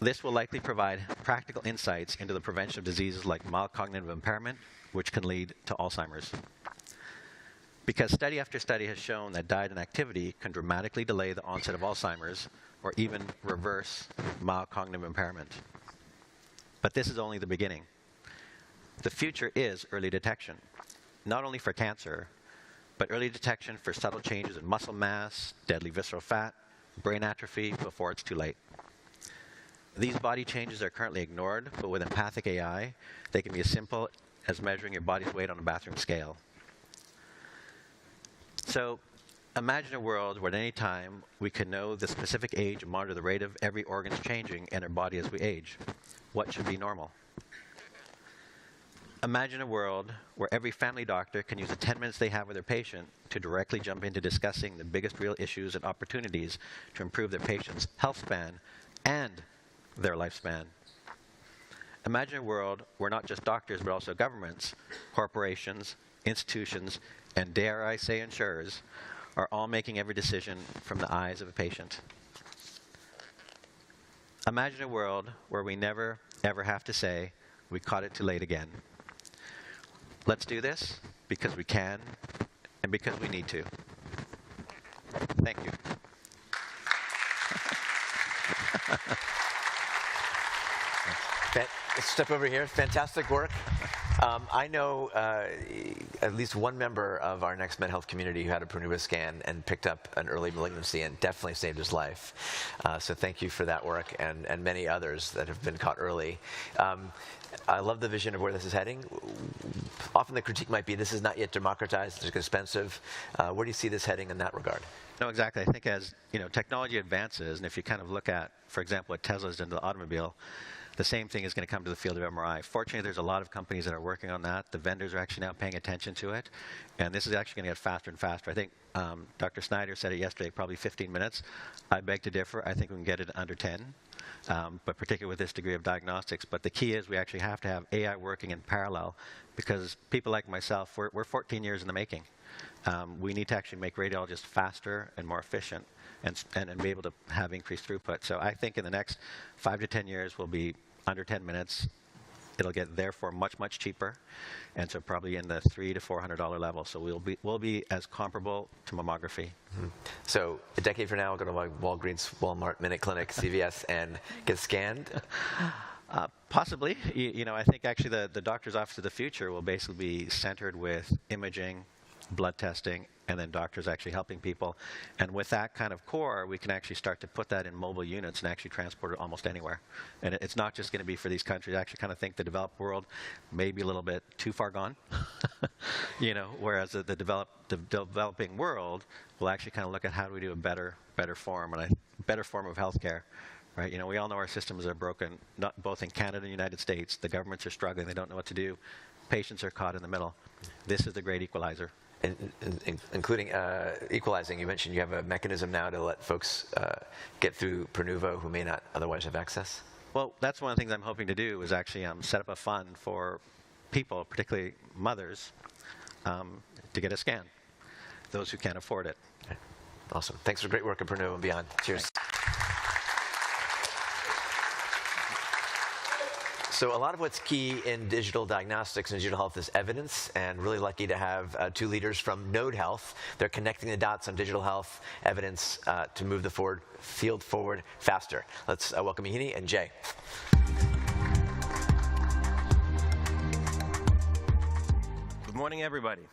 This will likely provide practical insights into the prevention of diseases like mild cognitive impairment, which can lead to Alzheimer's. Because study after study has shown that diet and activity can dramatically delay the onset of Alzheimer's or even reverse mild cognitive impairment. But this is only the beginning. The future is early detection, not only for cancer, but early detection for subtle changes in muscle mass, deadly visceral fat, brain atrophy before it's too late. These body changes are currently ignored, but with empathic AI, they can be as simple as measuring your body's weight on a bathroom scale. So imagine a world where at any time we can know the specific age and monitor the rate of every organ changing in our body as we age. What should be normal? Imagine a world where every family doctor can use the 10 minutes they have with their patient to directly jump into discussing the biggest real issues and opportunities to improve their patient's health span and their lifespan. Imagine a world where not just doctors, but also governments, corporations, institutions, and dare I say insurers are all making every decision from the eyes of a patient. Imagine a world where we never, ever have to say, we caught it too late again. Let's do this because we can and because we need to. Thank you. Let's step over here. Fantastic work. I know at least one member of our NextMed Health community who had a Pernua scan and picked up an early malignancy and definitely saved his life. So thank you for that work and many others that have been caught early. I love the vision of where this is heading. Often the critique might be this is not yet democratized, it's expensive. Where do you see this heading in that regard? No, exactly. I think as technology advances, and if you kind of look at, for example, what Tesla's done to the automobile, The same thing is going to come to the field of MRI. Fortunately, there's a lot of companies that are working on that. The vendors are actually now paying attention to it. And this is actually going to get faster and faster. I think Dr. Snyder said it yesterday, probably 15 minutes. I beg to differ. I think we can get it under 10, but particularly with this degree of diagnostics. But the key is we actually have to have AI working in parallel, because people like myself, we're 14 years in the making. We need to actually make radiologists faster and more efficient and be able to have increased throughput. So I think in the next 5 to 10 years, we'll be under 10 minutes. It'll get therefore much, much cheaper, and so probably in the $300 to $400 level. So we'll be as comparable to mammography. Mm-hmm. So a decade from now, I'll go to Walgreens, Walmart, Minute Clinic, CVS, and get scanned? Possibly. I think actually the doctor's office of the future will basically be centered with imaging, blood testing, and then doctors actually helping people. And with that kind of core, we can actually start to put that in mobile units and actually transport it almost anywhere. And it's not just going to be for these countries. I actually kind of think the developed world may be a little bit too far gone. Whereas the developing world will actually kind of look at how do we do a better form, and a better form of healthcare. Right? We all know our systems are broken, both in Canada and the United States. The governments are struggling. They don't know what to do. Patients are caught in the middle. This is the great equalizer. Including equalizing, you mentioned you have a mechanism now to let folks get through Pernuvo who may not otherwise have access? Well, that's one of the things I'm hoping to do, is actually set up a fund for people, particularly mothers, to get a scan, those who can't afford it. Okay. Awesome. Thanks for great work at Pernuvo and beyond. Cheers. So a lot of what's key in digital diagnostics and digital health is evidence, and really lucky to have two leaders from Node Health. They're connecting the dots on digital health evidence to move the field forward faster. Let's welcome Mihini and Jay. Good morning, everybody.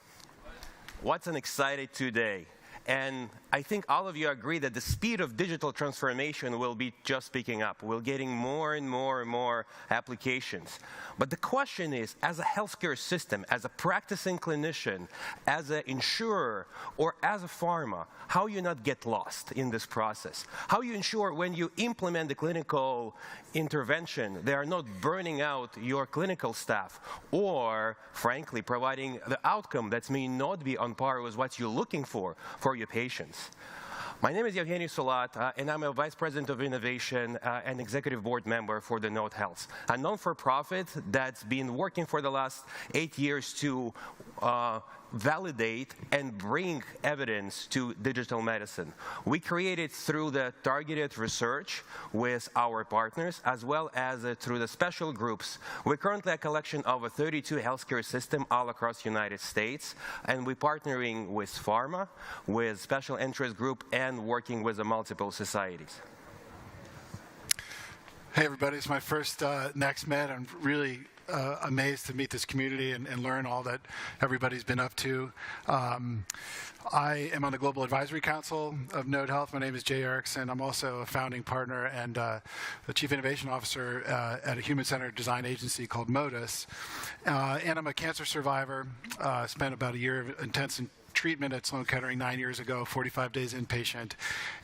What's an exciting today? And I think all of you agree that the speed of digital transformation will be just picking up. We're getting more and more and more applications. But the question is, as a healthcare system, as a practicing clinician, as an insurer, or as a pharma, how you not get lost in this process? How you ensure when you implement the clinical intervention, they are not burning out your clinical staff, or, frankly, providing the outcome that may not be on par with what you're looking for your patients. My name is Evgeny Sulat, and I'm a Vice President of Innovation and Executive Board member for the Node Health, a non-for-profit that's been working for the last 8 years to validate and bring evidence to digital medicine. We created through the targeted research with our partners, as well as through the special groups. We're currently a collection of 32 healthcare systems all across the United States, and we're partnering with pharma, with special interest group, and working with the multiple societies. Hey everybody, it's my first NextMed. I'm really amazed to meet this community and learn all that everybody's been up to. I am on the Global Advisory Council of Node Health. My name is Jay Erickson. I'm also a founding partner and the Chief Innovation Officer at a human-centered design agency called Modus. And I'm a cancer survivor. Spent about a year of intensive treatment at Sloan Kettering 9 years ago, 45 days inpatient,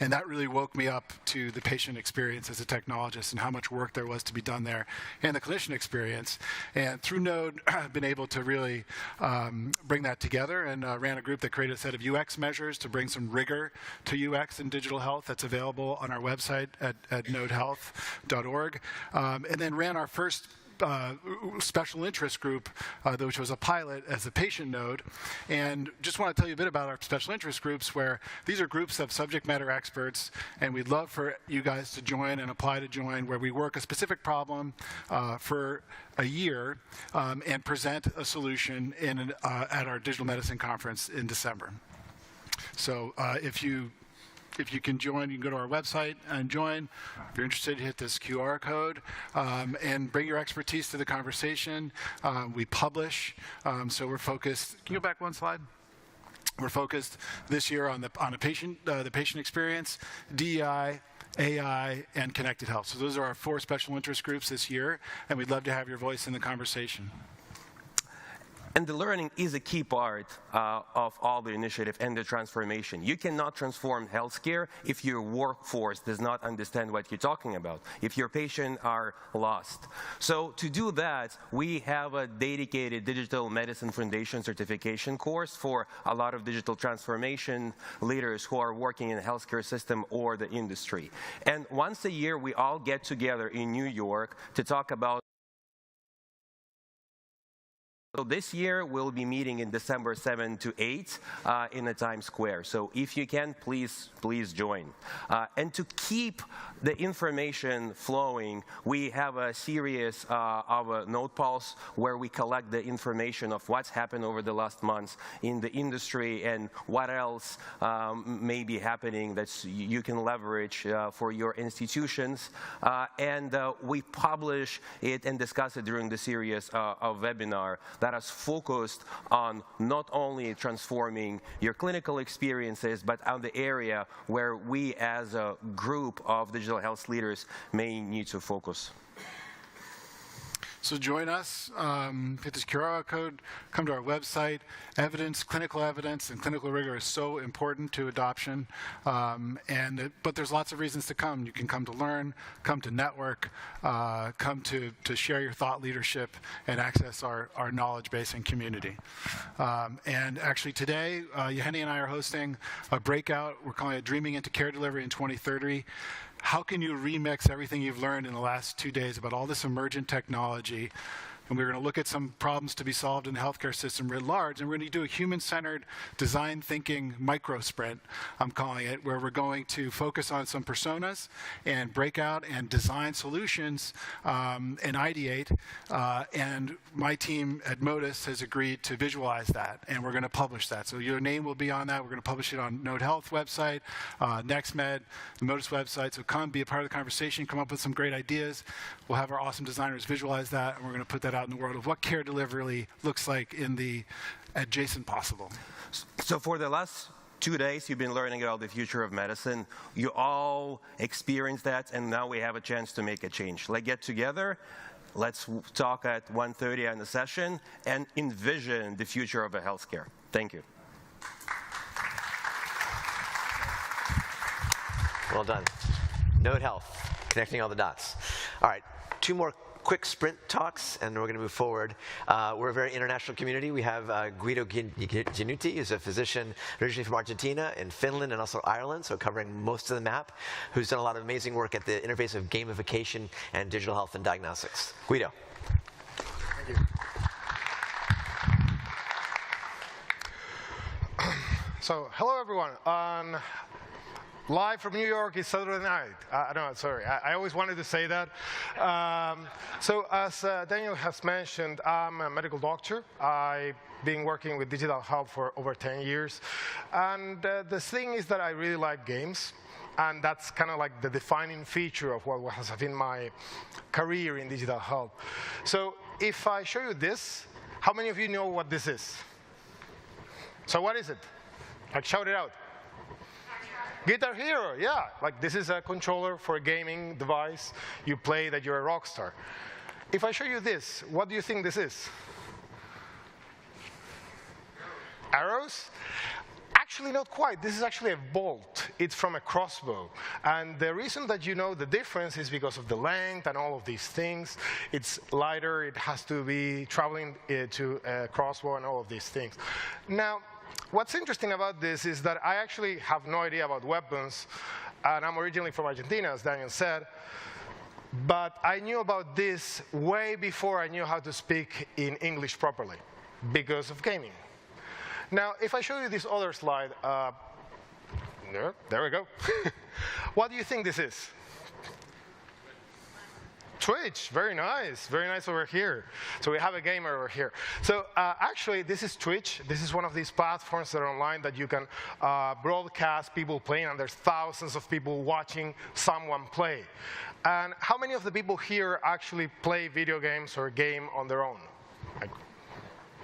and that really woke me up to the patient experience as a technologist and how much work there was to be done there, and the clinician experience. And through Node, I've been able to really bring that together, and ran a group that created a set of UX measures to bring some rigor to UX in digital health. That's available on our website at nodehealth.org, and then ran our first special interest group, which was a pilot as a patient node. And just want to tell you a bit about our special interest groups, where these are groups of subject matter experts, and we'd love for you guys to join and apply to join, where we work a specific problem for a year and present a solution at our digital medicine conference in December. So if you can join, you can go to our website and join. If you're interested, hit this QR code and bring your expertise to the conversation. We publish, so we're focused. Can you go back one slide? We're focused this year on the patient experience, DEI, AI, and connected health. So those are our 4 special interest groups this year, and we'd love to have your voice in the conversation. And the learning is a key part of all the initiative and the transformation. You cannot transform healthcare if your workforce does not understand what you're talking about, if your patients are lost. So to do that, we have a dedicated Digital Medicine Foundation certification course for a lot of digital transformation leaders who are working in the healthcare system or the industry. And once a year, we all get together in New York to talk about. So this year, we'll be meeting in December 7 to 8 in the Times Square. So if you can, please join. And to keep the information flowing, we have a series of a note pulse where we collect the information of what's happened over the last months in the industry and what else may be happening that you can leverage for your institutions. And we publish it and discuss it during the series of webinar that is focused on not only transforming your clinical experiences, but on the area where we as a group of digital health leaders may need to focus. So join us, hit this QR code, come to our website. Evidence, clinical evidence, and clinical rigor is so important to adoption. But there's lots of reasons to come. You can come to learn, come to network, come to share your thought leadership and access our knowledge base and community. And actually today, Eugenio and I are hosting a breakout. We're calling it Dreaming into Care Delivery in 2030. How can you remix everything you've learned in the last 2 days about all this emergent technology? And we're going to look at some problems to be solved in the healthcare system writ large. And we're going to do a human-centered design thinking micro sprint, I'm calling it, where we're going to focus on some personas and break out and design solutions and ideate. And my team at Modus has agreed to visualize that. And we're going to publish that. So your name will be on that. We're going to publish it on Node Health website, NextMed, the Modus website. So come be a part of the conversation, come up with some great ideas. We'll have our awesome designers visualize that, and we're going to put that out in the world of what care delivery looks like in the adjacent possible. So for the last 2 days, you've been learning about the future of medicine. You all experienced that, and now we have a chance to make a change. Let's get together. Let's talk at 1:30 on the session and envision the future of healthcare. Thank you. Well done. Node Health, connecting all the dots. All right, 2 more quick sprint talks, and we're going to move forward. We're a very international community. We have Guido Giannuti, who's a physician originally from Argentina and Finland and also Ireland, so covering most of the map, who's done a lot of amazing work at the interface of gamification and digital health and diagnostics. Guido. Thank you. So, hello everyone. Live from New York is Saturday night. No, sorry, I always wanted to say that. So as Daniel has mentioned, I'm a medical doctor. I've been working with digital health for over 10 years. And the thing is that I really like games. And that's kind of like the defining feature of what has been my career in digital health. So if I show you this, how many of you know what this is? So what is it? Like, shout it out. Guitar Hero, yeah. Like, this is a controller for a gaming device. You play that you're a rock star. If I show you this, what do you think this is? Arrows? Actually, not quite. This is actually a bolt. It's from a crossbow. And the reason that you know the difference is because of the length and all of these things. It's lighter. It has to be traveling to a crossbow and all of these things. Now, what's interesting about this is that I actually have no idea about weapons, and I'm originally from Argentina, as Daniel said, but I knew about this way before I knew how to speak in English properly because of gaming. Now, if I show you this other slide, there we go. What do you think this is? Twitch, very nice over here. So we have a gamer over here. So actually, this is Twitch. This is one of these platforms that are online that you can broadcast people playing, and there's thousands of people watching someone play. And how many of the people here actually play video games or game on their own? Like,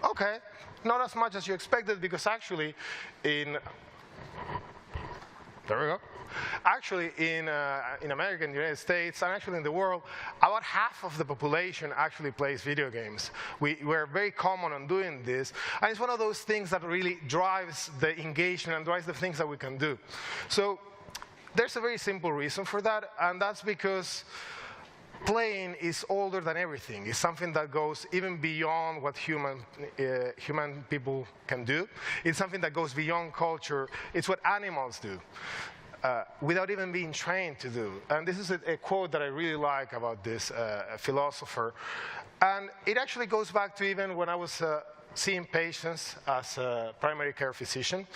okay, not as much as you expected, because actually there we go. Actually, in America, in the United States, and actually in the world, about half of the population actually plays video games. We're very common on doing this, and it's one of those things that really drives the engagement and drives the things that we can do. So there's a very simple reason for that, and that's because playing is older than everything. It's something that goes even beyond what human people can do. It's something that goes beyond culture. It's what animals do without even being trained to do. And this is a quote that I really like about this philosopher. And it actually goes back to even when I was seeing patients as a primary care physician.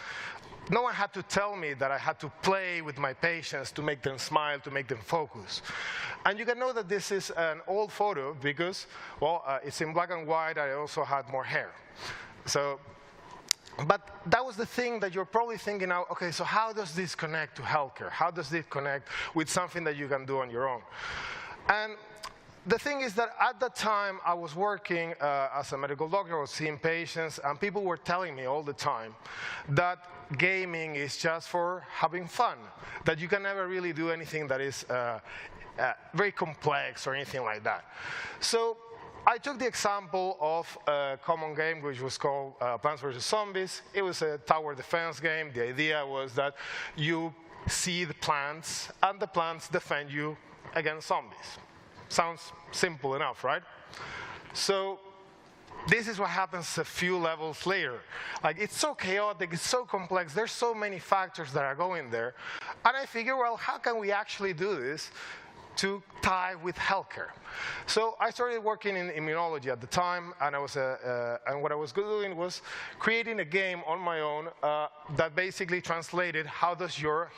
No one had to tell me that I had to play with my patients to make them smile, to make them focus. And you can know that this is an old photo because, well, it's in black and white. I also had more hair. So, but that was the thing that you're probably thinking now, okay, so how does this connect to healthcare? How does this connect with something that you can do on your own? And the thing is that at that time, I was working as a medical doctor. I was seeing patients, and people were telling me all the time that gaming is just for having fun, that you can never really do anything that is very complex or anything like that. So I took the example of a common game which was called Plants vs. Zombies. It was a tower defense game. The idea was that you see the plants, and the plants defend you against zombies. Sounds simple enough, right? So this is what happens a few levels later. Like, it's so chaotic, it's so complex, there's so many factors that are going there. And I figure, well, how can we actually do this to tie with healthcare? So I started working in immunology at the time, and and what I was doing was creating a game on my own that basically translated how does your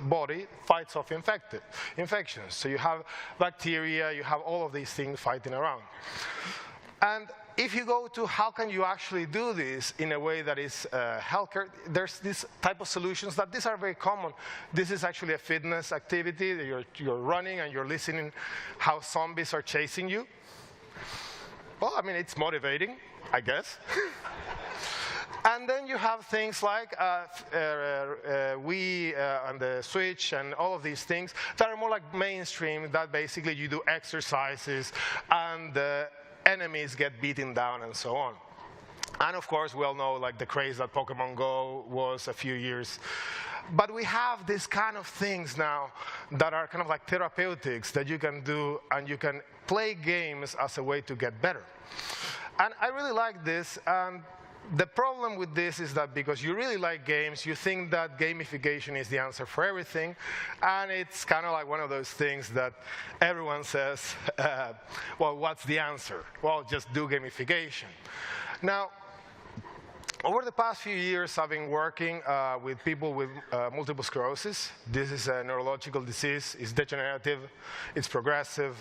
body fights off infections. So you have bacteria, you have all of these things fighting around. And if you go to how can you actually do this in a way that is healthcare, there's this type of solutions that these are very common. This is actually a fitness activity. You're running and you're listening how zombies are chasing you. Well, I mean, it's motivating, I guess. And then you have things like Wii and the Switch and all of these things that are more like mainstream, that basically you do exercises and enemies get beaten down and so on. And of course, we all know like the craze that Pokemon Go was a few years. But we have these kind of things now that are kind of like therapeutics that you can do, and you can play games as a way to get better. And I really like this. And the problem with this is that because you really like games, you think that gamification is the answer for everything. And it's kind of like one of those things that everyone says, well, what's the answer? Well, just do gamification. Now, over the past few years, I've been working with people with multiple sclerosis. This is a neurological disease. It's degenerative. It's progressive.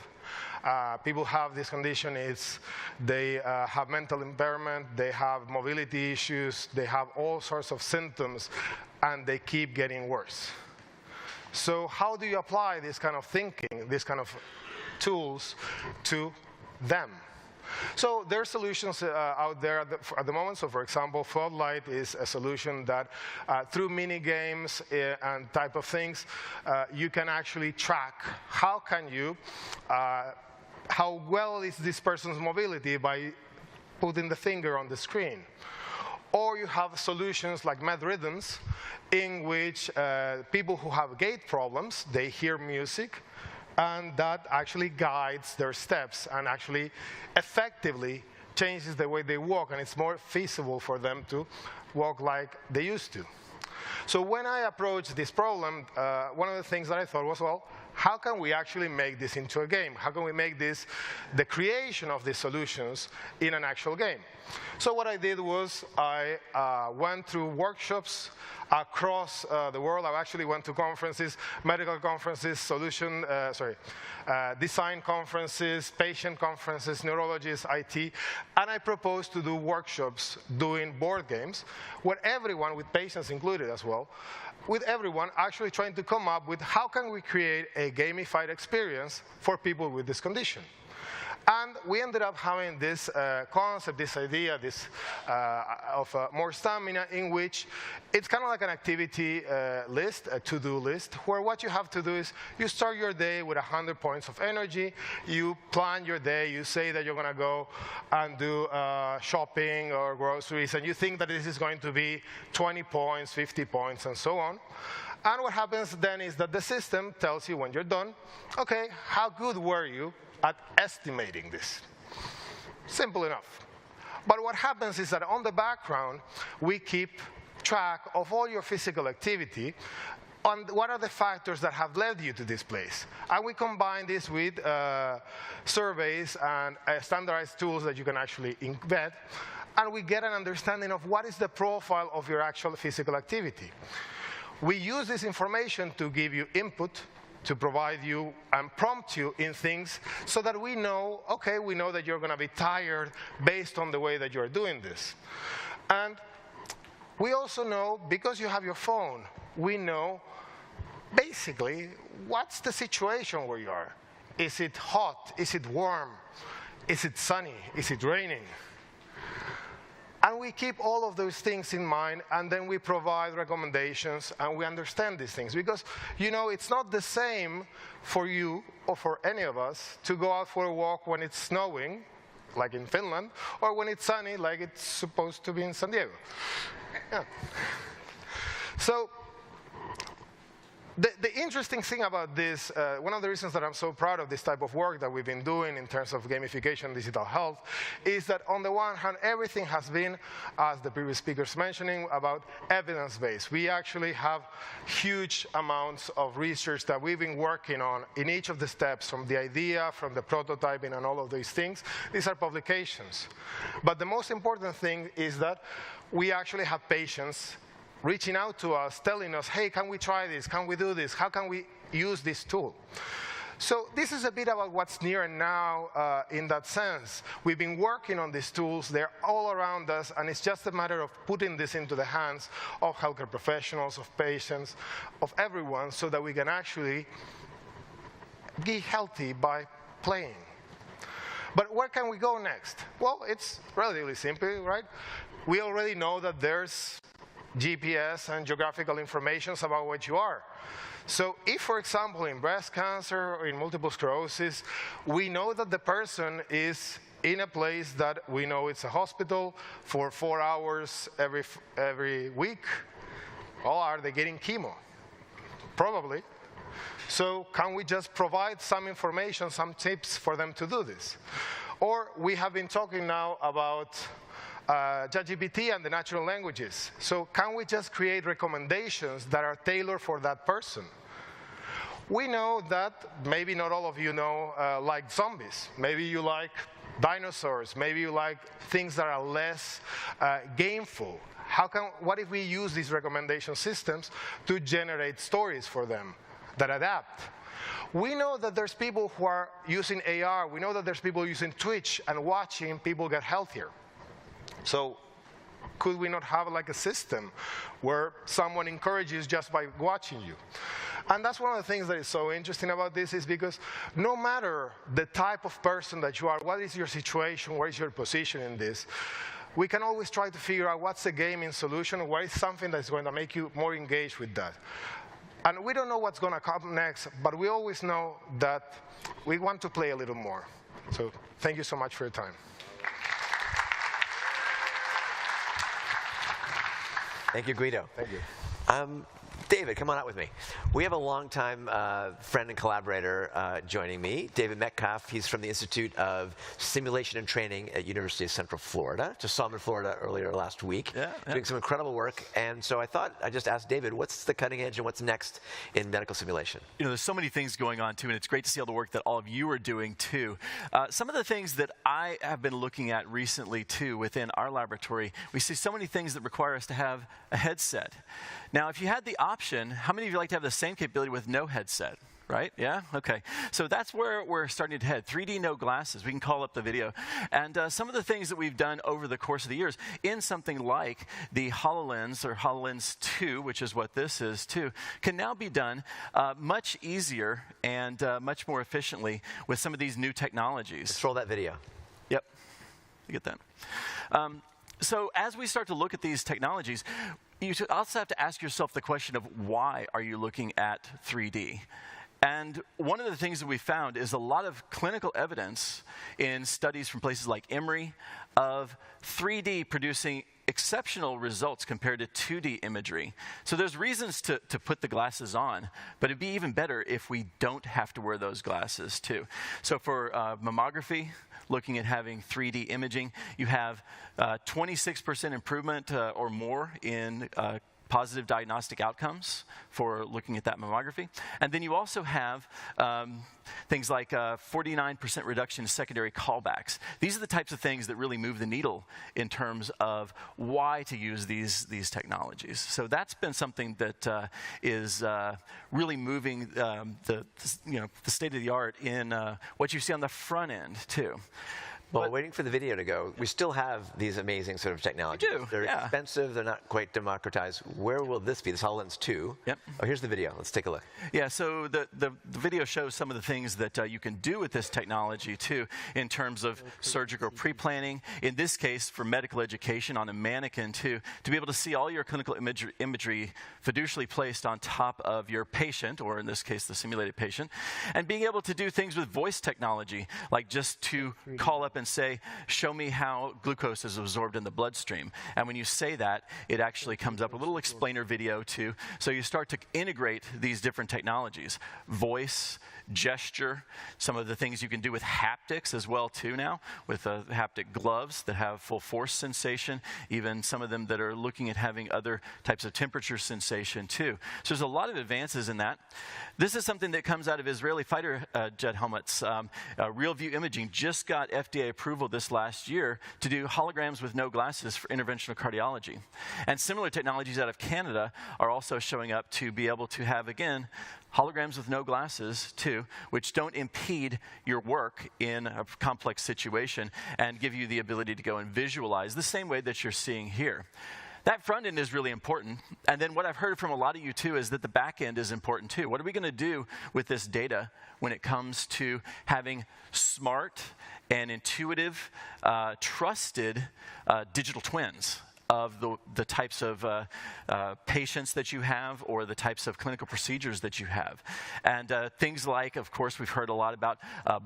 People have this condition. They have mental impairment. They have mobility issues. They have all sorts of symptoms, and they keep getting worse. So how do you apply this kind of thinking, this kind of tools to them? So there are solutions out there at the moment. So for example, Floodlight is a solution that through mini games and type of things, you can actually track how well is this person's mobility by putting the finger on the screen. Or you have solutions like MedRhythms, in which people who have gait problems, they hear music, and that actually guides their steps and actually effectively changes the way they walk, and it's more feasible for them to walk like they used to. So when I approached this problem, one of the things that I thought was, well, how can we actually make this into a game? How can we make this, the creation of these solutions, in an actual game? So what I did was I went through workshops across the world. I actually went to conferences, medical conferences, design conferences, patient conferences, neurologists, IT, and I proposed to do workshops doing board games where everyone, with patients included as well, with everyone actually trying to come up with how can we create a gamified experience for people with this condition. And we ended up having this concept, this idea, of more stamina, in which it's kind of like an activity list, a to-do list, where what you have to do is you start your day with 100 points of energy, you plan your day, you say that you're going to go and do shopping or groceries, and you think that this is going to be 20 points, 50 points, and so on. And what happens then is that the system tells you when you're done, okay, how good were you at estimating this? Simple enough. But what happens is that on the background, we keep track of all your physical activity and what are the factors that have led you to this place. And we combine this with surveys and standardized tools that you can actually embed, and we get an understanding of what is the profile of your actual physical activity. We use this information to give you input, to provide you and prompt you in things so that we know, okay, we know that you're going to be tired based on the way that you're doing this. And we also know, because you have your phone, we know basically what's the situation where you are. Is it hot? Is it warm? Is it sunny? Is it raining? And we keep all of those things in mind, and then we provide recommendations, and we understand these things. Because, you know, it's not the same for you or for any of us to go out for a walk when it's snowing, like in Finland, or when it's sunny, like it's supposed to be in San Diego. Yeah. So, the interesting thing about this, one of the reasons that I'm so proud of this type of work that we've been doing in terms of gamification, digital health, is that on the one hand, everything has been, as the previous speakers mentioning, about evidence-based. We actually have huge amounts of research that we've been working on in each of the steps, from the idea, from the prototyping, and all of these things. These are publications. But the most important thing is that we actually have patients reaching out to us, telling us, hey, can we try this? Can we do this? How can we use this tool? So this is a bit about what's near and now in that sense. We've been working on these tools. They're all around us, and it's just a matter of putting this into the hands of healthcare professionals, of patients, of everyone, so that we can actually be healthy by playing. But where can we go next? Well, it's relatively simple, right? We already know that there's GPS and geographical information about what you are. So if, for example, in breast cancer or in multiple sclerosis, we know that the person is in a place that we know it's a hospital for 4 hours every week, well, are they getting chemo? Probably. So can we just provide some information, some tips for them to do this? Or we have been talking now about ChatGPT and the natural languages. So can we just create recommendations that are tailored for that person? We know that maybe not all of you know like zombies. Maybe you like dinosaurs. Maybe you like things that are less gameful. What if we use these recommendation systems to generate stories for them that adapt? We know that there's people who are using AR. We know that there's people using Twitch and watching people get healthier. So could we not have like a system where someone encourages just by watching you? And that's one of the things that is so interesting about this, is because no matter the type of person that you are, what is your situation, what is your position in this, we can always try to figure out what's the gaming solution, what is something that's going to make you more engaged with that. And we don't know what's going to come next, but we always know that we want to play a little more. So thank you so much for your time. Thank you, Guido. Thank you. David, come on out with me. We have a longtime friend and collaborator joining me, David Metcalf. He's from the Institute of Simulation and Training at University of Central Florida. Just saw him in Florida earlier last week, doing some incredible work. And so I thought I'd just ask David, what's the cutting edge and what's next in medical simulation? You know, there's so many things going on, too, and it's great to see all the work that all of you are doing, too. Some of the things that I have been looking at recently, too, within our laboratory, we see so many things that require us to have a headset. Now, if you had the option option, how many of you like to have the same capability with no headset? Right? Yeah? Okay. So that's where we're starting to head. 3D no glasses. We can call up the video. And some of the things that we've done over the course of the years in something like the HoloLens or HoloLens 2, which is what this is too, can now be done much easier and much more efficiently with some of these new technologies. Let's roll that video. Yep. You get that. So as we start to look at these technologies, you also have to ask yourself the question of why are you looking at 3D? And one of the things that we found is a lot of clinical evidence in studies from places like Emory of 3D producing exceptional results compared to 2D imagery. So there's reasons to put the glasses on, but it'd be even better if we don't have to wear those glasses too. So for mammography, looking at having 3D imaging, you have 26% improvement or more in positive diagnostic outcomes for looking at that mammography. And then you also have things like 49% reduction in secondary callbacks. These are the types of things that really move the needle in terms of why to use these technologies. So that's been something that is really moving the state of the art in what you see on the front end too. Well, we're waiting for the video to go. We still have these amazing sort of technologies. We do, They're yeah. expensive. They're not quite democratized. Where will this be? This HoloLens 2. Yep. Oh, here's the video. Let's take a look. Yeah, so the video shows some of the things that you can do with this technology, too, in terms of surgical pre-planning. In this case, for medical education on a mannequin, too, to be able to see all your clinical imagery fiducially placed on top of your patient, or in this case, the simulated patient, and being able to do things with voice technology, like just to call up and say, show me how glucose is absorbed in the bloodstream. And when you say that, it actually comes up a little explainer video too. So you start to integrate these different technologies. Voice, gesture, some of the things you can do with haptics as well too now, with haptic gloves that have full force sensation, even some of them that are looking at having other types of temperature sensation too. So there's a lot of advances in that. This is something that comes out of Israeli fighter jet helmets. Real View Imaging just got FDA approval this last year to do holograms with no glasses for interventional cardiology. And similar technologies out of Canada are also showing up to be able to have, again, holograms with no glasses, too, which don't impede your work in a complex situation and give you the ability to go and visualize the same way that you're seeing here. That front end is really important. And then what I've heard from a lot of you, too, is that the back end is important, too. What are we going to do with this data when it comes to having smart and intuitive, trusted digital twins of the types of patients that you have or the types of clinical procedures that you have. And things like, of course, we've heard a lot about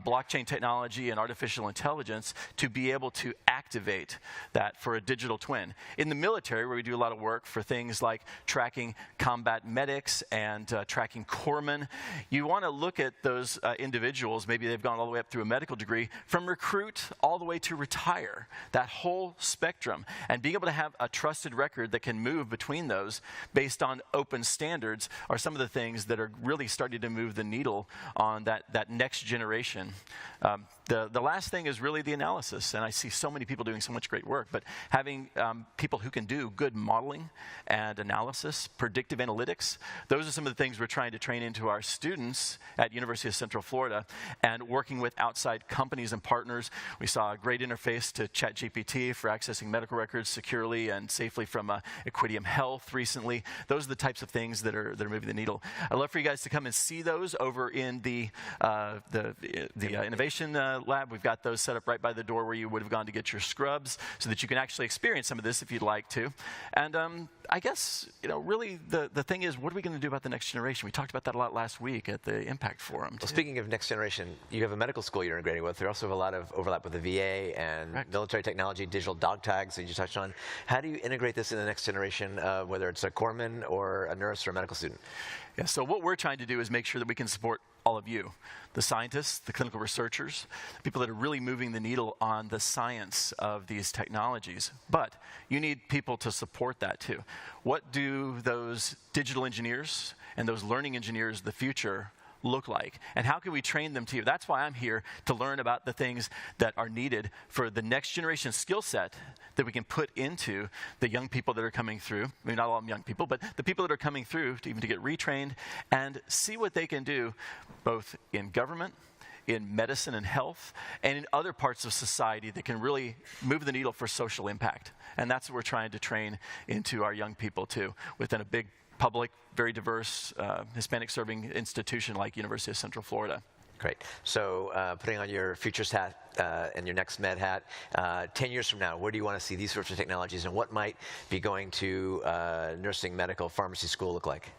blockchain technology and artificial intelligence to be able to activate that for a digital twin. In the military, where we do a lot of work for things like tracking combat medics and tracking corpsmen, you want to look at those individuals, maybe they've gone all the way up through a medical degree, from recruit all the way to retire, that whole spectrum. And being able to have a trusted record that can move between those based on open standards are some of the things that are really starting to move the needle on that next generation. The last thing is really the analysis, and I see so many people doing so much great work, but having people who can do good modeling and analysis, predictive analytics, those are some of the things we're trying to train into our students at University of Central Florida, and working with outside companies and partners. We saw a great interface to ChatGPT for accessing medical records securely and safely from Equidium Health recently. Those are the types of things that are moving the needle. I'd love for you guys to come and see those over in the innovation lab. We've got those set up right by the door where you would have gone to get your scrubs, so that you can actually experience some of this if you'd like to. And I guess, really the thing is, what are we going to do about the next generation? We talked about that a lot last week at the Impact Forum. Well, speaking of next generation, you have a medical school you're integrating with. There also have a lot of overlap with the VA and military technology, digital dog tags that you touched on. How do you integrate this in the next generation, whether it's a corpsman or a nurse or a medical student? Yeah, so what we're trying to do is make sure that we can support all of you, the scientists, the clinical researchers, the people that are really moving the needle on the science of these technologies. But you need people to support that too. What do those digital engineers and those learning engineers of the future look like? And how can we train them to? That's why I'm here, to learn about the things that are needed for the next generation skill set that we can put into the young people that are coming through. I mean, not all young people, but the people that are coming through to even to get retrained and see what they can do both in government, in medicine and health, and in other parts of society that can really move the needle for social impact. And that's what we're trying to train into our young people too, within a big public, very diverse, Hispanic-serving institution like University of Central Florida. Great. So putting on your futures hat and your NextMed hat, 10 years from now, where do you want to see these sorts of technologies, and what might be going to nursing, medical, pharmacy school look like?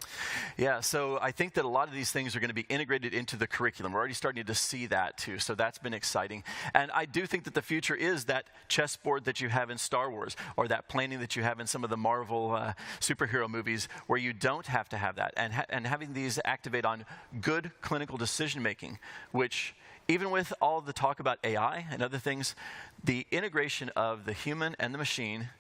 Yeah, so I think that a lot of these things are going to be integrated into the curriculum. We're already starting to see that too, so that's been exciting. And I do think that the future is that chessboard that you have in Star Wars, or that planning that you have in some of the Marvel superhero movies, where you don't have to have that, and having these activate on good clinical decision making, which, even with all the talk about AI and other things, the integration of the human and the machine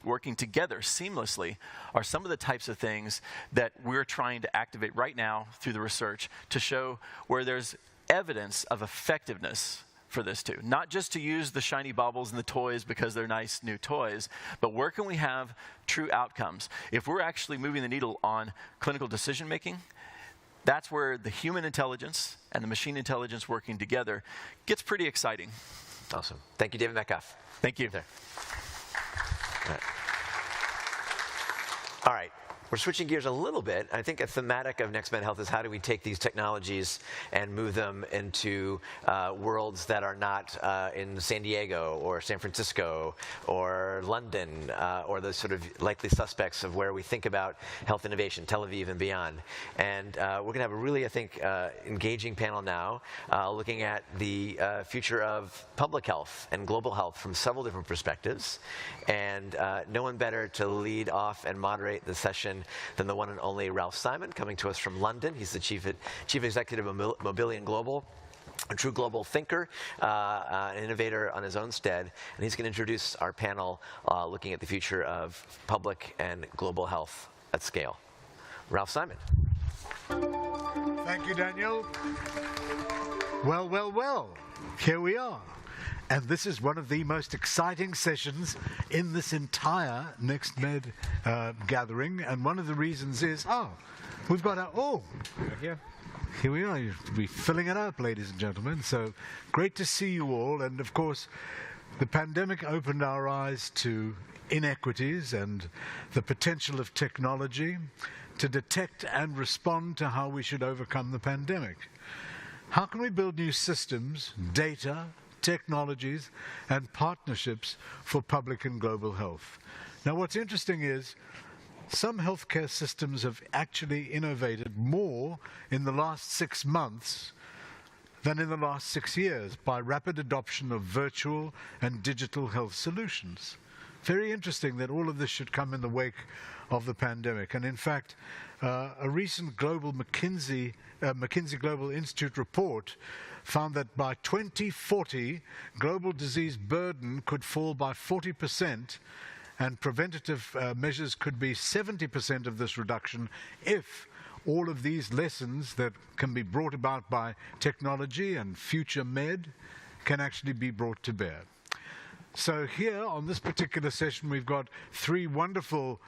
working together seamlessly are some of the types of things that we're trying to activate right now through the research to show where there's evidence of effectiveness for this too. Not just to use the shiny baubles and the toys because they're nice new toys, but where can we have true outcomes? If we're actually moving the needle on clinical decision making, that's where the human intelligence and the machine intelligence working together gets pretty exciting. Awesome. Thank you, David Metcalf. Thank you. There. All right. We're switching gears a little bit. I think a thematic of NextMed Health is how do we take these technologies and move them into worlds that are not in San Diego or San Francisco or London or the sort of likely suspects of where we think about health innovation, Tel Aviv and beyond. And we're going to have a really, I think, engaging panel now looking at the future of public health and global health from several different perspectives. And no one better to lead off and moderate the session than the one and only Ralph Simon, coming to us from London. He's the Chief Executive of Mobility Global, a true global thinker, an innovator on his own stead, and he's going to introduce our panel looking at the future of public and global health at scale. Ralph Simon. Thank you, Daniel. Well, well, well, here we are. And this is one of the most exciting sessions in this entire NextMed gathering. And one of the reasons is, we've got our, here we are. You'll be filling it up, ladies and gentlemen. So great to see you all. And of course, the pandemic opened our eyes to inequities and the potential of technology to detect and respond to how we should overcome the pandemic. How can we build new systems, data, technologies, and partnerships for public and global health? Now, what's interesting is some healthcare systems have actually innovated more in the last 6 months than in the last 6 years by rapid adoption of virtual and digital health solutions. Very interesting that all of this should come in the wake of the pandemic. And in fact, a recent global McKinsey Global Institute report found that by 2040, global disease burden could fall by 40%, and preventative measures could be 70% of this reduction if all of these lessons that can be brought about by technology and future med can actually be brought to bear. So here on this particular session, we've got 3 wonderful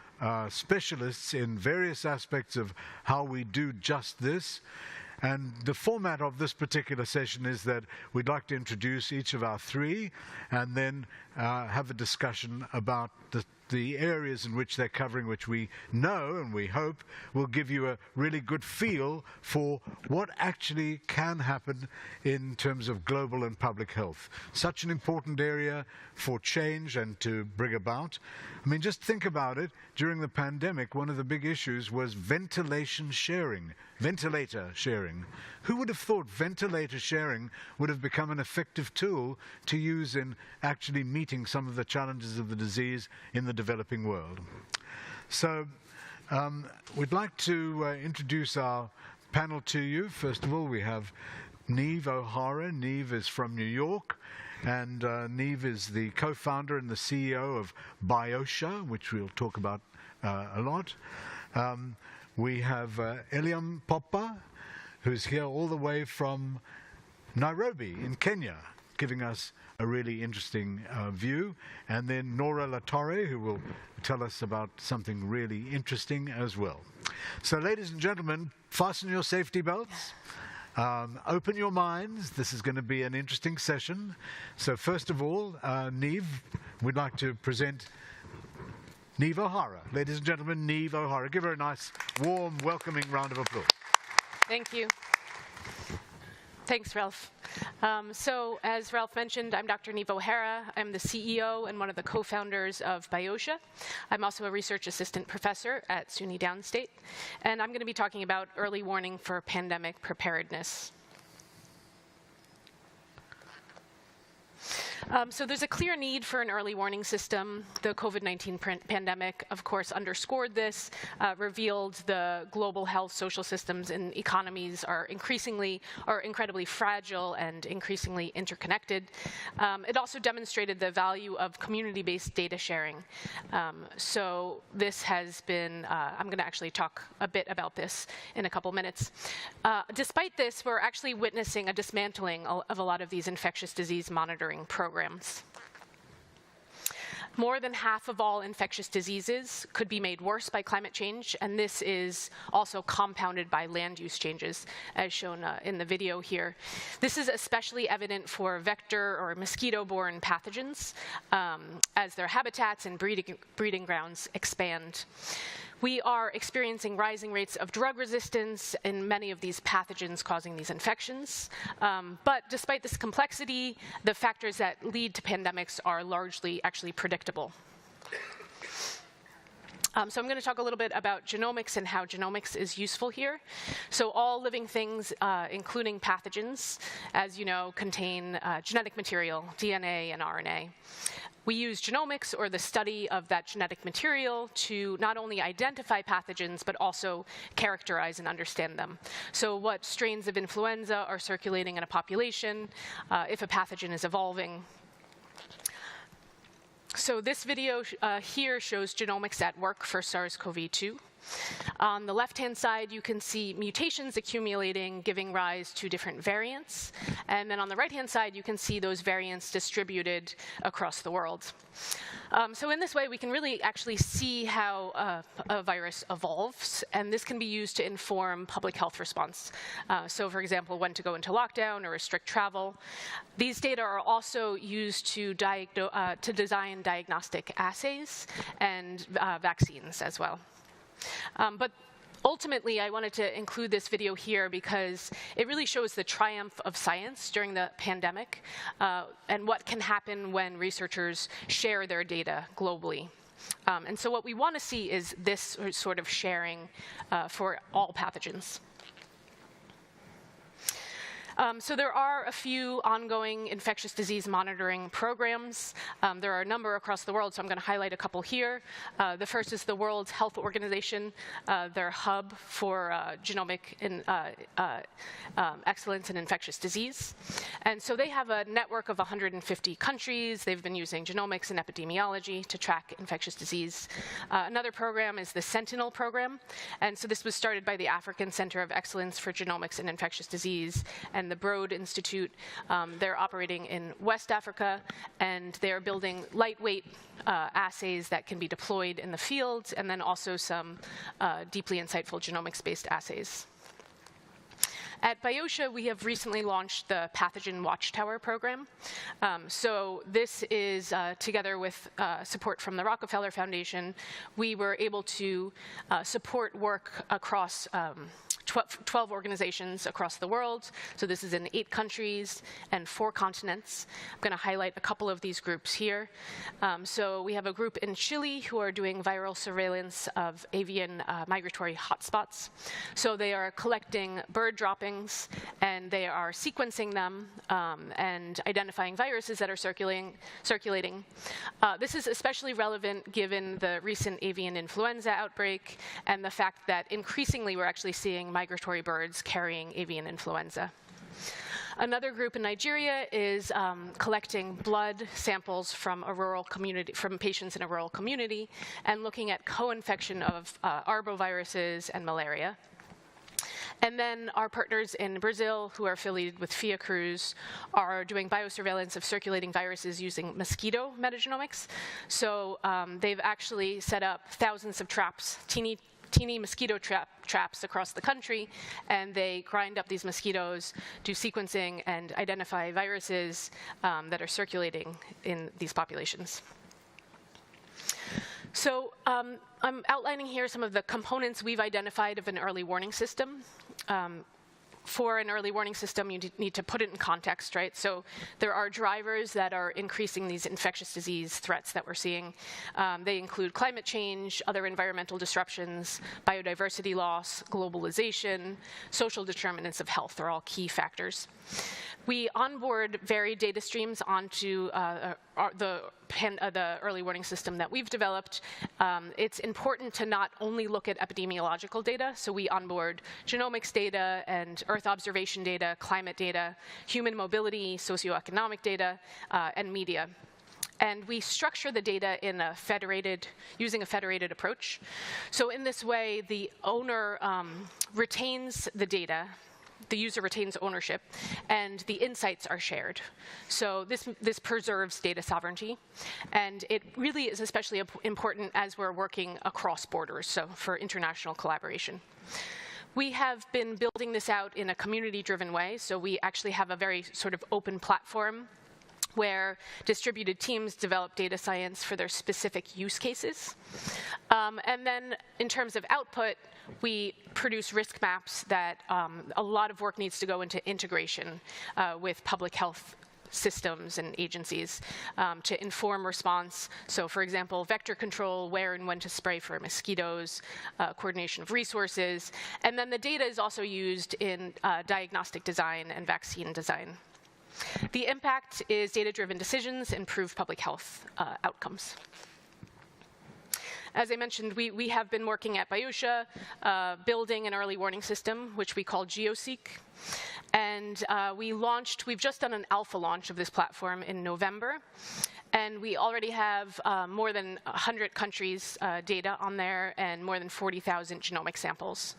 specialists in various aspects of how we do just this. And the format of this particular session is that we'd like to introduce each of our 3 and then have a discussion about the areas in which they're covering, which we know and we hope will give you a really good feel for what actually can happen in terms of global and public health. Such an important area for change and to bring about. I mean, just think about it. During the pandemic, one of the big issues was ventilator sharing. Who would have thought ventilator sharing would have become an effective tool to use in actually meeting some of the challenges of the disease in the developing world? So we'd like to introduce our panel to you. First of all, we have Neve O'Hara. Neve is from New York. And Neve is the co-founder and the CEO of Biosha, which we'll talk about a lot. We have Eliam Poppa, who's here all the way from Nairobi in Kenya, giving us a really interesting view. And then Nora Latorre, who will tell us about something really interesting as well. So ladies and gentlemen, fasten your safety belts. Open your minds. This is going to be an interesting session. So first of all, Neve, we'd like to present Neve O'Hara. Ladies and gentlemen, Neve O'Hara. Give her a nice, warm, welcoming round of applause. Thank you. Thanks, Ralph. So as Ralph mentioned, I'm Dr. Neve O'Hara. I'm the CEO and one of the co-founders of BIOSHA. I'm also a research assistant professor at SUNY Downstate. And I'm going to be talking about early warning for pandemic preparedness. So there's a clear need for an early warning system. The COVID-19 pandemic, of course, underscored this, revealed the global health, social systems, and economies are incredibly fragile and increasingly interconnected. It also demonstrated the value of community-based data sharing. So this has been, I'm going to actually talk a bit about this in a couple minutes. Despite this, we're actually witnessing a dismantling of a lot of these infectious disease monitoring programs. More than half of all infectious diseases could be made worse by climate change, and this is also compounded by land use changes, as shown in the video here. This is especially evident for vector or mosquito-borne pathogens as their habitats and breeding grounds expand. We are experiencing rising rates of drug resistance in many of these pathogens causing these infections. But despite this complexity, the factors that lead to pandemics are largely actually predictable. So I'm going to talk a little bit about genomics and how genomics is useful here. So all living things, including pathogens, as you know, contain genetic material, DNA and RNA. We use genomics, or the study of that genetic material, to not only identify pathogens, but also characterize and understand them. So what strains of influenza are circulating in a population, if a pathogen is evolving. So this video here shows genomics at work for SARS-CoV-2. On the left-hand side, you can see mutations accumulating, giving rise to different variants. And then on the right-hand side, you can see those variants distributed across the world. So in this way, we can really actually see how a virus evolves, and this can be used to inform public health response. So for example, when to go into lockdown or restrict travel. These data are also used to design diagnostic assays and vaccines as well. But ultimately, I wanted to include this video here because it really shows the triumph of science during the pandemic and what can happen when researchers share their data globally. And so what we want to see is this sort of sharing for all pathogens. So there are a few ongoing infectious disease monitoring programs. There are a number across the world, so I'm going to highlight a couple here. The first is the World Health Organization, their hub for genomic excellence in infectious disease. And so they have a network of 150 countries. They've been using genomics and epidemiology to track infectious disease. Another program is the Sentinel program. And so this was started by the African Center of Excellence for Genomics and Infectious Disease and the Broad Institute. They're operating in West Africa, and they are building lightweight assays that can be deployed in the field, and then also some deeply insightful genomics-based assays. At BIOSHA, we have recently launched the Pathogen Watchtower program. So this is, together with support from the Rockefeller Foundation, we were able to support work across 12 organizations across the world. So this is in 8 countries and 4 continents. I'm going to highlight a couple of these groups here. So we have a group in Chile who are doing viral surveillance of avian migratory hotspots. So they are collecting bird droppings, and they are sequencing them and identifying viruses that are circulating. This is especially relevant given the recent avian influenza outbreak and the fact that increasingly we're actually seeing migratory birds carrying avian influenza. Another group in Nigeria is collecting blood samples from a rural community, from patients in a rural community, and looking at co-infection of arboviruses and malaria. And then our partners in Brazil, who are affiliated with Fiocruz, are doing biosurveillance of circulating viruses using mosquito metagenomics. So they've actually set up thousands of traps, teeny mosquito traps across the country, and they grind up these mosquitoes, do sequencing, and identify viruses that are circulating in these populations. So I'm outlining here some of the components we've identified of an early warning system. For an early warning system, you need to put it in context, right? So there are drivers that are increasing these infectious disease threats that we're seeing. They include climate change, other environmental disruptions, biodiversity loss, globalization, social determinants of health are all key factors. We onboard varied data streams onto the early warning system that we've developed. It's important to not only look at epidemiological data, so we onboard genomics data and Earth observation data, climate data, human mobility, socioeconomic data, and media. And we structure the data in using a federated approach. So in this way, the owner retains the data, the user retains ownership, and the insights are shared. So this preserves data sovereignty, and it really is especially important as we're working across borders, so for international collaboration. We have been building this out in a community-driven way, so we actually have a very sort of open platform where distributed teams develop data science for their specific use cases. And then in terms of output, we produce risk maps that a lot of work needs to go into integration with public health systems and agencies to inform response. So for example, vector control, where and when to spray for mosquitoes, coordination of resources, and then the data is also used in diagnostic design and vaccine design. The impact is data-driven decisions, improve public health outcomes. As I mentioned, we have been working at Biosha, building an early warning system, which we call GeoSeek. And we've just done an alpha launch of this platform in November. And we already have more than 100 countries' data on there and more than 40,000 genomic samples.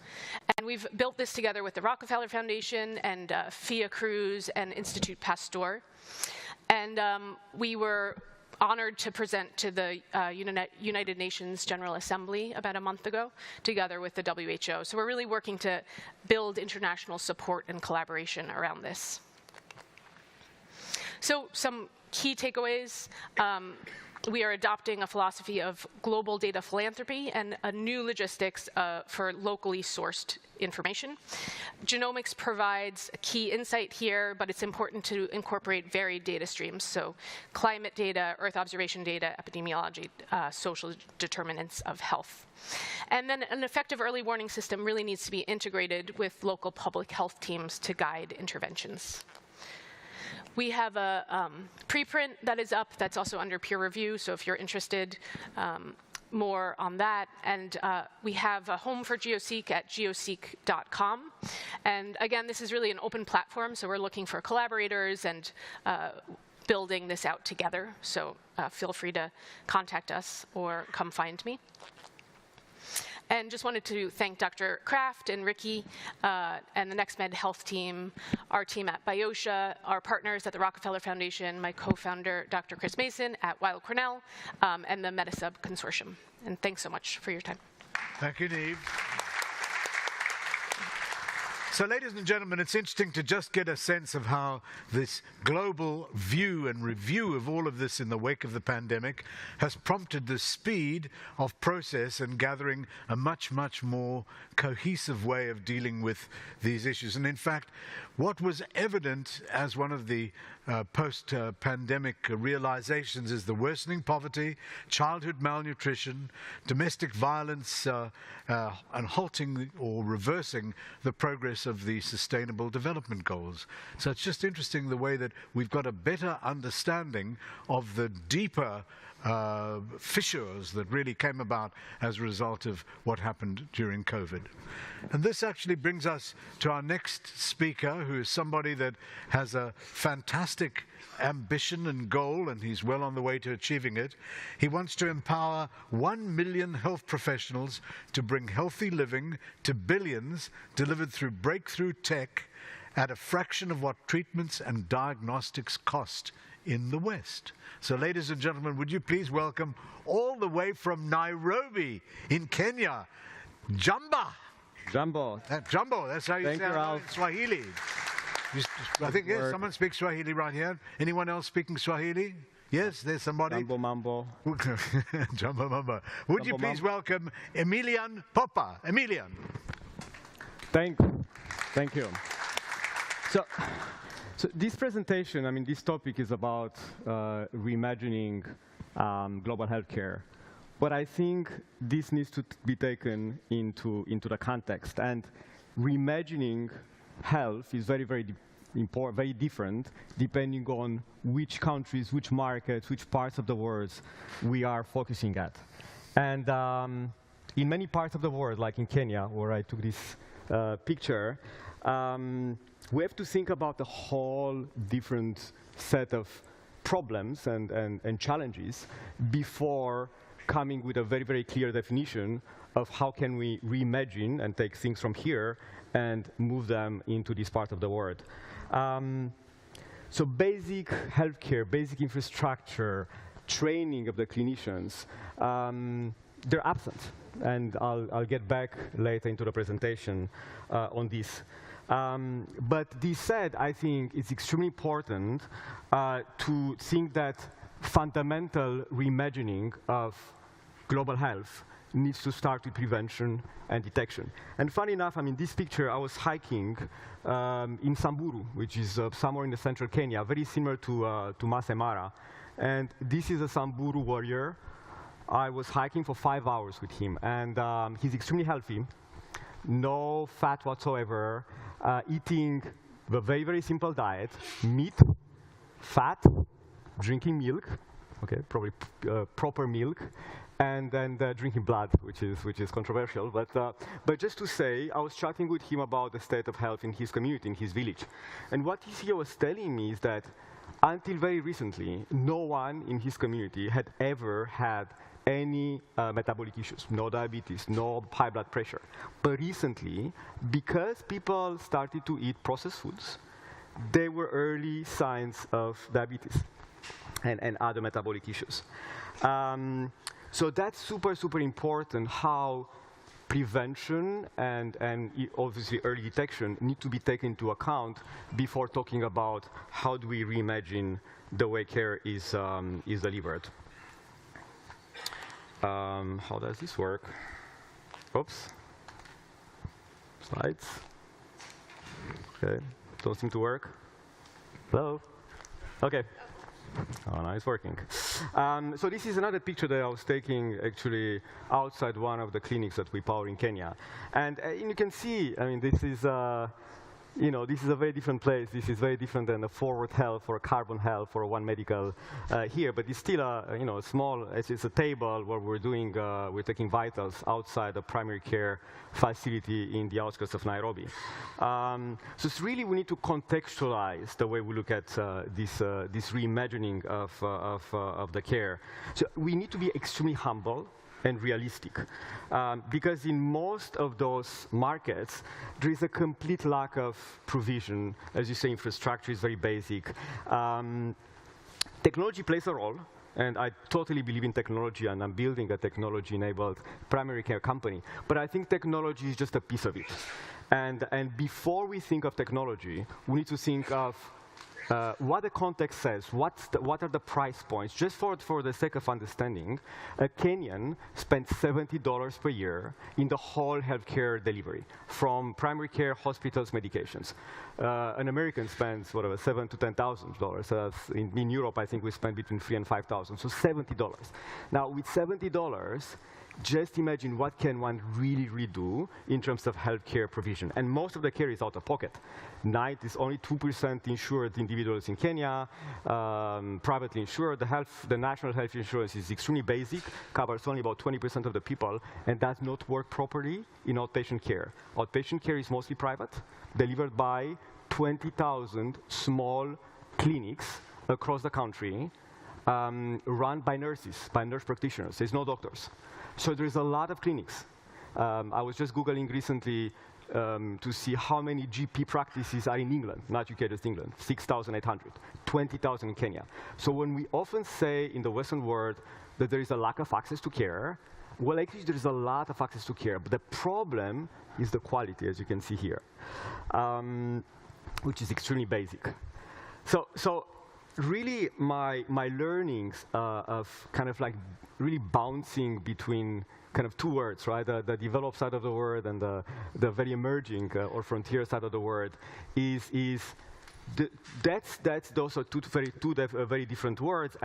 And we've built this together with the Rockefeller Foundation and Fiocruz and Institut Pasteur. And we were honored to present to the United Nations General Assembly about a month ago, together with the WHO. So we're really working to build international support and collaboration around this. So some key takeaways. We are adopting a philosophy of global data philanthropy and a new logistics for locally sourced information. Genomics provides a key insight here, but it's important to incorporate varied data streams. So climate data, Earth observation data, epidemiology, social determinants of health. And then an effective early warning system really needs to be integrated with local public health teams to guide interventions. We have a preprint that is up that's also under peer review, so if you're interested more on that. And we have a home for GeoSeek at geoseek.com. And again, this is really an open platform, so we're looking for collaborators and building this out together. So feel free to contact us or come find me. And just wanted to thank Dr. Kraft and Ricky and the NextMed health team, our team at Biosha, our partners at the Rockefeller Foundation, my co-founder, Dr. Chris Mason at Weill Cornell, and the Metasub Consortium. And thanks so much for your time. Thank you, Neve. So, ladies and gentlemen, it's interesting to just get a sense of how this global view and review of all of this in the wake of the pandemic has prompted the speed of process and gathering a much, much more cohesive way of dealing with these issues. And in fact, what was evident as one of the post-pandemic realizations is the worsening poverty, childhood malnutrition, domestic violence, and halting or reversing the progress of the Sustainable Development Goals. So it's just interesting the way that we've got a better understanding of the deeper fissures that really came about as a result of what happened during COVID. And this actually brings us to our next speaker, who is somebody that has a fantastic ambition and goal, and he's well on the way to achieving it. He wants to empower 1 million health professionals to bring healthy living to billions delivered through breakthrough tech at a fraction of what treatments and diagnostics cost in the West. So ladies and gentlemen, would you please welcome all the way from Nairobi in Kenya, Jamba. Jumbo. Jumbo, that's how you Thank say you, it Ralph. in Swahili. I think yes, someone speaks Swahili right here. Anyone else speaking Swahili? Yes, there's somebody. Jumbo Mambo. Jumbo Mambo. Would you please welcome Emilian Popa. Emilian. Thank you. So this presentation, I mean, this topic is about reimagining global healthcare. But I think this needs to be taken into the context. And reimagining health is very, very important, very different, depending on which countries, which markets, which parts of the world we are focusing at. And in many parts of the world, like in Kenya, where I took this picture, we have to think about a whole different set of problems and challenges before coming with a very, very clear definition of how can we reimagine and take things from here and move them into this part of the world. So basic healthcare, basic infrastructure, training of the clinicians, they're absent. And I'll get back later into the presentation on this. But this said, I think it's extremely important to think that fundamental reimagining of global health needs to start with prevention and detection. And funny enough, I mean, this picture, I was hiking in Samburu, which is somewhere in the central Kenya, very similar to Masai Mara. And this is a Samburu warrior. I was hiking for 5 hours with him, and he's extremely healthy, no fat whatsoever, eating a very, very simple diet, meat, fat, drinking milk, okay, probably proper milk, and then drinking blood, which is controversial. But just to say, I was chatting with him about the state of health in his community, in his village. And what he was telling me is that until very recently, no one in his community had ever had any metabolic issues, no diabetes, no high blood pressure. But recently, because people started to eat processed foods, there were early signs of diabetes and other metabolic issues. So that's super, super important how prevention and obviously early detection need to be taken into account before talking about how do we reimagine the way care is delivered. How does this work? Oops. Slides. Okay, don't seem to work. Hello? Okay. Oh, now it's working. So this is another picture that I was taking actually outside one of the clinics that we power in Kenya. And you can see, I mean, this is this is a very different place. This is very different than a Forward Health or a Carbon Health or a One Medical here. But it's still a small. It's a table where we're taking vitals outside a primary care facility in the outskirts of Nairobi. So it's really we need to contextualize the way we look at this reimagining of the care. So we need to be extremely humble and realistic. Because in most of those markets, there is a complete lack of provision. As you say, infrastructure is very basic. Technology plays a role, and I totally believe in technology, and I'm building a technology-enabled primary care company. But I think technology is just a piece of it. And before we think of technology, we need to think of what the context says, what are the price points. Just for the sake of understanding, a Kenyan spends $70 per year in the whole healthcare delivery, from primary care, hospitals, medications. An American spends, whatever, $7,000 to $10,000. In Europe, I think we spend between $3,000 and $5,000, so $70. Now, with $70, just imagine what can one really do in terms of healthcare provision. And most of the care is out of pocket. Is only 2% insured individuals in Kenya, privately insured. The national health insurance is extremely basic, covers only about 20% of the people, and does not work properly in outpatient care. Outpatient care is mostly private, delivered by 20,000 small clinics across the country, run by nurses, by nurse practitioners. There's no doctors. So there's a lot of clinics. I was just Googling recently to see how many GP practices are in England, not UK, just England, 6,800, 20,000 in Kenya. So when we often say in the Western world that there is a lack of access to care, well, actually there is a lot of access to care, but the problem is the quality, as you can see here, which is extremely basic. So really my learnings of kind of like really bouncing between kind of two words, right? The developed side of the world and the very emerging or frontier side of the world those are two very different words.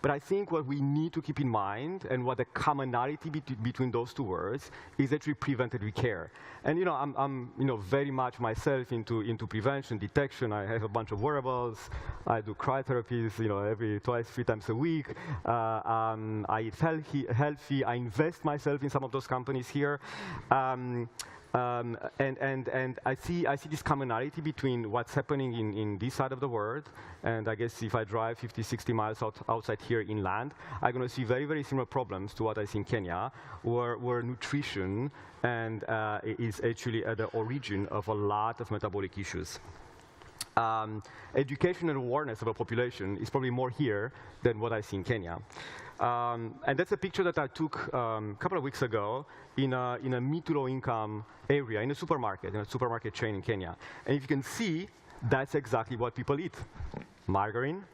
But I think what we need to keep in mind and what the commonality between those two words is actually preventative care. And I'm very much myself into prevention, detection. I have a bunch of wearables. I do cryotherapy, twice, 3 times a week. I eat healthy. I invest myself in some of those companies here. And I see this commonality between what's happening in this side of the world, and I guess if I drive 50, 60 miles outside here inland, I'm going to see very, very similar problems to what I see in Kenya, where nutrition is actually at the origin of a lot of metabolic issues. Education and awareness of a population is probably more here than what I see in Kenya. And that's a picture that I took a couple of weeks ago in a mid to low income area, in a supermarket chain in Kenya. And if you can see, that's exactly what people eat. Margarine,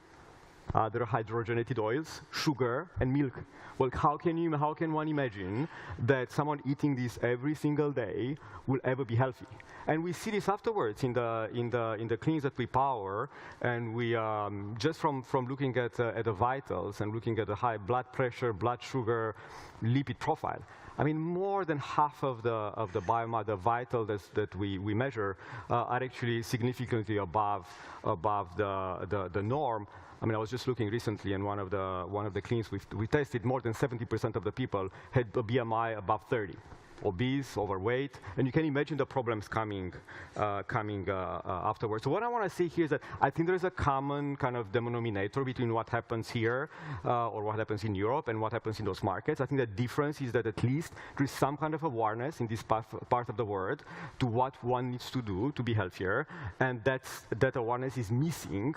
other hydrogenated oils, sugar, and milk. Well, how can one imagine that someone eating this every single day will ever be healthy? And we see this afterwards in the clinics that we power, and we just from looking at the vitals and looking at the high blood pressure, blood sugar, lipid profile. I mean, more than half of the biomarker, the vitals that we measure, are actually significantly above the norm. I mean, I was just looking recently, and one of the clinics we tested, more than 70% of the people had a BMI above 30. Obese, overweight, and you can imagine the problems coming afterwards. So what I want to say here is that I think there is a common kind of denominator between what happens here or what happens in Europe and what happens in those markets. I think the difference is that at least there is some kind of awareness in this part of the world to what one needs to do to be healthier, and that awareness is missing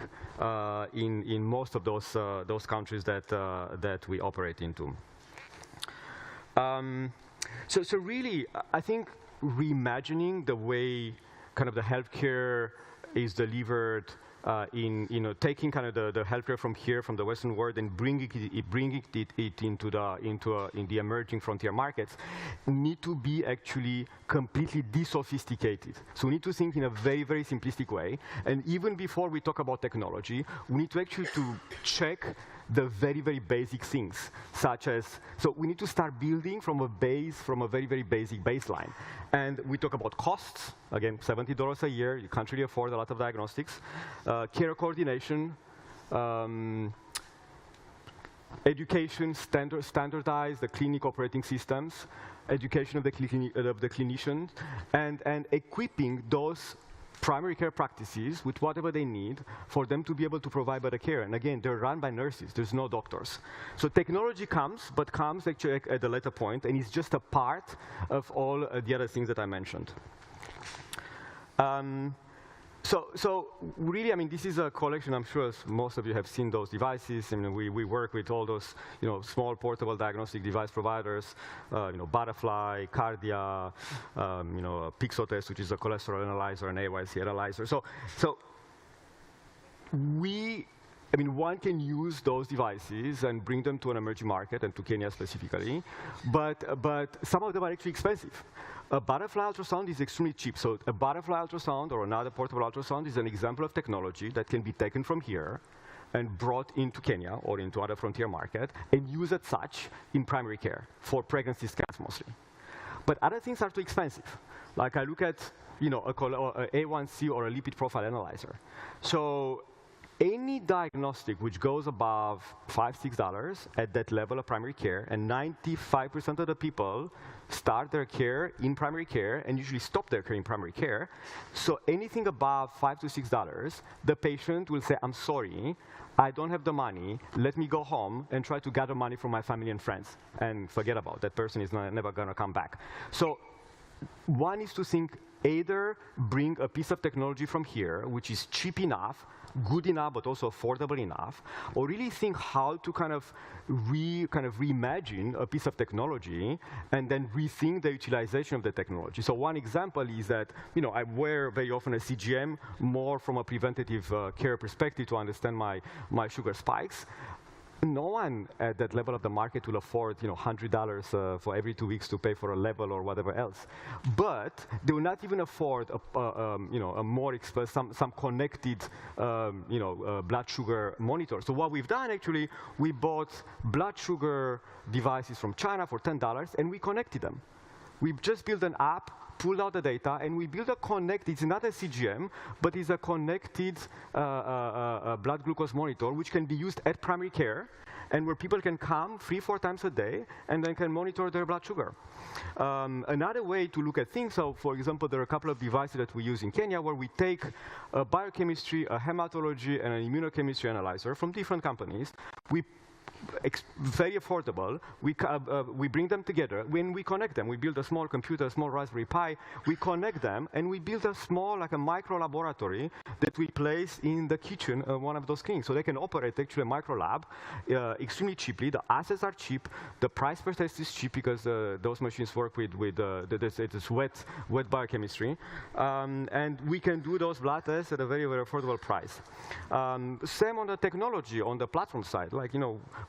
in most of those countries that we operate into. So really, I think reimagining the way kind of the healthcare is delivered taking kind of the healthcare from here, from the Western world, and bringing it into the emerging frontier markets, need to be actually completely desophisticated. So we need to think in a very, very simplistic way. And even before we talk about technology, we need to actually check the very, very basic things, such as, so we need to start building from a very, very basic baseline. And we talk about costs, again, $70 a year, you can't really afford a lot of diagnostics, care coordination, education, standardize the clinic operating systems, education of the clinicians, and equipping those primary care practices with whatever they need for them to be able to provide better care. And again, they're run by nurses. There's no doctors. So technology comes, but comes actually at a later point, and it's just a part of all the other things that I mentioned. So really, I mean, this is a collection. I'm sure most of you have seen those devices. I mean, we work with all those, small portable diagnostic device providers, Butterfly, Cardia, Pixotest, which is a cholesterol analyzer, and A1C analyzer. So one can use those devices and bring them to an emerging market and to Kenya specifically, but some of them are actually expensive. A butterfly ultrasound is extremely cheap. So a butterfly ultrasound or another portable ultrasound is an example of technology that can be taken from here, and brought into Kenya or into other frontier market and used as such in primary care for pregnancy scans mostly. But other things are too expensive. Like I look at, a A1C or a lipid profile analyzer. So any diagnostic which goes above $5, $6 at that level of primary care, and 95% of the people start their care in primary care and usually stop their care in primary care. So anything above $5 to $6, the patient will say, I'm sorry, I don't have the money, let me go home and try to gather money from my family and friends, and forget about it. That person is never going to come back. So one is to think either bring a piece of technology from here, which is cheap enough, good enough, but also affordable enough, or really think how to kind of reimagine a piece of technology and then rethink the utilization of the technology. So one example is that, I wear very often a CGM more from a preventative care perspective to understand my sugar spikes. No one at that level of the market will afford, $100 for every 2 weeks to pay for a level or whatever else. But they will not even afford a more expensive, some connected, blood sugar monitor. So what we've done actually, we bought blood sugar devices from China for $10, and we connected them. We just built an app, pulled out the data, and we built a connected, it's not a CGM, but it's a connected blood glucose monitor, which can be used at primary care, and where people can come 3-4 times a day, and then can monitor their blood sugar. Another way to look at things, so for example, there are a couple of devices that we use in Kenya where we take a biochemistry, a hematology, and an immunochemistry analyzer from different companies. Very affordable. We bring them together. When we connect them, we build a small computer, a small Raspberry Pi. We connect them, and we build a small, like a micro laboratory that we place in the kitchen of one of those clinics. So they can operate actually a micro lab extremely cheaply. The assets are cheap. The price per test is cheap because those machines work with it's wet biochemistry. And we can do those blood tests at a very, very affordable price. Same on the technology, on the platform side. Like,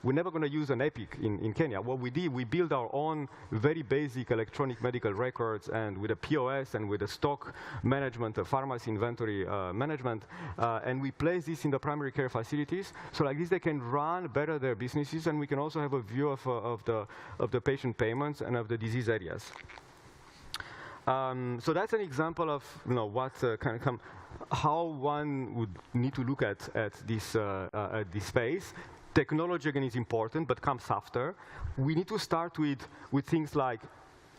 we're never going to use an Epic in Kenya. What we did, we built our own very basic electronic medical records, and with a POS and with a stock management, a pharmacy inventory management, and we place this in the primary care facilities. So like this, they can run better their businesses, and we can also have a view of the patient payments and of the disease areas. So that's an example of what how one would need to look at this space. Technology, again, is important, but comes after. We need to start with things like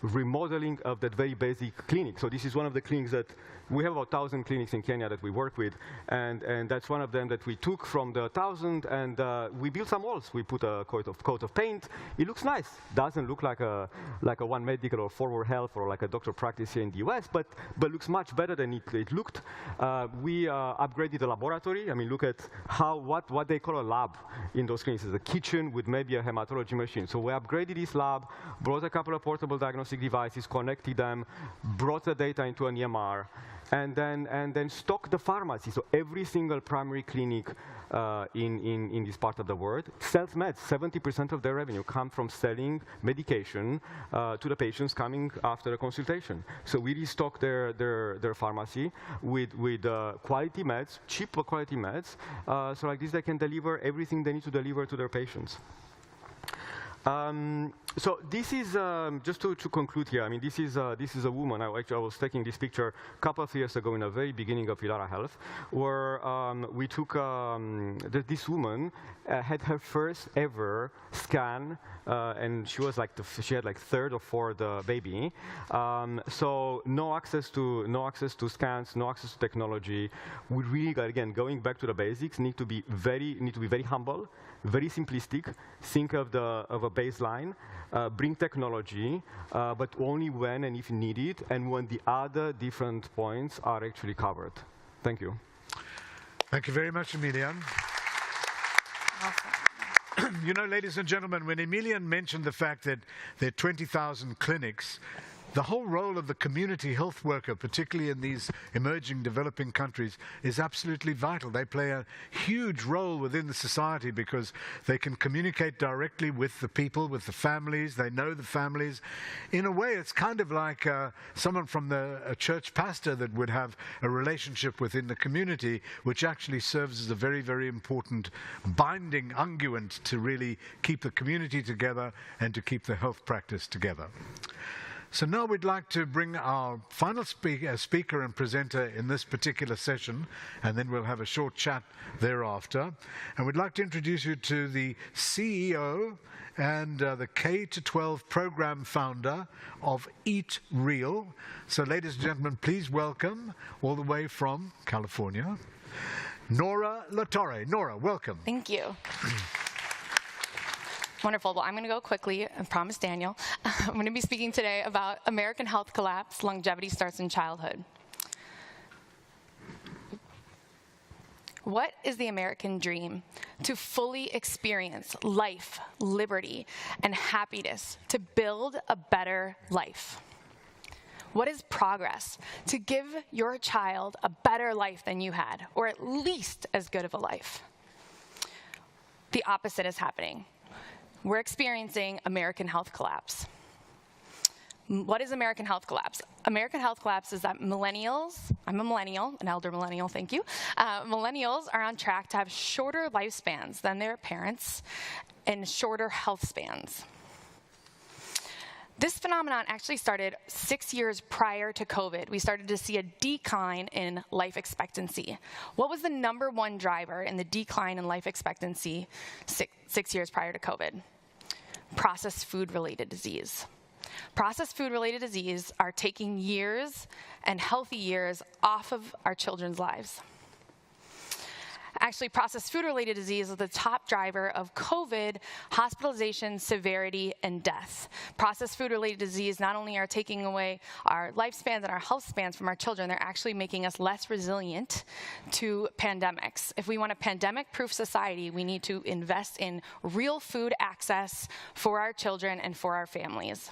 remodeling of that very basic clinic. So this is one of the clinics that we have about 1,000 clinics in Kenya that we work with, and that's one of them that we took from the 1,000, and we built some walls. We put a coat of paint. It looks nice. Doesn't look like a One Medical or Forward Health or like a doctor practice here in the US, but looks much better than it looked. We upgraded the laboratory. I mean, look at what they call a lab in those clinics. It's a kitchen with maybe a hematology machine. So we upgraded this lab, brought a couple of portable diagnostic devices, connected them, brought the data into an EMR, and then stock the pharmacy. So every single primary clinic in this part of the world sells meds. 70% of their revenue come from selling medication to the patients coming after a consultation. So we restock their pharmacy with quality meds, cheap quality meds. So like this, they can deliver everything they need to deliver to their patients. So this is, just to conclude here, I mean, this is a woman. I was taking this picture a couple of years ago in the very beginning of Ilara Health, where we took, this woman had her first ever scan, and she was she had like third or fourth baby. So no access to scans, no access to technology. We really, again, going back to the basics, need to be very humble, very simplistic. Think of a baseline, bring technology, but only when and if needed, and when the other different points are actually covered. Thank you. Thank you very much, Emilian. Awesome. You know, ladies and gentlemen, when Emilian mentioned the fact that there are 20,000 clinics, the whole role of the community health worker, particularly in these emerging developing countries, is absolutely vital. They play a huge role within the society because they can communicate directly with the people, with the families. They know the families. In a way, it's kind of like someone from a church pastor that would have a relationship within the community, which actually serves as a very, very important binding unguent to really keep the community together and to keep the health practice together. So now we'd like to bring our final speaker and presenter in this particular session, and then we'll have a short chat thereafter. And we'd like to introduce you to the CEO and the K-12 program founder of Eat Real. So ladies and gentlemen, please welcome, all the way from California, Nora LaTorre. Nora, welcome. Thank you. Wonderful. Well, I'm going to go quickly, I promise Daniel. I'm going to be speaking today about American health collapse, longevity starts in childhood. What is the American dream? To fully experience life, liberty, and happiness, to build a better life. What is progress? To give your child a better life than you had, or at least as good of a life. The opposite is happening. We're experiencing American health collapse. What is American health collapse? American health collapse is that millennials, I'm a millennial, an elder millennial, thank you. Millennials are on track to have shorter lifespans than their parents and shorter health spans. This phenomenon actually started 6 years prior to COVID. We started to see a decline in life expectancy. What was the #1 driver in the decline in life expectancy six years prior to COVID? Processed food-related disease. Processed food-related disease are taking years and healthy years off of our children's lives. Actually, processed food-related disease is the top driver of COVID, hospitalization, severity, and death. Processed food-related disease not only are taking away our lifespans and our health spans from our children, they're actually making us less resilient to pandemics. If we want a pandemic-proof society, we need to invest in real food access for our children and for our families.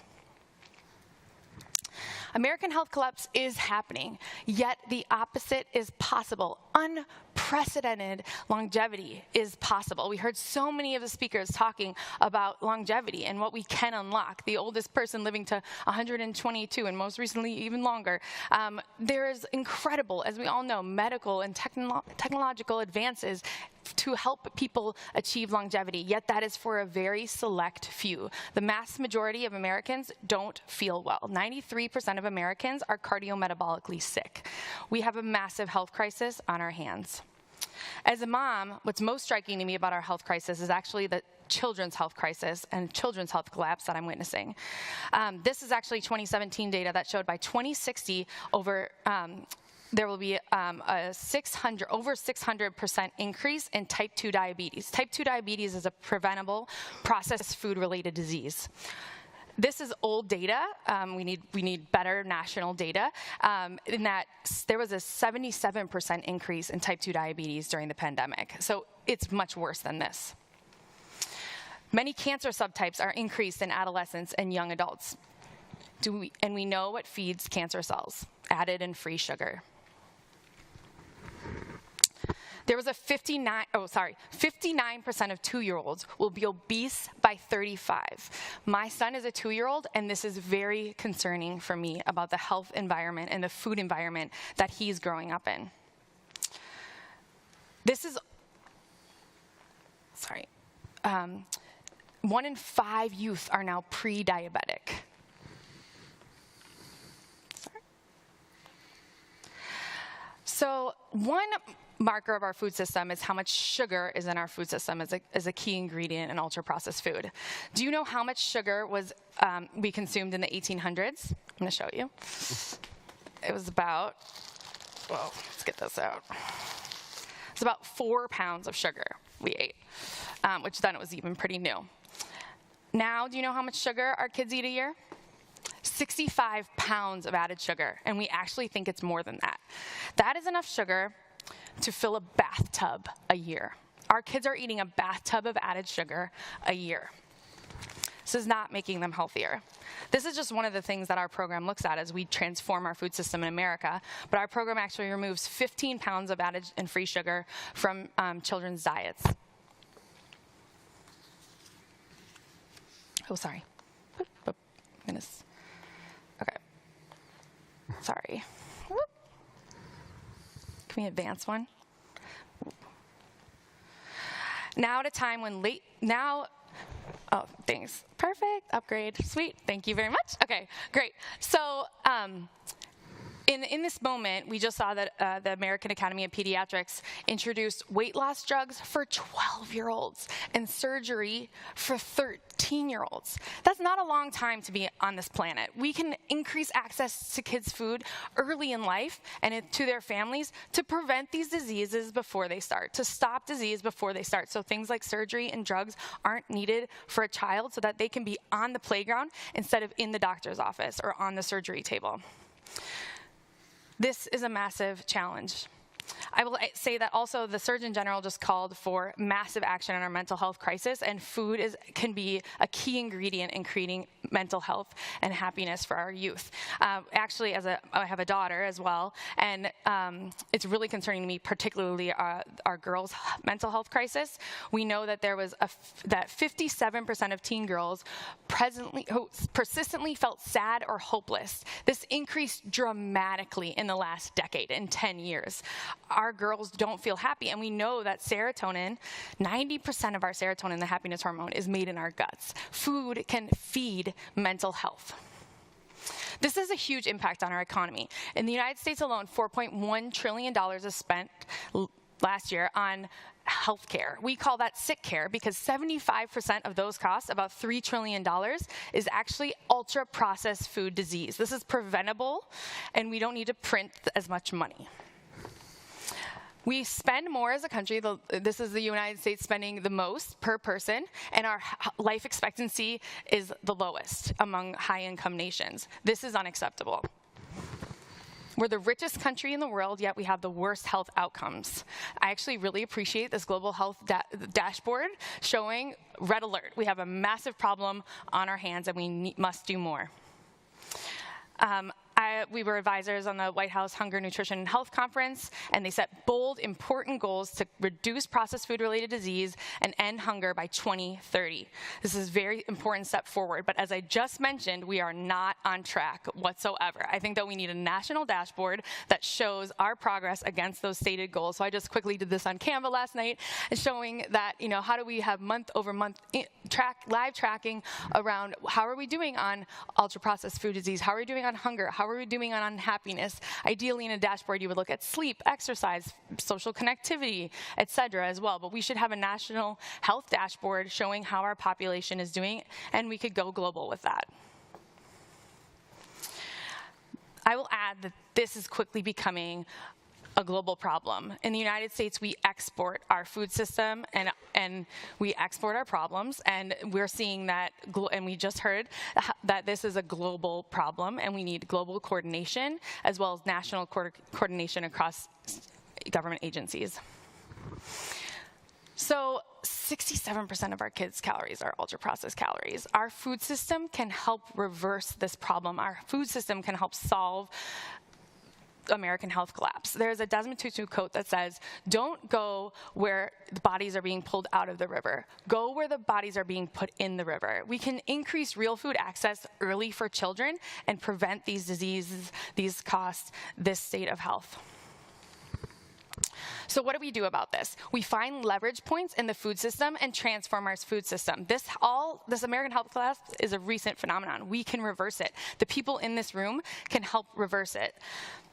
American health collapse is happening, yet the opposite is possible. Unprecedented longevity is possible. We heard so many of the speakers talking about longevity and what we can unlock. The oldest person living to 122 and most recently even longer. There is incredible, as we all know, medical and technological advances to help people achieve longevity, yet that is for a very select few. The mass majority of Americans don't feel well. 93% of Americans are cardiometabolically sick. We have a massive health crisis on our hands. As a mom, what's most striking to me about our health crisis is actually the children's health crisis and children's health collapse that I'm witnessing. This is actually 2017 data that showed by 2060 there will be over 600% increase in type 2 diabetes. Type 2 diabetes is a preventable processed food-related disease. This is old data. We need better national data. In that there was a 77% increase in type 2 diabetes during the pandemic. So it's much worse than this. Many cancer subtypes are increased in adolescents and young adults. And we know what feeds cancer cells: added and free sugar. There was a 59% of 2-year-olds will be obese by 35. My son is a 2-year-old, and this is very concerning for me about the health environment and the food environment that he's growing up in. This is, 1 in 5 youth are now pre-diabetic. So one marker of our food system is how much sugar is in our food system as a key ingredient in ultra-processed food. Do you know how much sugar we consumed in the 1800s? I'm going to show you. It was about, well, let's get this out. It's about 4 pounds of sugar we ate, which then it was even pretty new. Now, do you know how much sugar our kids eat a year? 65 pounds of added sugar, and we actually think it's more than that. That is enough sugar to fill a bathtub a year. Our kids are eating a bathtub of added sugar a year. This is not making them healthier. This is just one of the things that our program looks at as we transform our food system in America. But our program actually removes 15 pounds of added and free sugar from children's diets. Oh, sorry. Oh, goodness. Okay. Sorry. Whoop. Can we advance one? Now at a time when oh, thanks. Perfect. Upgrade. Sweet. Thank you very much. Okay, great. So in this moment, we just saw that the American Academy of Pediatrics introduced weight loss drugs for 12-year-olds and surgery for 13-year-olds. That's not a long time to be on this planet. We can increase access to kids' food early in life and to their families to prevent these diseases before they start, to stop disease before they start. So things like surgery and drugs aren't needed for a child so that they can be on the playground instead of in the doctor's office or on the surgery table. This is a massive challenge. I will say that also the Surgeon General just called for massive action on our mental health crisis, and food can be a key ingredient in creating mental health and happiness for our youth. Actually, I have a daughter as well, and it's really concerning to me, particularly our girls' mental health crisis. We know that there was that 57% of teen girls persistently felt sad or hopeless. This increased dramatically in the last decade, in 10 years. Our girls don't feel happy, and we know that serotonin, 90% of our serotonin, the happiness hormone, is made in our guts. Food can feed mental health. This has a huge impact on our economy. In the United States alone, $4.1 trillion is spent last year on healthcare. We call that sick care because 75% of those costs, about $3 trillion, is actually ultra-processed food disease. This is preventable, and we don't need to print as much money. We spend more as a country. This is the United States spending the most per person, and our life expectancy is the lowest among high-income nations. This is unacceptable. We're the richest country in the world, yet we have the worst health outcomes. I actually really appreciate this global health dashboard showing red alert. We have a massive problem on our hands, and we must do more. We were advisors on the White House Hunger, Nutrition, and Health Conference, and they set bold, important goals to reduce processed food-related disease and end hunger by 2030. This is a very important step forward, but as I just mentioned, we are not on track whatsoever. I think that we need a national dashboard that shows our progress against those stated goals. So I just quickly did this on Canva last night, showing that, how do we have month-over-month live tracking around how are we doing on ultra-processed food disease, how are we doing on hunger, how are we doing on unhappiness. Ideally, in a dashboard, you would look at sleep, exercise, social connectivity, et cetera, as well. But we should have a national health dashboard showing how our population is doing, and we could go global with that. I will add that this is quickly becoming a global problem. In the United States, we export our food system and we export our problems, and we're seeing that, and we just heard that this is a global problem, and we need global coordination as well as national coordination across government agencies. So 67% of our kids' calories are ultra-processed calories. Our food system can help reverse this problem. Our food system can help solve American health collapse. There's a Desmond Tutu quote that says, "Don't go where the bodies are being pulled out of the river. Go where the bodies are being put in the river." We can increase real food access early for children and prevent these diseases, these costs, this state of health. So what do we do about this? We find leverage points in the food system and transform our food system. This American health collapse is a recent phenomenon. We can reverse it. The people in this room can help reverse it.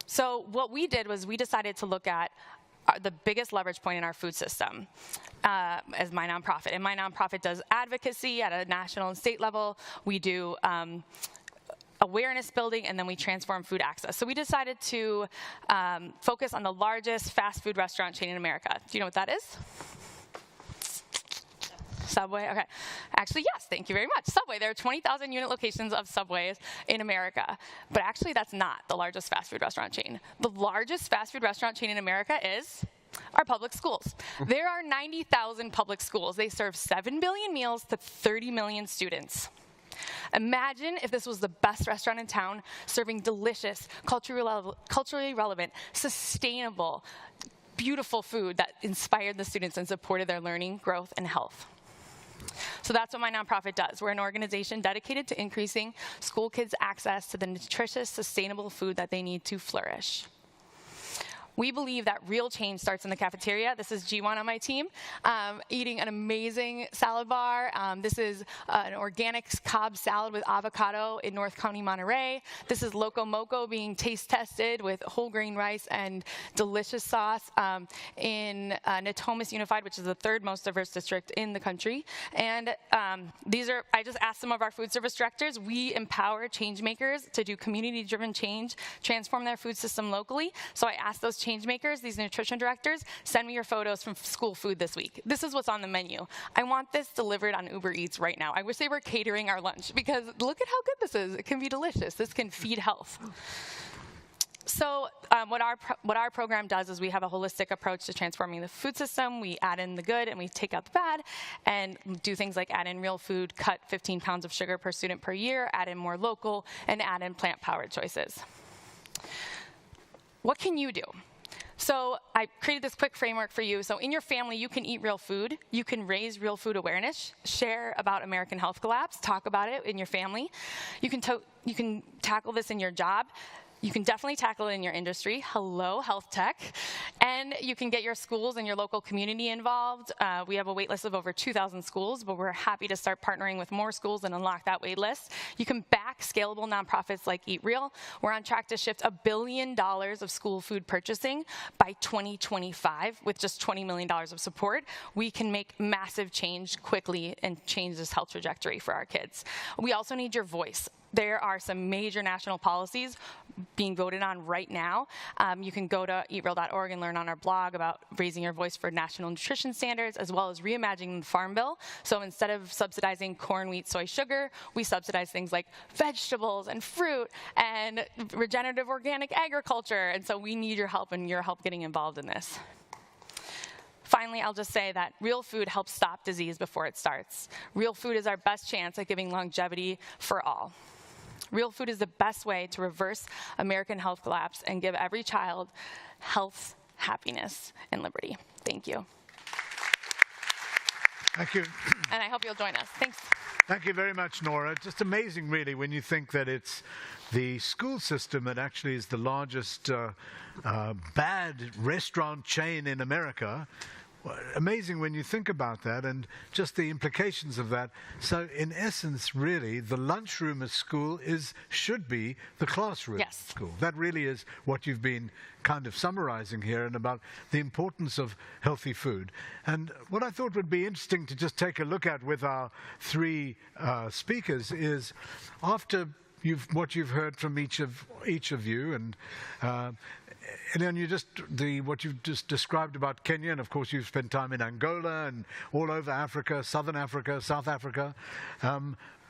So what we did was we decided to look at the biggest leverage point in our food system as my nonprofit. And my nonprofit does advocacy at a national and state level. We do awareness building, and then we transform food access. So we decided to focus on the largest fast food restaurant chain in America. Do you know what that is? Subway? Okay. Actually, yes, thank you very much. Subway. There are 20,000 unit locations of Subways in America. But actually, that's not the largest fast food restaurant chain. The largest fast food restaurant chain in America is Our public schools. There are 90,000 public schools. They serve 7 billion meals to 30 million students. Imagine if this was the best restaurant in town, serving delicious, culturally relevant, sustainable, beautiful food that inspired the students and supported their learning, growth, and health. So that's what my nonprofit does. We're an organization dedicated to increasing school kids' access to the nutritious, sustainable food that they need to flourish. We believe that real change starts in the cafeteria. This is G1 on my team, eating an amazing salad bar. This is an organic Cobb salad with avocado in North County, Monterey. This is Loco Moco being taste tested with whole grain rice and delicious sauce in Natomas Unified, which is the third most diverse district in the country. And I just asked some of our food service directors. We empower change makers to do community-driven change, transform their food system locally. So I asked those change makers, these nutrition directors, send me your photos from school food this week. This is what's on the menu. I want this delivered on Uber Eats right now. I wish they were catering our lunch, because look at how good this is. It can be delicious. This can feed health. So what our program does is we have a holistic approach to transforming the food system. We add in the good and we take out the bad, and do things like add in real food, cut 15 pounds of sugar per student per year, add in more local, and add in plant-powered choices. What can you do? So I created this quick framework for you. So in your family, you can eat real food. You can raise real food awareness, share about American health collapse, talk about it in your family. You can tackle this in your job. You can definitely tackle it in your industry. Hello, health tech. And you can get your schools and your local community involved. We have a wait list of over 2,000 schools, but we're happy to start partnering with more schools and unlock that wait list. You can back scalable nonprofits like Eat Real. We're on track to shift $1 billion of school food purchasing by 2025 with just $20 million of support. We can make massive change quickly and change this health trajectory for our kids. We also need your voice. There are some major national policies being voted on right now. You can go to eatreal.org and learn on our blog about raising your voice for national nutrition standards, as well as reimagining the Farm Bill. So instead of subsidizing corn, wheat, soy, sugar, we subsidize things like vegetables and fruit and regenerative organic agriculture. And so we need your help, and your help getting involved in this. Finally, I'll just say that real food helps stop disease before it starts. Real food is our best chance at giving longevity for all. Real food is the best way to reverse American health collapse and give every child health, happiness, and liberty. Thank you. Thank you. And I hope you'll join us. Thanks. Thank you very much, Nora. Just amazing, really, when you think that it's the school system that actually is the largest bad restaurant chain in America. Amazing when you think about that and just the implications of that. So in essence, really, the lunchroom at school should be the classroom at school. That really is what you've been kind of summarizing here, and about the importance of healthy food. And what I thought would be interesting to just take a look at with our three speakers is, after what you've heard from each of you, and then what you've just described about Kenya, and of course you've spent time in Angola and all over Africa, Southern Africa, South Africa.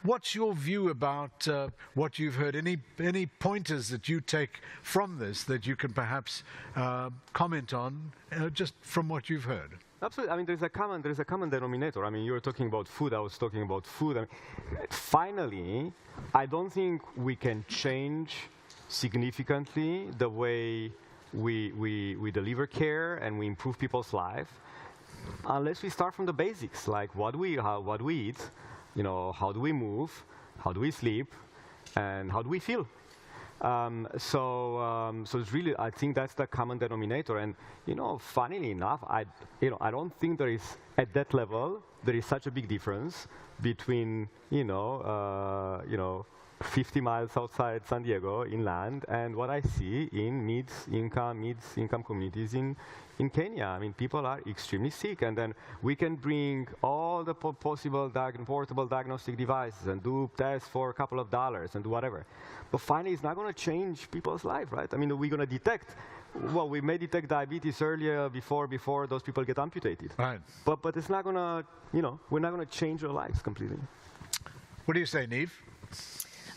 What's your view about what you've heard? Any pointers that you take from this that you can perhaps comment on, just from what you've heard? Absolutely. I mean, there's a common denominator. I mean, you were talking about food. I was talking about food. I mean, finally, I don't think we can change significantly the way we deliver care and we improve people's life unless we start from the basics, like what we eat, how do we move, how do we sleep, and how do we feel. So it's really, I think that's the common denominator. And funnily enough, I don't think there is, at that level, there is such a big difference between 50 miles outside San Diego inland and what I see in mid-income communities in Kenya. I mean, people are extremely sick, and then we can bring all the possible portable diagnostic devices and do tests for a couple of dollars and do whatever. But finally, it's not going to change people's life, right? I mean, we're going to detect, well, we may detect diabetes earlier before those people get amputated. Right. But it's not going to, we're not going to change their lives completely. What do you say, Neve?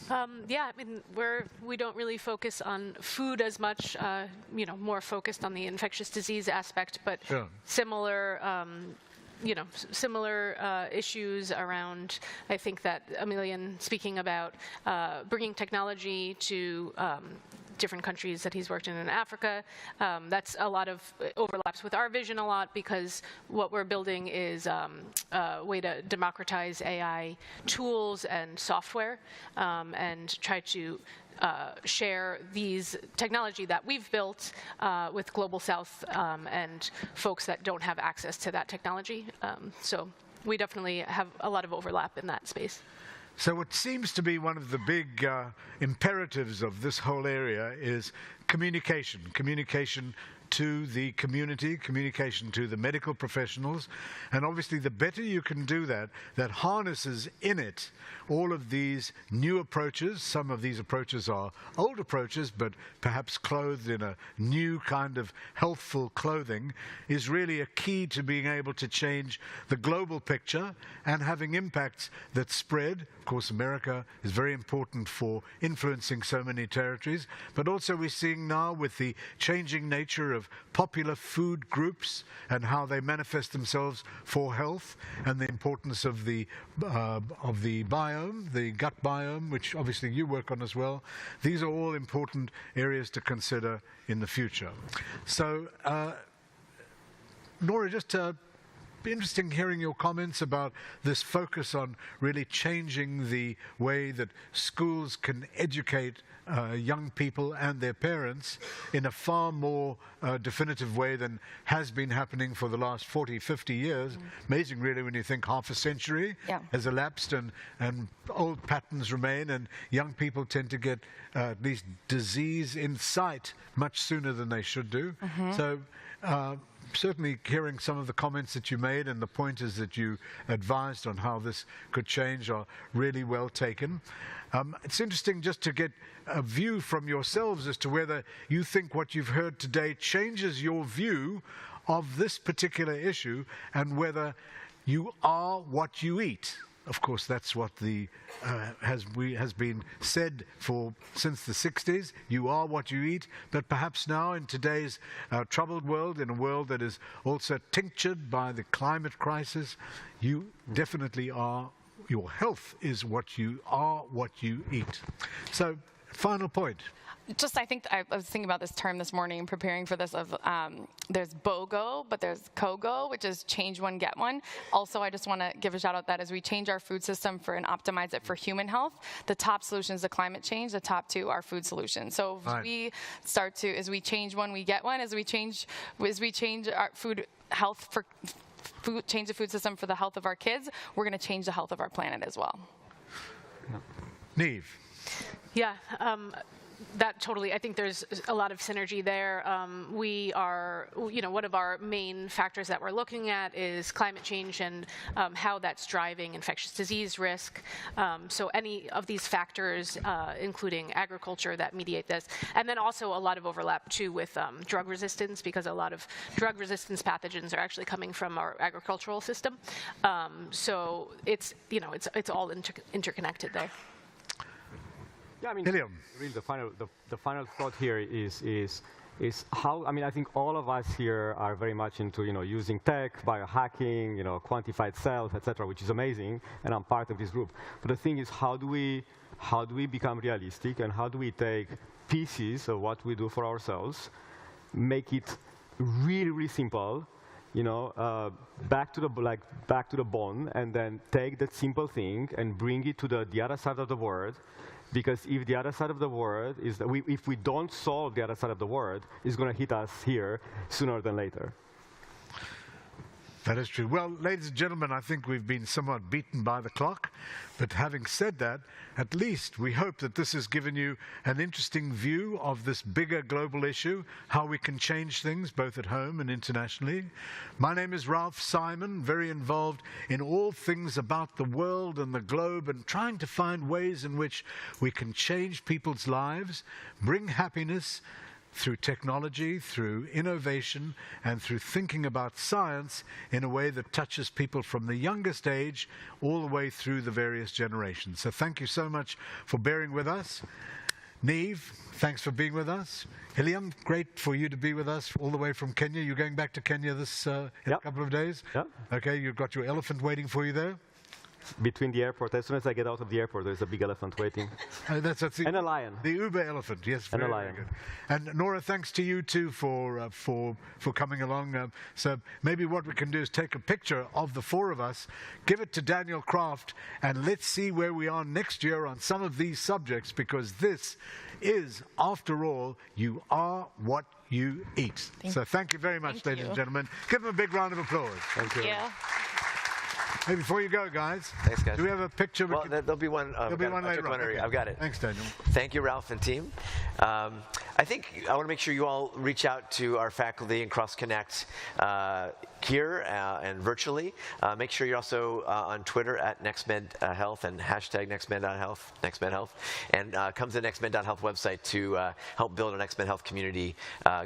Yeah, I mean, we don't really focus on food as much, more focused on the infectious disease aspect, but Sure. similar, similar issues around, I think that Emilian speaking about bringing technology to different countries that he's worked in Africa. That's a lot of overlaps with our vision a lot, because what we're building is a way to democratize AI tools and software and try to share these technology that we've built with Global South and folks that don't have access to that technology. So we definitely have a lot of overlap in that space. So what seems to be one of the big imperatives of this whole area is communication. Communication to the community, communication to the medical professionals. And obviously the better you can do that, that harnesses in it all of these new approaches. Some of these approaches are old approaches, but perhaps clothed in a new kind of healthful clothing, is really a key to being able to change the global picture and having impacts that spread. Of course, America is very important for influencing so many territories, but also we're seeing now with the changing nature of popular food groups and how they manifest themselves for health, and the importance of the biome, the gut biome, which obviously you work on as well. These are all important areas to consider in the future. So, Nora, just be interesting hearing your comments about this focus on really changing the way that schools can educate young people and their parents in a far more definitive way than has been happening for the last 40, 50 years. Amazing, really, when you think half a century has elapsed and old patterns remain, and young people tend to get at least disease in sight much sooner than they should do. So certainly hearing some of the comments that you made and the pointers that you advised on how this could change are really well taken. It's interesting just to get a view from yourselves as to whether you think what you've heard today changes your view of this particular issue, and whether you are what you eat. Of course, that's what has been said since the 60s. You are what you eat. But perhaps now, in today's troubled world, in a world that is also tinctured by the climate crisis, you definitely are. Your health is what you are, what you eat. So, final point. Just, I think I was thinking about this term this morning and preparing for this of there's BOGO, but there's COGO, which is change one, get one. Also, I just want to give a shout out that as we change our food system and optimize it for human health, the top solution is the climate change, the top two are food solutions. So we start to, as we change one, we get one. As we change our food health for change the food system for the health of our kids, we're going to change the health of our planet as well. Neve. Yeah. That totally, I think there's a lot of synergy there. We are, one of our main factors that we're looking at is climate change and how that's driving infectious disease risk. So any of these factors, including agriculture, that mediate this. And then also a lot of overlap too with drug resistance, because a lot of drug resistance pathogens are actually coming from our agricultural system. So it's all interconnected there. Yeah, I mean, really the final thought here is how, I mean, I think all of us here are very much into, using tech, biohacking, quantified cells, etc., which is amazing, and I'm part of this group. But the thing is, how do we become realistic, and how do we take pieces of what we do for ourselves, make it really, really simple, back to the bone, and then take that simple thing and bring it to the other side of the world. Because if the other side of the world is that if we don't solve the other side of the world, it's going to hit us here sooner than later. That is true. Well, ladies and gentlemen, I think we've been somewhat beaten by the clock. But having said that, at least we hope that this has given you an interesting view of this bigger global issue, how we can change things both at home and internationally. My name is Ralph Simon, very involved in all things about the world and the globe, and trying to find ways in which we can change people's lives, bring happiness, through technology, through innovation, and through thinking about science in a way that touches people from the youngest age all the way through the various generations. So thank you so much for bearing with us. Neve, thanks for being with us. Iliam, great for you to be with us all the way from Kenya. You're going back to Kenya this in a couple of days? Yep. Okay, you've got your elephant waiting for you there? Between the airport, as soon as I get out of the airport, there's a big elephant waiting. That's and a lion. The Uber elephant, yes. And very, a lion. Very good. And Nora, thanks to you too for coming along. So maybe what we can do is take a picture of the four of us, give it to Daniel Kraft, and let's see where we are next year on some of these subjects, because this is, after all, you are what you eat. So thank you very much, ladies and gentlemen. Give them a big round of applause. Thank you. Hey, before you go, guys. Thanks, guys. Do we have a picture? Well, there'll be one. There'll be one later on. Okay. I've got it. Thanks, Daniel. Thank you, Ralph and team. I think I want to make sure you all reach out to our faculty and cross-connect here and virtually. Make sure you're also on Twitter at NextMed Health and hashtag NextMed.Health, NextMed Health, and come to the NextMed.Health website to help build a NextMed Health community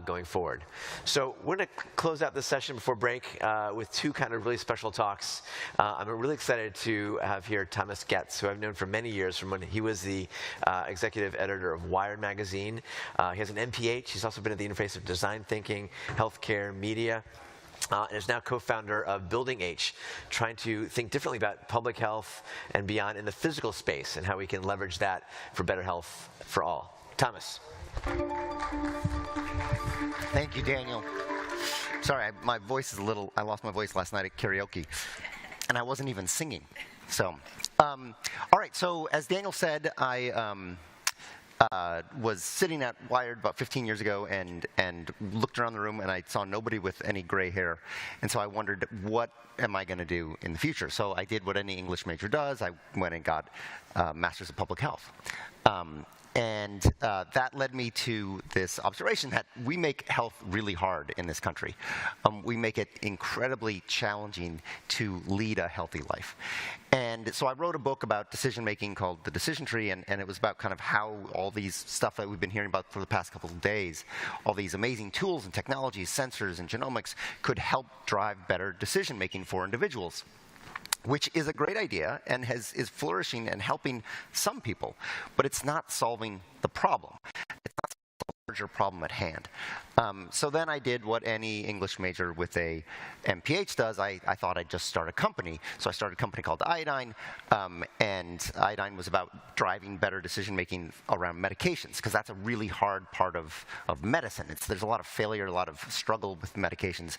going forward. So we're going to close out this session before break with two kind of really special talks. I'm really excited to have here Thomas Getz, who I've known for many years from when he was the executive editor of Wired magazine. He has an MPH. He's also been at the interface of design thinking, healthcare, media. And is now co-founder of Building H, trying to think differently about public health and beyond in the physical space and how we can leverage that for better health for all. Thomas. Thank you, Daniel. Sorry, my voice is a little, I lost my voice last night at karaoke, and I wasn't even singing. So, all right, so as Daniel said, I was sitting at Wired about 15 years ago and looked around the room, and I saw nobody with any gray hair. And so I wondered, what am I going to do in the future? So I did what any English major does. I went and got a Master's of Public Health. And that led me to this observation that we make health really hard in this country. We make it incredibly challenging to lead a healthy life. And so I wrote a book about decision-making called The Decision Tree, and it was about kind of how all these stuff that we've been hearing about for the past couple of days, all these amazing tools and technologies, sensors and genomics, could help drive better decision-making for individuals, which is a great idea and is flourishing and helping some people, but it's not solving the problem. It's not the larger problem at hand. So then I did what any English major with a MPH does. I thought I'd just start a company. So I started a company called Iodine, and Iodine was about driving better decision-making around medications, because that's a really hard part of medicine. There's a lot of failure, a lot of struggle with medications.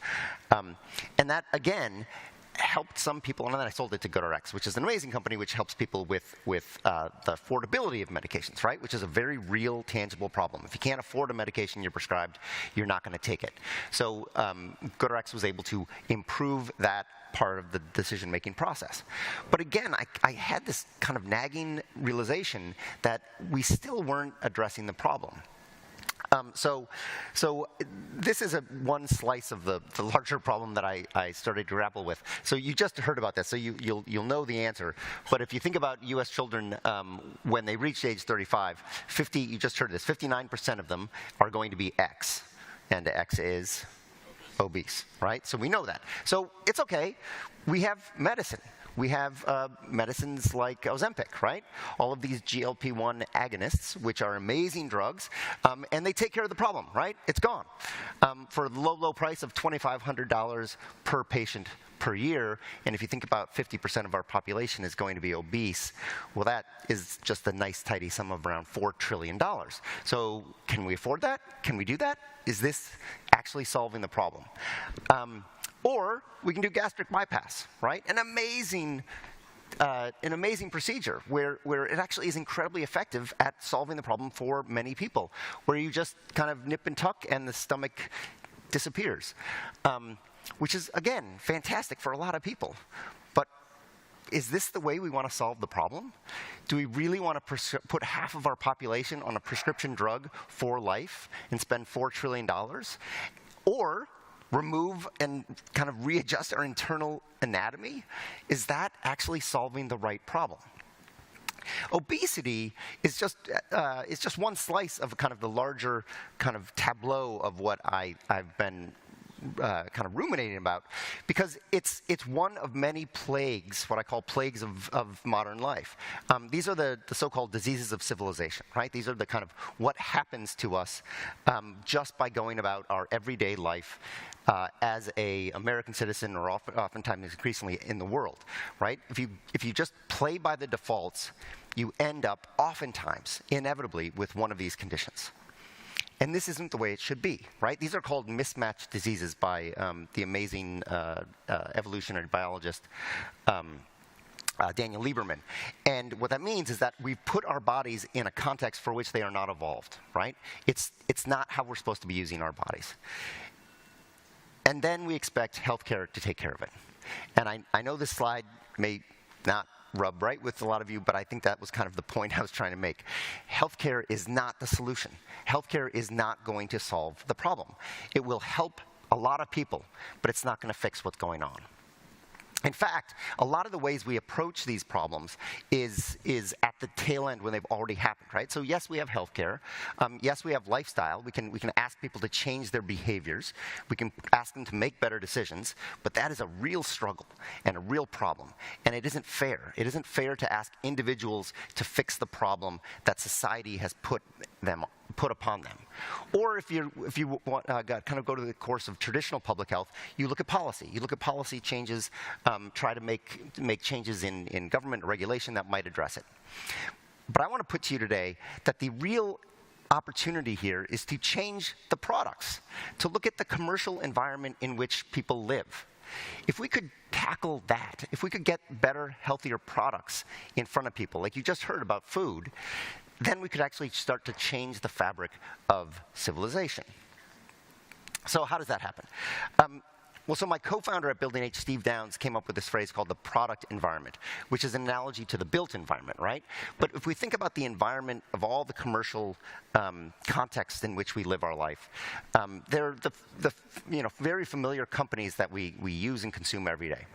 And that, again, helped some people, and then I sold it to GoodRx, which is an amazing company which helps people with the affordability of medications, right? Which is a very real, tangible problem. If you can't afford a medication you're prescribed, you're not going to take it. So GoodRx was able to improve that part of the decision-making process. But again, I had this kind of nagging realization that we still weren't addressing the problem. So this is one slice of the larger problem that I started to grapple with. So you just heard about this, so you'll know the answer. But if you think about U.S. children when they reach age 35, you just heard this, 59% of them are going to be X, and X is obese, right? So we know that. So it's okay. We have medicine. We have medicines like Ozempic, right? All of these GLP-1 agonists, which are amazing drugs, and they take care of the problem, right? It's gone. For the low price of $2,500 per patient per year, and if you think about 50% of our population is going to be obese, well, that is just a nice, tidy sum of around $4 trillion. So can we afford that? Can we do that? Is this actually solving the problem? Or we can do gastric bypass, right? An amazing procedure where it actually is incredibly effective at solving the problem for many people, where you just kind of nip and tuck and the stomach disappears, which is, again, fantastic for a lot of people. But is this the way we want to solve the problem? Do we really want to put half of our population on a prescription drug for life and spend $4 trillion? Or remove and kind of readjust our internal anatomy? Is that actually solving the right problem? Obesity is just one slice of kind of the larger kind of tableau of what I've been kind of ruminating about, because it's one of many plagues, what I call plagues of modern life. These are the so-called diseases of civilization, right? These are the kind of what happens to us just by going about our everyday life as a American citizen, or oftentimes increasingly in the world, right? If you just play by the defaults, you end up oftentimes, inevitably, with one of these conditions. And this isn't the way it should be, right? These are called mismatched diseases by the amazing evolutionary biologist Daniel Lieberman. And what that means is that we've put our bodies in a context for which they are not evolved, right? It's not how we're supposed to be using our bodies. And then we expect healthcare to take care of it. And I know this slide may not rub right with a lot of you, but I think that was kind of the point I was trying to make. Healthcare is not the solution. Healthcare is not going to solve the problem. It will help a lot of people, but it's not going to fix what's going on. In fact, a lot of the ways we approach these problems is at the tail end when they've already happened, right? So yes, we have healthcare. Yes, we have lifestyle. We can ask people to change their behaviors. We can ask them to make better decisions. But that is a real struggle and a real problem. And it isn't fair. It isn't fair to ask individuals to fix the problem that society has put upon them. Or if you want, kind of go to the course of traditional public health, you look at policy. You look at policy changes, try to make changes in government regulation that might address it. But I want to put to you today that the real opportunity here is to change the products, to look at the commercial environment in which people live. If we could tackle that, if we could get better, healthier products in front of people, like you just heard about food, then we could actually start to change the fabric of civilization. So how does that happen? Well, so my co-founder at Building H, Steve Downs, came up with this phrase called the product environment, which is an analogy to the built environment, right? But if we think about the environment of all the commercial contexts in which we live our life, they're the very familiar companies that we use and consume every day.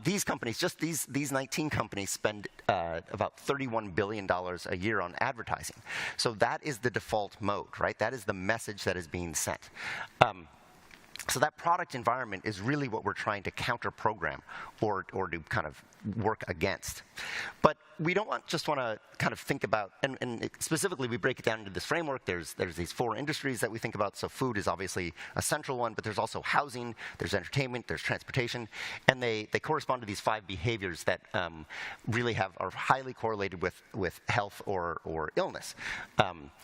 These companies, just these 19 companies, spend about $31 billion a year on advertising. So that is the default mode, right? That is the message that is being sent. So that product environment is really what we're trying to counter-program or to kind of work against. But we don't just want to kind of think about, and specifically we break it down into this framework. There's these 4 industries that we think about. So food is obviously a central one, but there's also housing, there's entertainment, there's transportation, and they correspond to these 5 behaviors that really are highly correlated with health or illness.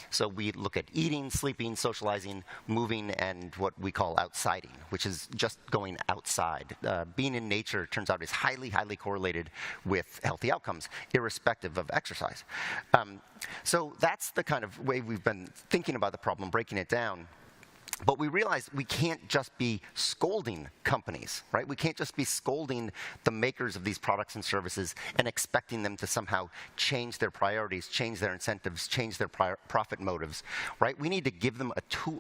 So we look at eating, sleeping, socializing, moving, and what we call outsiding, which is just going outside. Being in nature, turns out, is highly, highly correlated with healthy outcomes, irrespective of exercise. So that's the kind of way we've been thinking about the problem, breaking it down. But we realized we can't just be scolding companies, right? We can't just be scolding the makers of these products and services and expecting them to somehow change their priorities, change their incentives, change their profit motives, right? We need to give them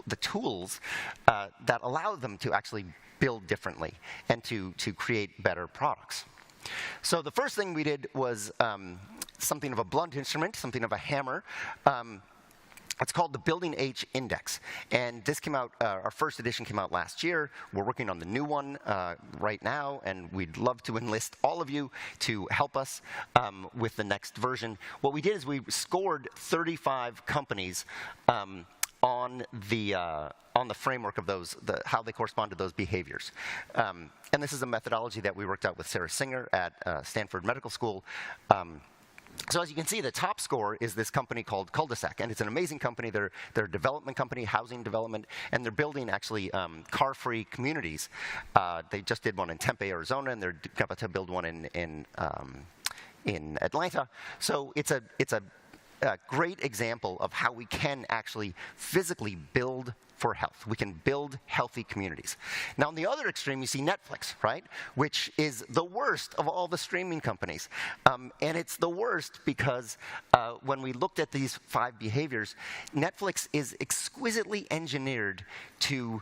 the tools that allow them to actually build differently and to create better products. So the first thing we did was something of a blunt instrument, something of a hammer. It's called the Building H Index. And this came out, our first edition came out last year. We're working on the new one right now, and we'd love to enlist all of you to help us with the next version. What we did is we scored 35 companies on the framework of those, how they correspond to those behaviors. And this is a methodology that we worked out with Sarah Singer at Stanford Medical School. So as you can see, the top score is this company called Cul-de-sac, and it's an amazing company. They're a development company, housing development, and they're building actually car-free communities. They just did one in Tempe, Arizona, and they're about to build one in Atlanta. So it's a great example of how we can actually physically build for health. We can build healthy communities. Now, on the other extreme, you see Netflix, right? Which is the worst of all the streaming companies. And it's the worst because when we looked at these 5 behaviors, Netflix is exquisitely engineered to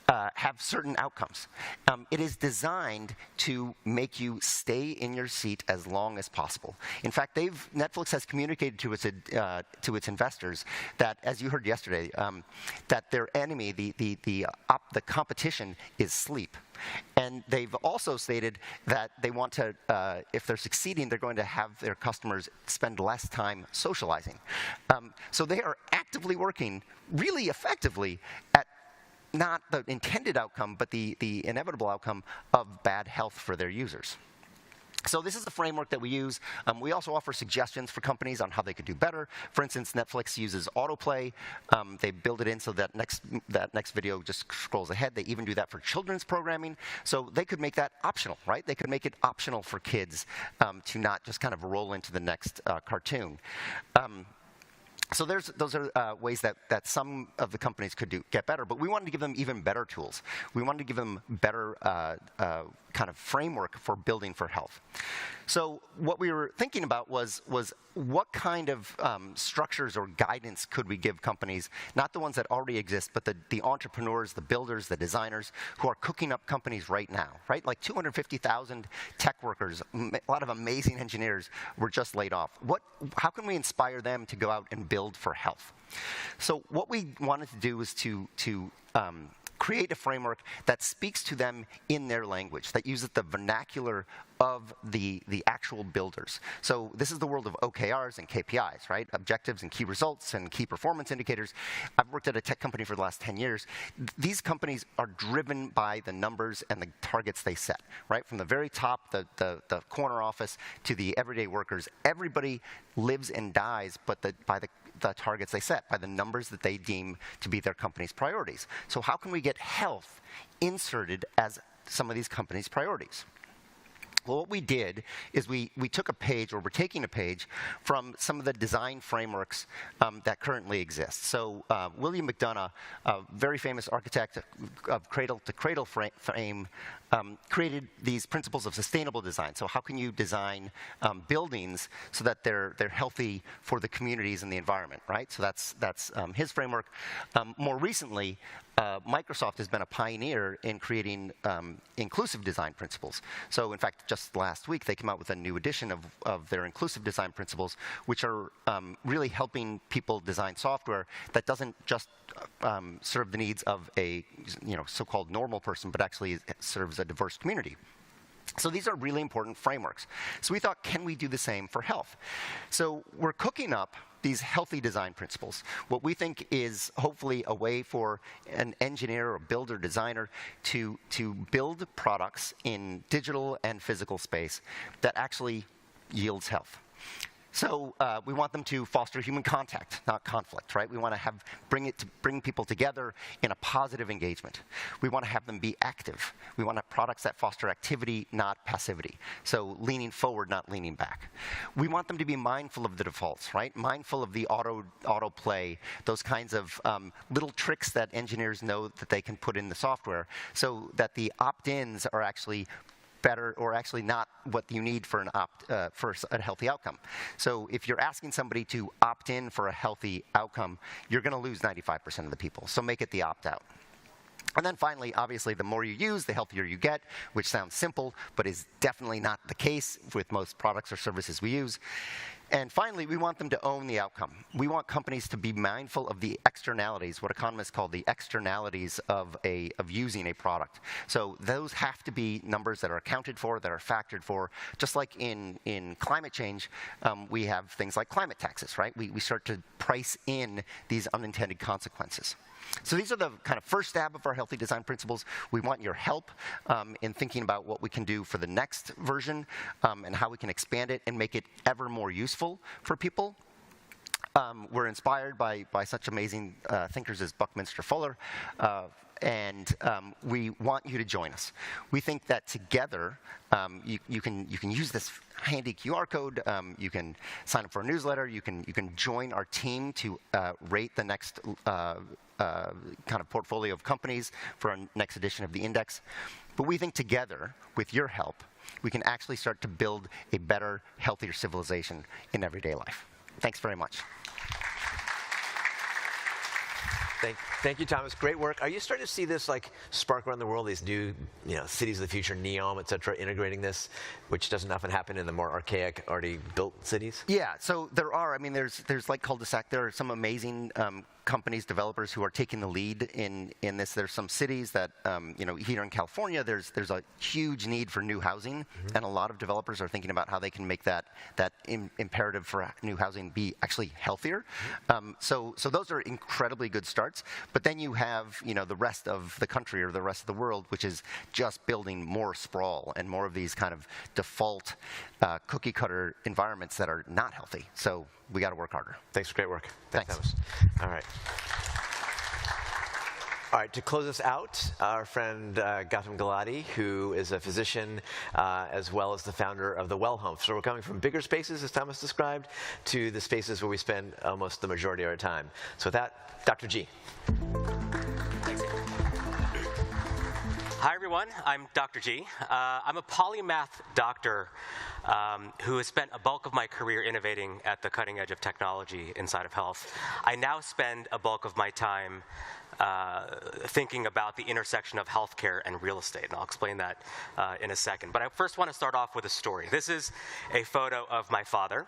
have certain outcomes. It is designed to make you stay in your seat as long as possible. In fact, Netflix has communicated to its investors that, as you heard yesterday, that their enemy, the competition, is sleep. And they've also stated that they want to, if they're succeeding, they're going to have their customers spend less time socializing. So they are actively working really effectively at not the intended outcome, but the inevitable outcome of bad health for their users. So this is the framework that we use. We also offer suggestions for companies on how they could do better. For instance, Netflix uses autoplay. They build it in so that next video just scrolls ahead. They even do that for children's programming. So they could make that optional, right? They could make it optional for kids to not just kind of roll into the next cartoon. So those are ways that some of the companies could get better, but we wanted to give them even better tools. We wanted to give them better kind of framework for building for health. So what we were thinking about was what kind of structures or guidance could we give companies, not the ones that already exist, but the entrepreneurs, the builders, the designers who are cooking up companies right now, right? Like 250,000 tech workers, a lot of amazing engineers were just laid off. How can we inspire them to go out and build for health? So what we wanted to do was to create a framework that speaks to them in their language, that uses the vernacular of the actual builders. So this is the world of OKRs and KPIs, right? Objectives and key results and key performance indicators. I've worked at a tech company for the last 10 years. These companies are driven by the numbers and the targets they set, right? From the very top, the corner office, to the everyday workers. Everybody lives and dies by the targets they set, by the numbers that they deem to be their company's priorities. So how can we get health inserted as some of these companies' priorities? Well, what we did is we took a page, or we're taking a page, from some of the design frameworks that currently exist. So William McDonough, a very famous architect of cradle-to-cradle frame, created these principles of sustainable design. So how can you design buildings so that they're healthy for the communities and the environment, right? So that's his framework. More recently, Microsoft has been a pioneer in creating inclusive design principles. So in fact, just last week, they came out with a new edition of their inclusive design principles, which are really helping people design software that doesn't just serve the needs of a so-called normal person, but actually serves a diverse community. So these are really important frameworks. So we thought, can we do the same for health? So we're cooking up these healthy design principles, what we think is hopefully a way for an engineer or builder designer to build products in digital and physical space that actually yields health. So we want them to foster human contact, not conflict, right? We want to bring people together in a positive engagement. We want to have them be active. We want to have products that foster activity, not passivity. So leaning forward, not leaning back. We want them to be mindful of the defaults, right? Mindful of the autoplay, those kinds of little tricks that engineers know that they can put in the software, so that the opt-ins are actually better, or actually not what you need for for a healthy outcome. So if you're asking somebody to opt in for a healthy outcome, you're going to lose 95% of the people. So make it the opt-out. And then finally, obviously, the more you use, the healthier you get, which sounds simple, but is definitely not the case with most products or services we use. And finally, we want them to own the outcome. We want companies to be mindful of the externalities, what economists call the externalities of using a product. So those have to be numbers that are accounted for, that are factored for. Just like in climate change, we have things like climate taxes, right? We start to price in these unintended consequences. So these are the kind of first stab of our healthy design principles. We want your help in thinking about what we can do for the next version and how we can expand it and make it ever more useful for people. We're inspired by such amazing thinkers as Buckminster Fuller, and we want you to join us. We think that together you can use this handy QR code. You can sign up for a newsletter. You can join our team to rate the next kind of portfolio of companies for our next edition of the index. But we think together, with your help, we can actually start to build a better, healthier civilization in everyday life. Thanks very much. Thank you, Thomas. Great work. Are you starting to see this like spark around the world? These new, cities of the future, NEOM, et cetera, integrating this, which doesn't often happen in the more archaic, already built cities. Yeah. So there are. I mean, there's like cul-de-sac. There are some amazing companies, developers who are taking the lead in this. There's some cities that, here in California, there's a huge need for new housing, and a lot of developers are thinking about how they can make that imperative for new housing be actually healthier. So those are incredibly good starts. But then you have, the rest of the country or the rest of the world, which is just building more sprawl and more of these kind of default cookie cutter environments that are not healthy. So we got to work harder. Thanks for great work. Thanks. Thomas. All right. All right, to close us out, our friend Gautam Gulati, who is a physician as well as the founder of the Well Home. So we're coming from bigger spaces, as Thomas described, to the spaces where we spend almost the majority of our time. So with that, Dr. G. Thanks. Hi, everyone. I'm Dr. G. I'm a polymath doctor who has spent a bulk of my career innovating at the cutting edge of technology inside of health. I now spend a bulk of my time thinking about the intersection of healthcare and real estate, and I'll explain that in a second. But I first want to start off with a story. This is a photo of my father.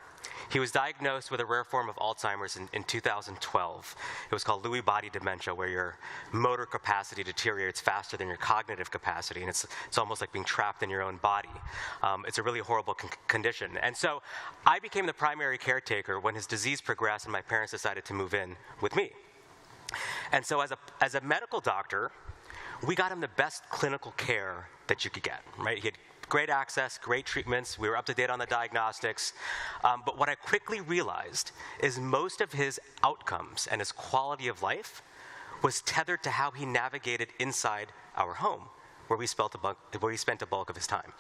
He was diagnosed with a rare form of Alzheimer's in 2012. It was called Lewy body dementia, where your motor capacity deteriorates faster than your cognitive capacity, and it's almost like being trapped in your own body. It's a really horrible condition. And so I became the primary caretaker when his disease progressed and my parents decided to move in with me. And so as a medical doctor, we got him the best clinical care that you could get, right? He had great access, great treatments. We were up to date on the diagnostics. But what I quickly realized is most of his outcomes and his quality of life was tethered to how he navigated inside our home, where he spent a bulk of his time.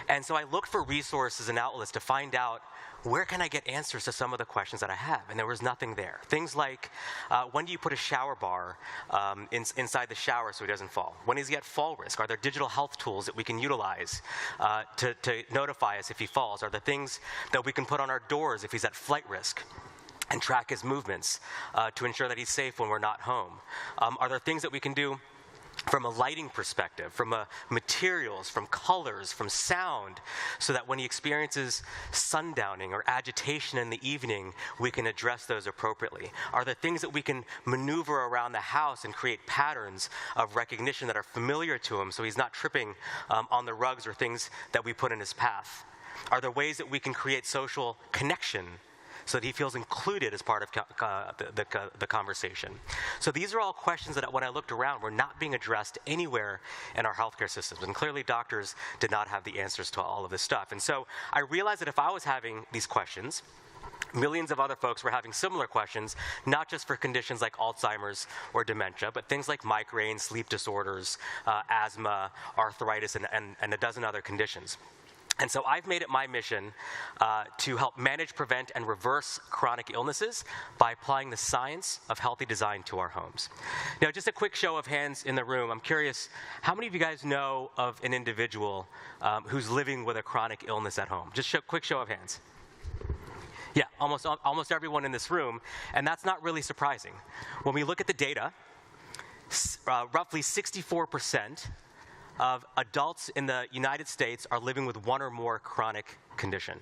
And so I looked for resources and outlets to find out, where can I get answers to some of the questions that I have? And there was nothing there. Things like, when do you put a shower bar inside the shower so he doesn't fall? When is he at fall risk? Are there digital health tools that we can utilize to notify us if he falls? Are there things that we can put on our doors if he's at flight risk and track his movements to ensure that he's safe when we're not home? Are there things that we can do from a lighting perspective, from materials, from colors, from sound, so that when he experiences sundowning or agitation in the evening, we can address those appropriately? Are there things that we can maneuver around the house and create patterns of recognition that are familiar to him so he's not tripping on the rugs or things that we put in his path? Are there ways that we can create social connection so that he feels included as part of the conversation? So these are all questions that when I looked around were not being addressed anywhere in our healthcare systems. And clearly doctors did not have the answers to all of this stuff. And so I realized that if I was having these questions, millions of other folks were having similar questions, not just for conditions like Alzheimer's or dementia, but things like migraine, sleep disorders, asthma, arthritis, and a dozen other conditions. And so I've made it my mission to help manage, prevent, and reverse chronic illnesses by applying the science of healthy design to our homes. Now, just a quick show of hands in the room. I'm curious, how many of you guys know of an individual who's living with a chronic illness at home? Just quick show of hands. Yeah, almost everyone in this room, and that's not really surprising. When we look at the data, roughly 64% of adults in the United States are living with one or more chronic condition.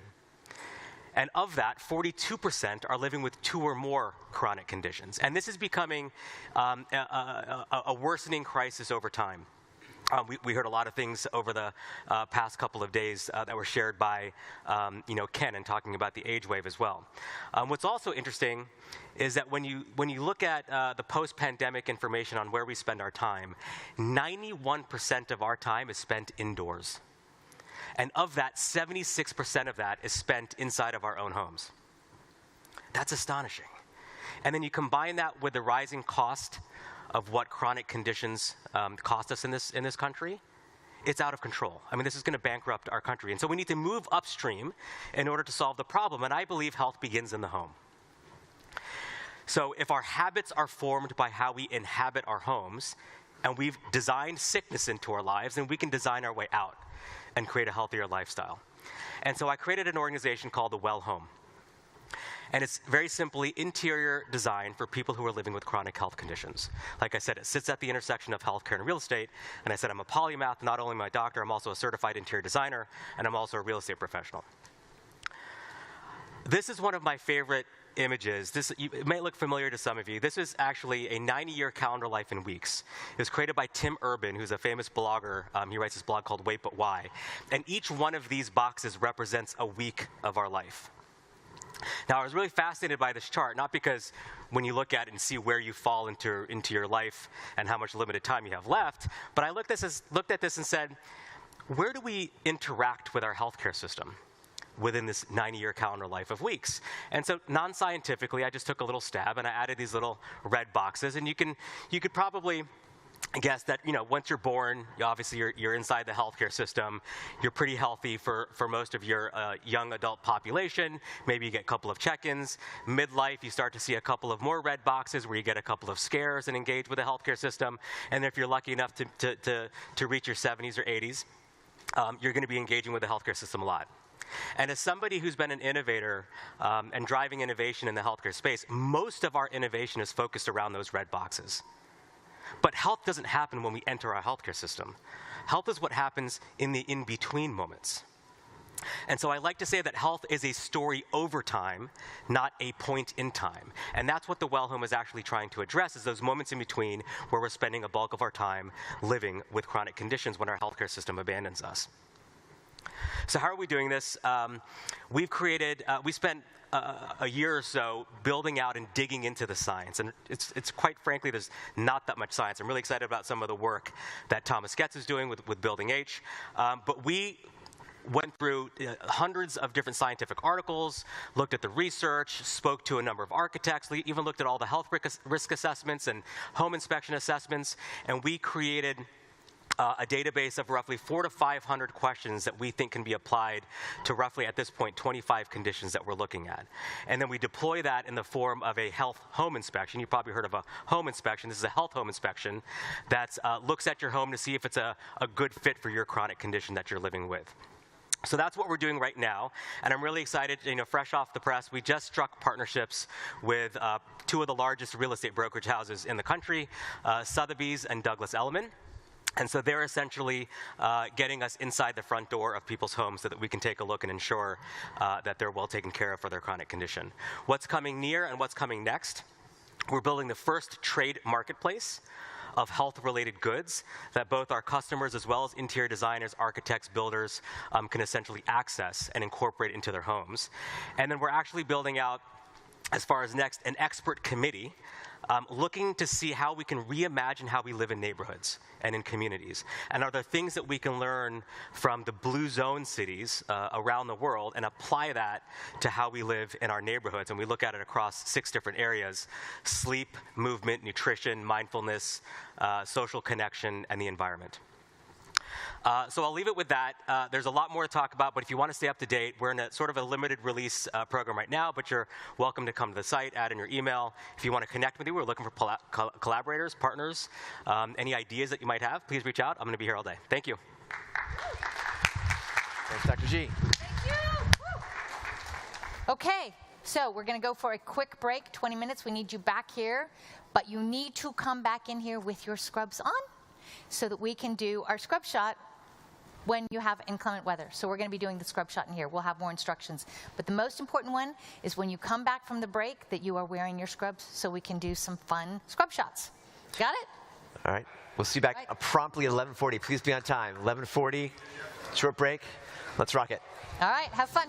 And of that, 42% are living with two or more chronic conditions. And this is becoming a worsening crisis over time. We heard a lot of things over the past couple of days that were shared by Ken and talking about the age wave as well. What's also interesting is that when you look at the post-pandemic information on where we spend our time, 91% of our time is spent indoors. And of that, 76% of that is spent inside of our own homes. That's astonishing. And then you combine that with the rising cost of what chronic conditions cost us in this country, it's out of control. I mean, this is going to bankrupt our country. And so we need to move upstream in order to solve the problem. And I believe health begins in the home. So if our habits are formed by how we inhabit our homes, and we've designed sickness into our lives, then we can design our way out and create a healthier lifestyle. And so I created an organization called the Well Home. And it's very simply interior design for people who are living with chronic health conditions. Like I said, it sits at the intersection of healthcare and real estate. And I said I'm a polymath, not only my doctor, I'm also a certified interior designer, and I'm also a real estate professional. This is one of my favorite images. It may look familiar to some of you. This is actually a 90-year calendar life in weeks. It was created by Tim Urban, who's a famous blogger. He writes this blog called Wait But Why. And each one of these boxes represents a week of our life. Now, I was really fascinated by this chart, not because when you look at it and see where you fall into your life and how much limited time you have left, but I looked at this and said, where do we interact with our healthcare system within this 90-year calendar life of weeks? And so non-scientifically, I just took a little stab and I added these little red boxes. And you could probably guess that, once you're born, obviously you're inside the healthcare system. You're pretty healthy for most of your young adult population. Maybe you get a couple of check-ins. Midlife, you start to see a couple of more red boxes where you get a couple of scares and engage with the healthcare system. And if you're lucky enough to reach your 70s or 80s, you're going to be engaging with the healthcare system a lot. And as somebody who's been an innovator and driving innovation in the healthcare space, most of our innovation is focused around those red boxes. But health doesn't happen when we enter our healthcare system. Health is what happens in the in-between moments. And so I like to say that health is a story over time, not a point in time. And that's what the Well Home is actually trying to address, is those moments in between where we're spending a bulk of our time living with chronic conditions when our healthcare system abandons us. So how are we doing this? We spent a year or so building out and digging into the science. And it's quite frankly, there's not that much science. I'm really excited about some of the work that Thomas Getz is doing with Building H. But we went through hundreds of different scientific articles, looked at the research, spoke to a number of architects, even looked at all the health risk assessments and home inspection assessments, and we created a database of roughly 400 to 500 questions that we think can be applied to roughly, at this point, 25 conditions that we're looking at. And then we deploy that in the form of a health home inspection. You've probably heard of a home inspection. This is a health home inspection that looks at your home to see if it's a good fit for your chronic condition that you're living with. So that's what we're doing right now, and I'm really excited, fresh off the press, we just struck partnerships with two of the largest real estate brokerage houses in the country, Sotheby's and Douglas Elliman. And so they're essentially getting us inside the front door of people's homes so that we can take a look and ensure that they're well taken care of for their chronic condition. What's coming near and what's coming next? We're building the first trade marketplace of health-related goods that both our customers as well as interior designers, architects, builders can essentially access and incorporate into their homes. And then we're actually building out, as far as next, an expert committee looking to see how we can reimagine how we live in neighborhoods and in communities. And are there things that we can learn from the blue zone cities around the world and apply that to how we live in our neighborhoods? And we look at it across 6 different areas: sleep, movement, nutrition, mindfulness, social connection, and the environment. So I'll leave it with that. There's a lot more to talk about, but if you want to stay up to date, we're in a sort of a limited release program right now, but you're welcome to come to the site, add in your email. If you want to connect with you, we're looking for collaborators, partners, any ideas that you might have, please reach out. I'm going to be here all day. Thank you. Thanks, Dr. G. Thank you. Okay, so we're going to go for a quick break, 20 minutes. We need you back here, but you need to come back in here with your scrubs on so that we can do our scrub shot when you have inclement weather. So we're going to be doing the scrub shot in here. We'll have more instructions. But the most important one is when you come back from the break that you are wearing your scrubs so we can do some fun scrub shots. Got it? All right. We'll see you back promptly at 11:40. Please be on time. 11:40, short break. Let's rock it. All right. Have fun.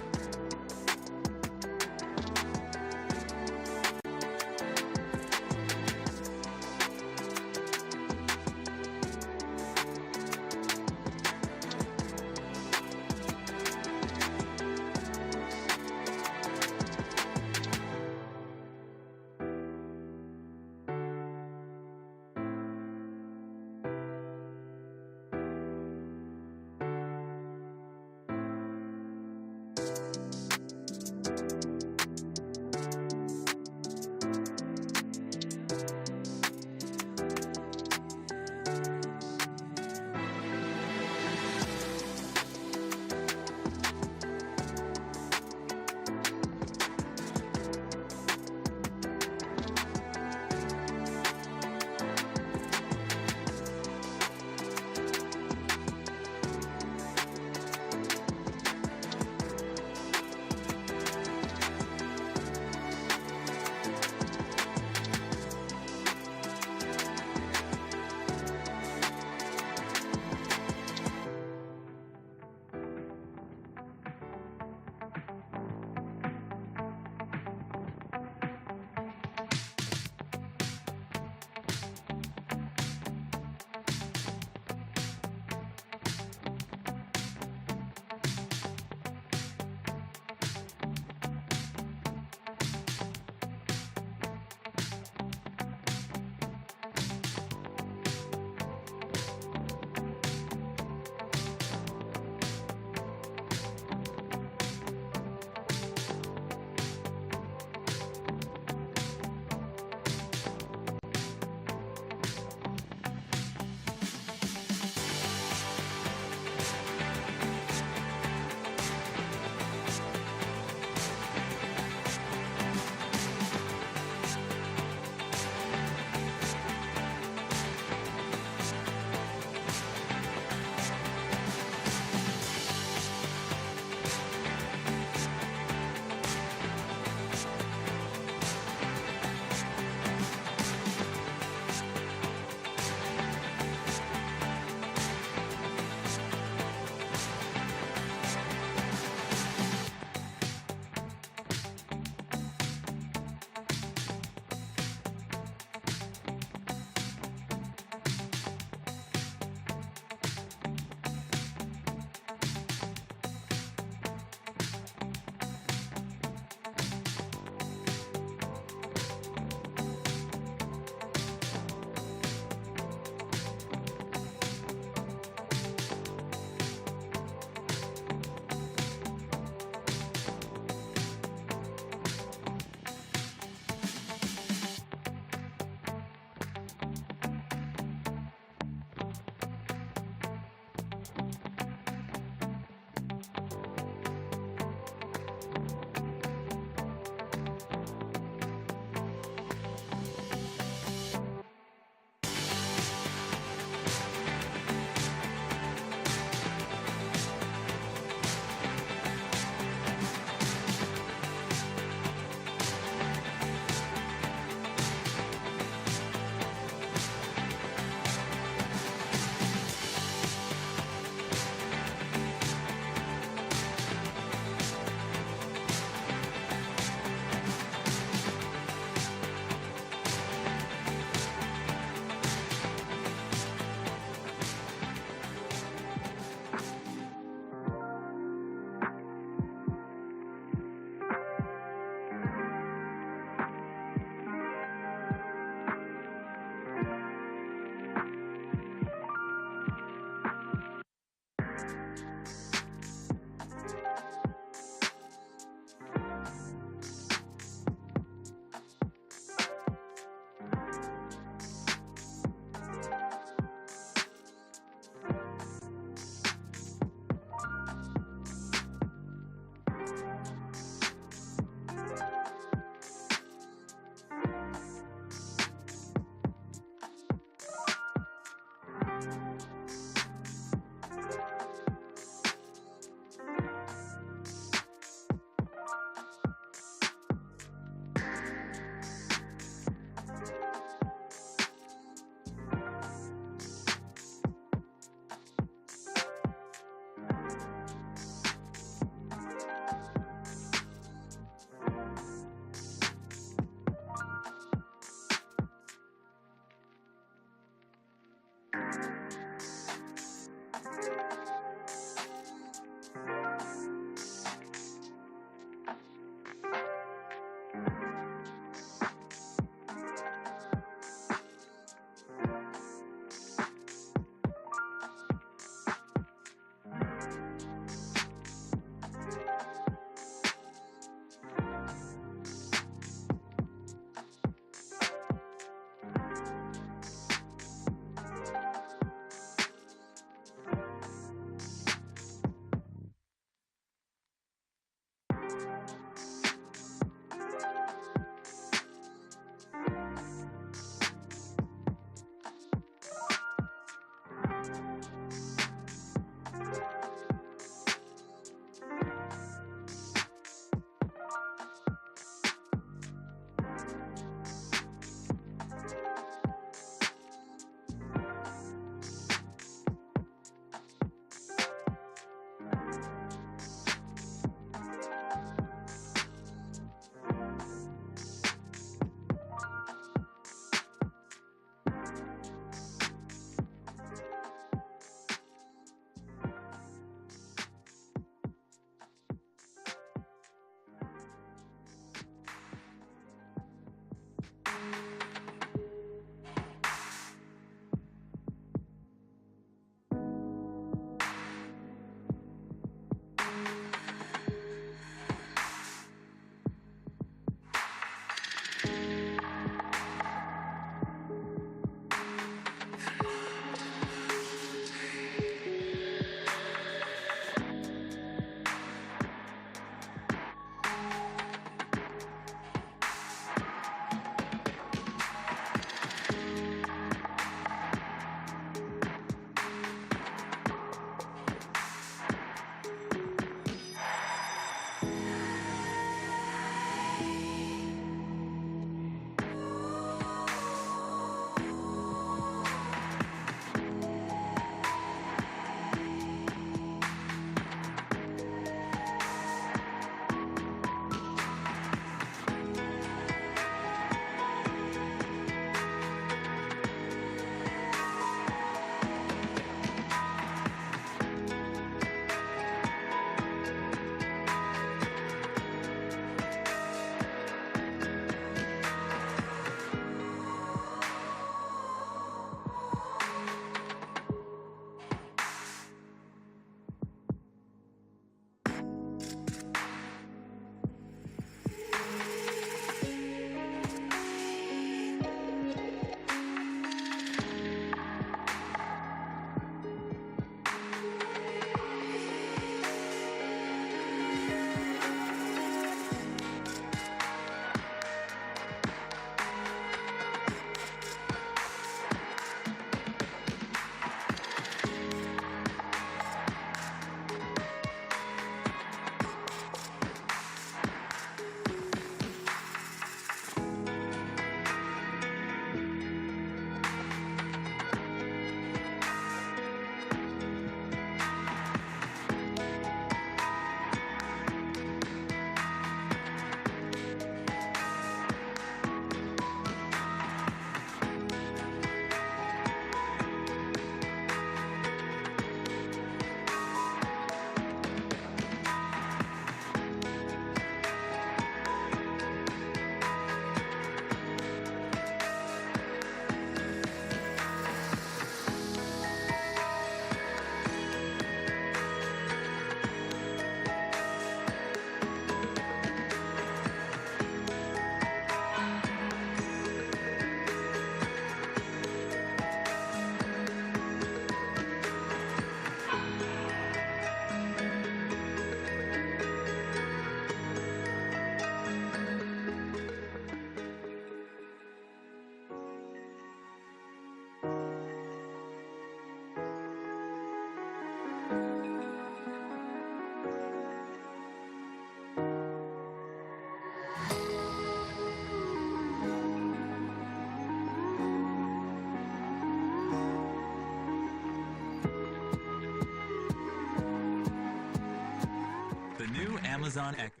Amazon Echo.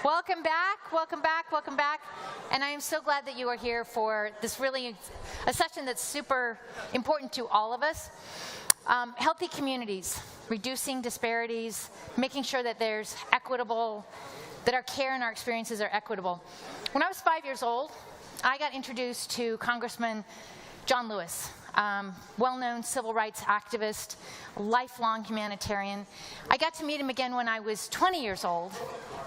Welcome back, welcome back, welcome back. And I am so glad that you are here for this really, a session that's super important to all of us. Healthy communities, reducing disparities, making sure that there's equitable, that our care and our experiences are equitable. When I was 5 years old, I got introduced to Congressman John Lewis, well-known civil rights activist, lifelong humanitarian. I got to meet him again when I was 20 years old,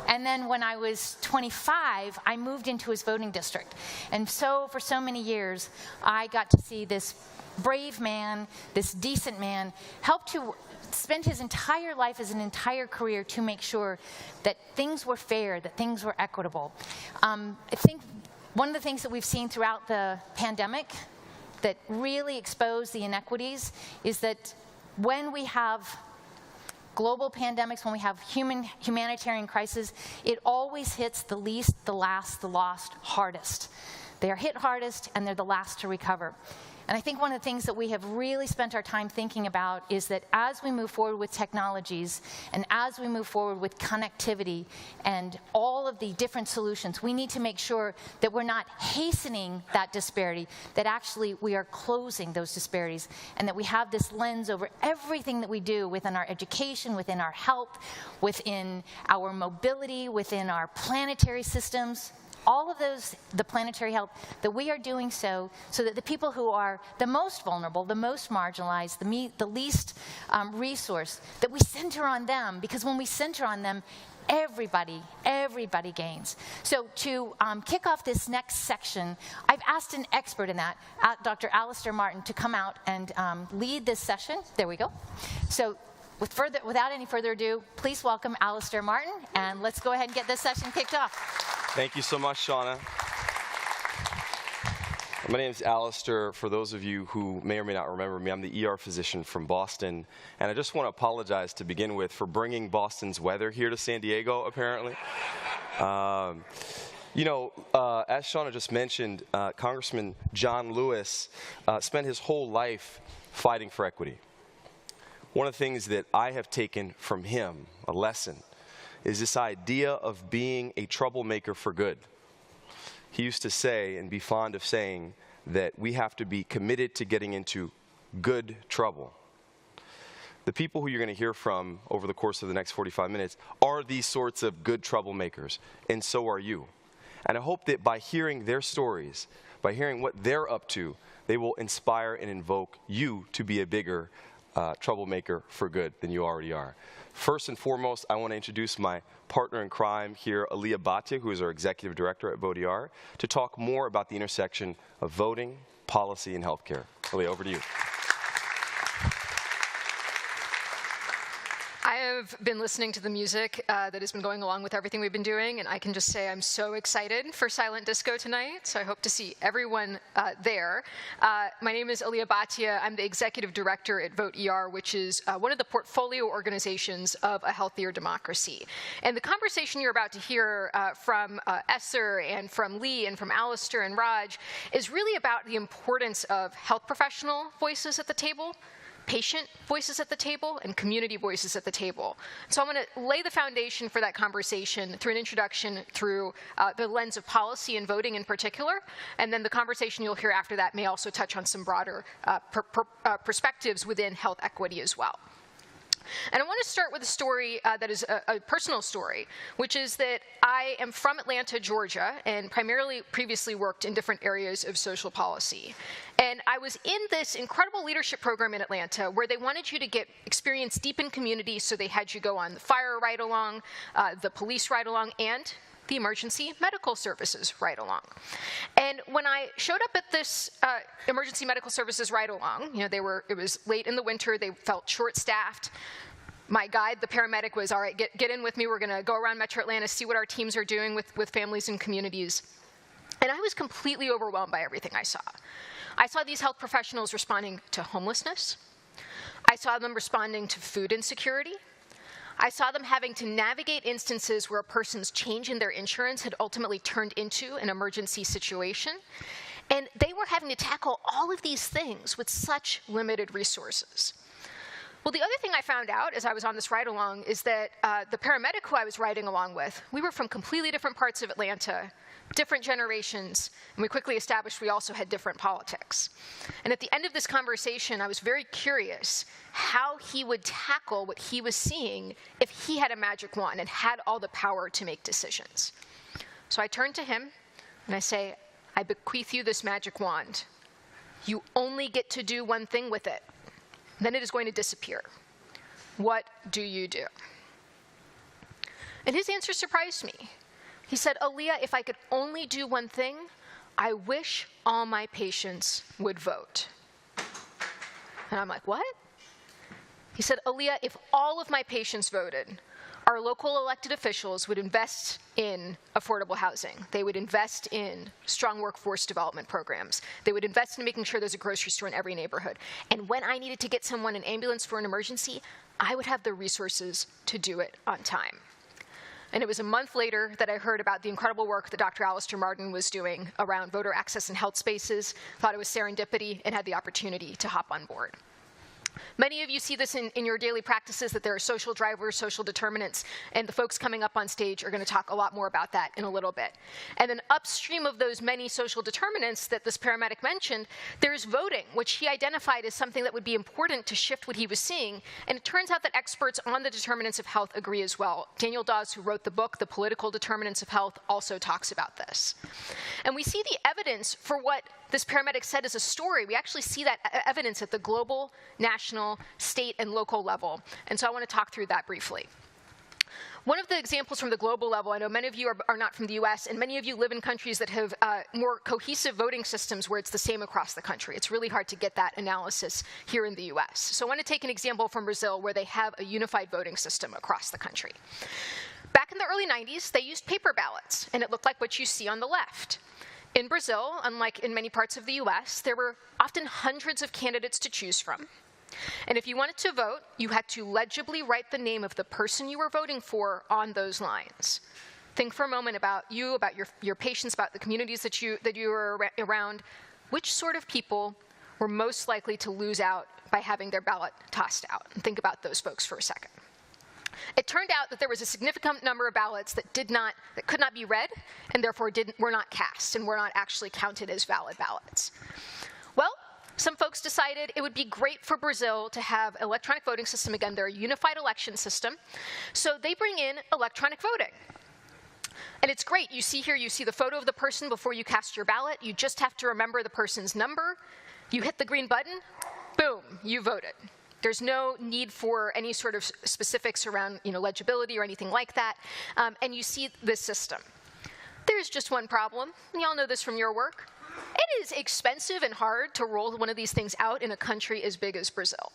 and then when I was 25, I moved into his voting district. And so for so many years, I got to see this brave man, this decent man, help to spend his entire life as an entire career to make sure that things were fair, that things were equitable. I think one of the things that we've seen throughout the pandemic that really exposed the inequities is that when we have global pandemics, when we have humanitarian crises, it always hits the least, the last, the lost hardest. They are hit hardest and they're the last to recover. And I think one of the things that we have really spent our time thinking about is that as we move forward with technologies and as we move forward with connectivity and all of the different solutions, we need to make sure that we're not hastening that disparity, that actually we are closing those disparities, and that we have this lens over everything that we do within our education, within our health, within our mobility, within our planetary systems. All of those, the planetary health, that we are doing so that the people who are the most vulnerable, the most marginalized, the least resourced, that we center on them, because when we center on them, everybody gains. So to kick off this next section, I've asked an expert in that, Dr. Alistair Martin, to come out and lead this session. There we go. So without any further ado, please welcome Alistair Martin, and let's go ahead and get this session kicked off. Thank you so much, Shauna. My name is Alistair. For those of you who may or may not remember me, I'm the ER physician from Boston. And I just want to apologize to begin with for bringing Boston's weather here to San Diego, apparently. You know, as Shauna just mentioned, Congressman John Lewis spent his whole life fighting for equity. One of the things that I have taken from him, a lesson, is this idea of being a troublemaker for good. He used to say, and be fond of saying, that we have to be committed to getting into good trouble. The people who you're going to hear from over the course of the next 45 minutes are these sorts of good troublemakers, and so are you. And I hope that by hearing their stories, by hearing what they're up to, they will inspire and invoke you to be a bigger troublemaker for good than you already are. First and foremost, I want to introduce my partner in crime here, Aliyah Bhatia, who is our executive director at VoteER, to talk more about the intersection of voting, policy, and healthcare. Aliyah, over to you. I have been listening to the music that has been going along with everything we've been doing, and I can just say I'm so excited for Silent Disco tonight, so I hope to see everyone there. My name is Aliyah Bhatia. I'm the executive director at VoteER, which is one of the portfolio organizations of A Healthier Democracy. And the conversation you're about to hear from Esther and from Lee and from Alistair and Raj is really about the importance of health professional voices at the table, patient voices at the table, and community voices at the table. So I'm going to lay the foundation for that conversation through an introduction through the lens of policy and voting in particular, and then the conversation you'll hear after that may also touch on some broader perspectives within health equity as well. And I want to start with a story that is a personal story, which is that I am from Atlanta, Georgia, and primarily previously worked in different areas of social policy. And I was in this incredible leadership program in Atlanta where they wanted you to get experience deep in community, so they had you go on the fire ride-along, the police ride-along, and the emergency medical services ride-along. And when I showed up at this emergency medical services ride-along, you know, it was late in the winter, they felt short-staffed. My guide, the paramedic, was, all right, get in with me, we're gonna go around Metro Atlanta, see what our teams are doing with families and communities. And I was completely overwhelmed by everything I saw. I saw these health professionals responding to homelessness. I saw them responding to food insecurity. I saw them having to navigate instances where a person's change in their insurance had ultimately turned into an emergency situation. And they were having to tackle all of these things with such limited resources. Well, the other thing I found out as I was on this ride-along is that the paramedic who I was riding along with, we were from completely different parts of Atlanta, different generations, and we quickly established we also had different politics. And at the end of this conversation, I was very curious how he would tackle what he was seeing if he had a magic wand and had all the power to make decisions. So I turned to him and I say, I bequeath you this magic wand. You only get to do one thing with it. Then it is going to disappear. What do you do? And his answer surprised me. He said, Aaliyah, if I could only do one thing, I wish all my patients would vote. And I'm like, what? He said, Aaliyah, if all of my patients voted, our local elected officials would invest in affordable housing. They would invest in strong workforce development programs. They would invest in making sure there's a grocery store in every neighborhood. And when I needed to get someone an ambulance for an emergency, I would have the resources to do it on time. And it was a month later that I heard about the incredible work that Dr. Alistair Martin was doing around voter access in health spaces, thought it was serendipity, and had the opportunity to hop on board. Many of you see this in your daily practices, that there are social drivers, social determinants, and the folks coming up on stage are going to talk a lot more about that in a little bit. And then upstream of those many social determinants that this paramedic mentioned, there's voting, which he identified as something that would be important to shift what he was seeing. And it turns out that experts on the determinants of health agree as well. Daniel Dawes, who wrote the book, The Political Determinants of Health, also talks about this. And we see the evidence for what this paramedic said is a story. We actually see that evidence at the global, national, state, and local level. And so I want to talk through that briefly. One of the examples from the global level, I know many of you are not from the US, and many of you live in countries that have more cohesive voting systems where it's the same across the country. It's really hard to get that analysis here in the US. So I want to take an example from Brazil where they have a unified voting system across the country. Back in the early 90s, they used paper ballots, and it looked like what you see on the left. In Brazil, unlike in many parts of the US, there were often hundreds of candidates to choose from. And if you wanted to vote, you had to legibly write the name of the person you were voting for on those lines. Think for a moment about you, about your patients, about the communities that you were around. Which sort of people were most likely to lose out by having their ballot tossed out? And think about those folks for a second. It turned out that there was a significant number of ballots that could not be read, and therefore were not cast and were not actually counted as valid ballots. Well, some folks decided it would be great for Brazil to have an electronic voting system. Again, they're a unified election system. So they bring in electronic voting. And it's great. You see here, you see the photo of the person before you cast your ballot. You just have to remember the person's number. You hit the green button. Boom, you voted. There's no need for any sort of specifics around legibility or anything like that. And you see this system. There's just one problem. Y'all know this from your work. It is expensive and hard to roll one of these things out in a country as big as Brazil.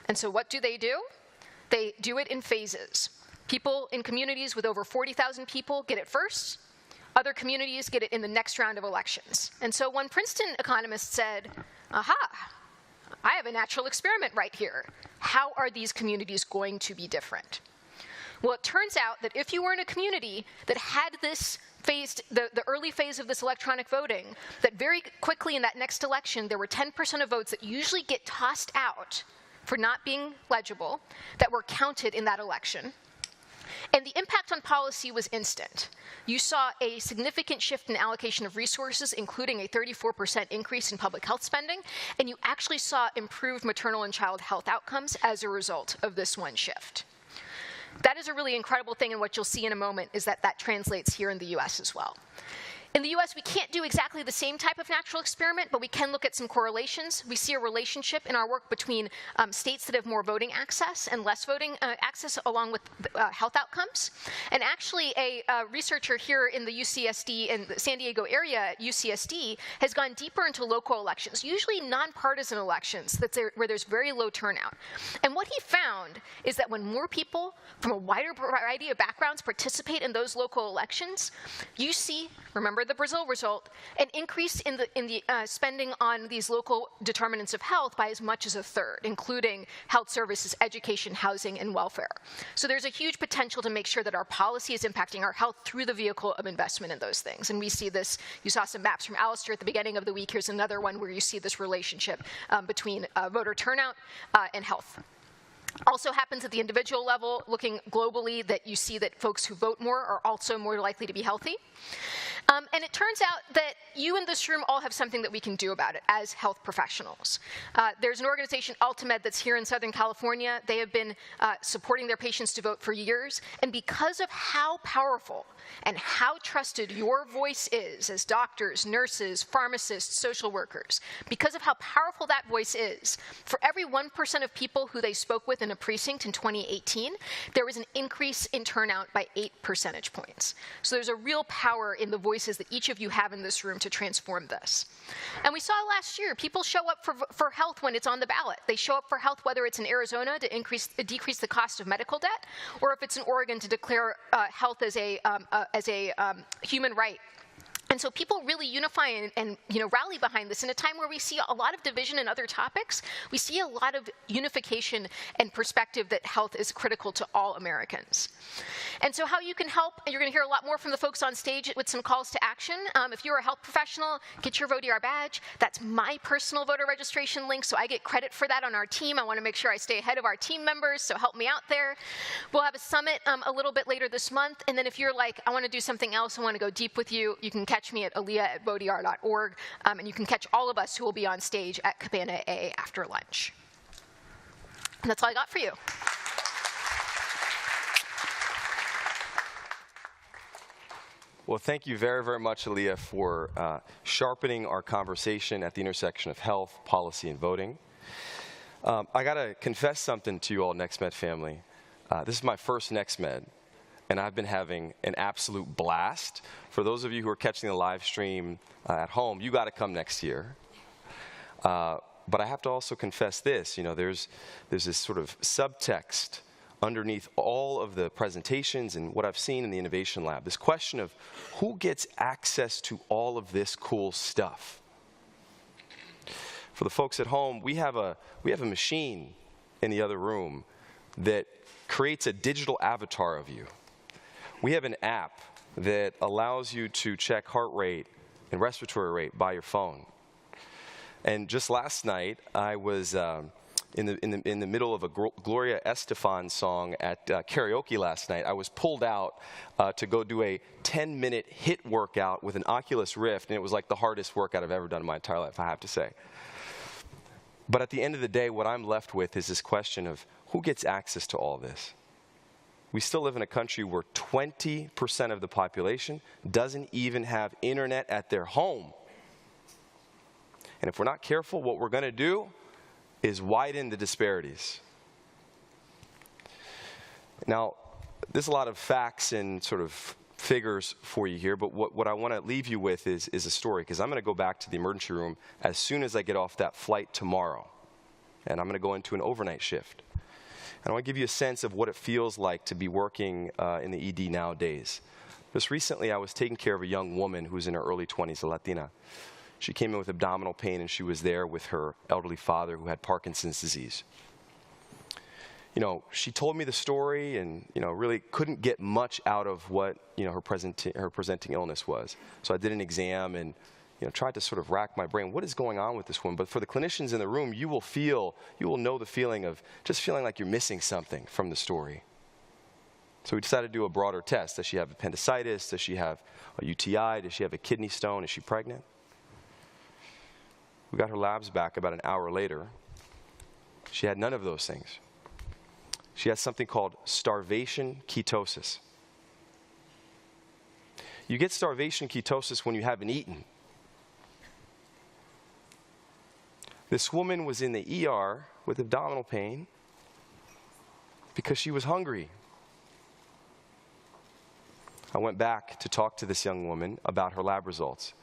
And so what do? They do it in phases. People in communities with over 40,000 people get it first. Other communities get it in the next round of elections. And so one Princeton economist said, aha, I have a natural experiment right here. How are these communities going to be different? Well, it turns out that if you were in a community that had this phased, the early phase of this electronic voting, that very quickly in that next election, there were 10% of votes that usually get tossed out for not being legible that were counted in that election. And the impact on policy was instant. You saw a significant shift in allocation of resources, including a 34% increase in public health spending, and you actually saw improved maternal and child health outcomes as a result of this one shift. That is a really incredible thing, and what you'll see in a moment is that that translates here in the US as well. In the US, we can't do exactly the same type of natural experiment, but we can look at some correlations. We see a relationship in our work between states that have more voting access and less voting access, along with health outcomes. And actually, a researcher here in the UCSD, in the San Diego area at UCSD, has gone deeper into local elections, usually nonpartisan elections where there's very low turnout. And what he found is that when more people from a wider variety of backgrounds participate in those local elections, you see, remember the Brazil result, an increase in the spending on these local determinants of health by as much as a third, including health services, education, housing, and welfare. So there's a huge potential to make sure that our policy is impacting our health through the vehicle of investment in those things. And we see this, you saw some maps from Alistair at the beginning of the week. Here's another one where you see this relationship between voter turnout and health. Also happens at the individual level, looking globally, that you see that folks who vote more are also more likely to be healthy. And it turns out that you in this room all have something that we can do about it as health professionals. There's an organization, UltiMed, that's here in Southern California. They have been supporting their patients to vote for years. And because of how powerful and how trusted your voice is as doctors, nurses, pharmacists, social workers, because of how powerful that voice is, for every 1% of people who they spoke with in a precinct in 2018, there was an increase in turnout by 8 percentage points. So there's a real power in the voices that each of you have in this room to transform this. And we saw last year, people show up for health when it's on the ballot. They show up for health whether it's in Arizona to decrease the cost of medical debt, or if it's in Oregon to declare health as a human right. And so people really unify and rally behind this. In a time where we see a lot of division in other topics, we see a lot of unification and perspective that health is critical to all Americans. And so how you can help, and you're going to hear a lot more from the folks on stage with some calls to action. If you're a health professional, get your VoteR badge. That's my personal voter registration link, so I get credit for that on our team. I want to make sure I stay ahead of our team members, so help me out there. We'll have a summit a little bit later this month, and then if you're like, I want to do something else, I want to go deep with you, you can catch me at aaliyah@voter.org, and you can catch all of us who will be on stage at Cabana A after lunch. And that's all I got for you. Well, thank you very, very much, Aaliyah, for sharpening our conversation at the intersection of health, policy, and voting. I got to confess something to you all, NextMed family. This is my first NextMed, and I've been having an absolute blast. For those of you who are catching the live stream at home, you got to come next year. But I have to also confess this, there's this sort of subtext underneath all of the presentations and what I've seen in the Innovation Lab, this question of who gets access to all of this cool stuff. For the folks at home, we have a machine in the other room that creates a digital avatar of you. We have an app that allows you to check heart rate and respiratory rate by your phone. And just last night, I was in the middle of a Gloria Estefan song at karaoke last night. I was pulled out to go do a 10-minute HIIT workout with an Oculus Rift, and it was like the hardest workout I've ever done in my entire life, I have to say. But at the end of the day, what I'm left with is this question of who gets access to all this? We still live in a country where 20% of the population doesn't even have internet at their home. And if we're not careful, what we're going to do is widen the disparities. Now, there's a lot of facts and sort of figures for you here, but what I want to leave you with is a story, because I'm going to go back to the emergency room as soon as I get off that flight tomorrow. And I'm going to go into an overnight shift. And I want to give you a sense of what it feels like to be working in the ED nowadays. Just recently, I was taking care of a young woman who's in her early 20s, a Latina. She came in with abdominal pain, and she was there with her elderly father who had Parkinson's disease. She told me the story and, really couldn't get much out of what, her presenting illness was. So I did an exam and, tried to sort of rack my brain. What is going on with this woman? But for the clinicians in the room, you will know the feeling of just feeling like you're missing something from the story. So we decided to do a broader test. Does she have appendicitis? Does she have a UTI? Does she have a kidney stone? Is she pregnant? We got her labs back about an hour later. She had none of those things. She has something called starvation ketosis. You get starvation ketosis when you haven't eaten. This woman was in the ER with abdominal pain because she was hungry. I went back to talk to this young woman about her lab results.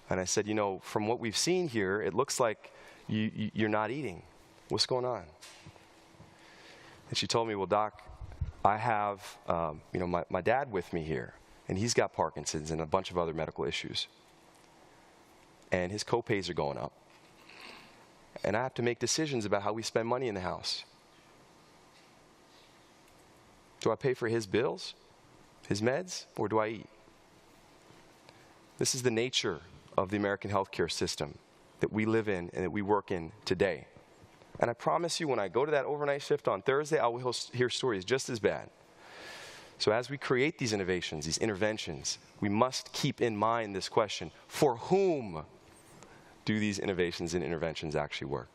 And I said, from what we've seen here, it looks like you're not eating. What's going on? And she told me, well, Doc, I have, my dad with me here, and he's got Parkinson's and a bunch of other medical issues. And his co-pays are going up. And I have to make decisions about how we spend money in the house. Do I pay for his bills, his meds, or do I eat? This is the nature of the American healthcare system that we live in and that we work in today. And I promise you, when I go to that overnight shift on Thursday, I will hear stories just as bad. So as we create these innovations, these interventions, we must keep in mind this question: for whom do these innovations and interventions actually work?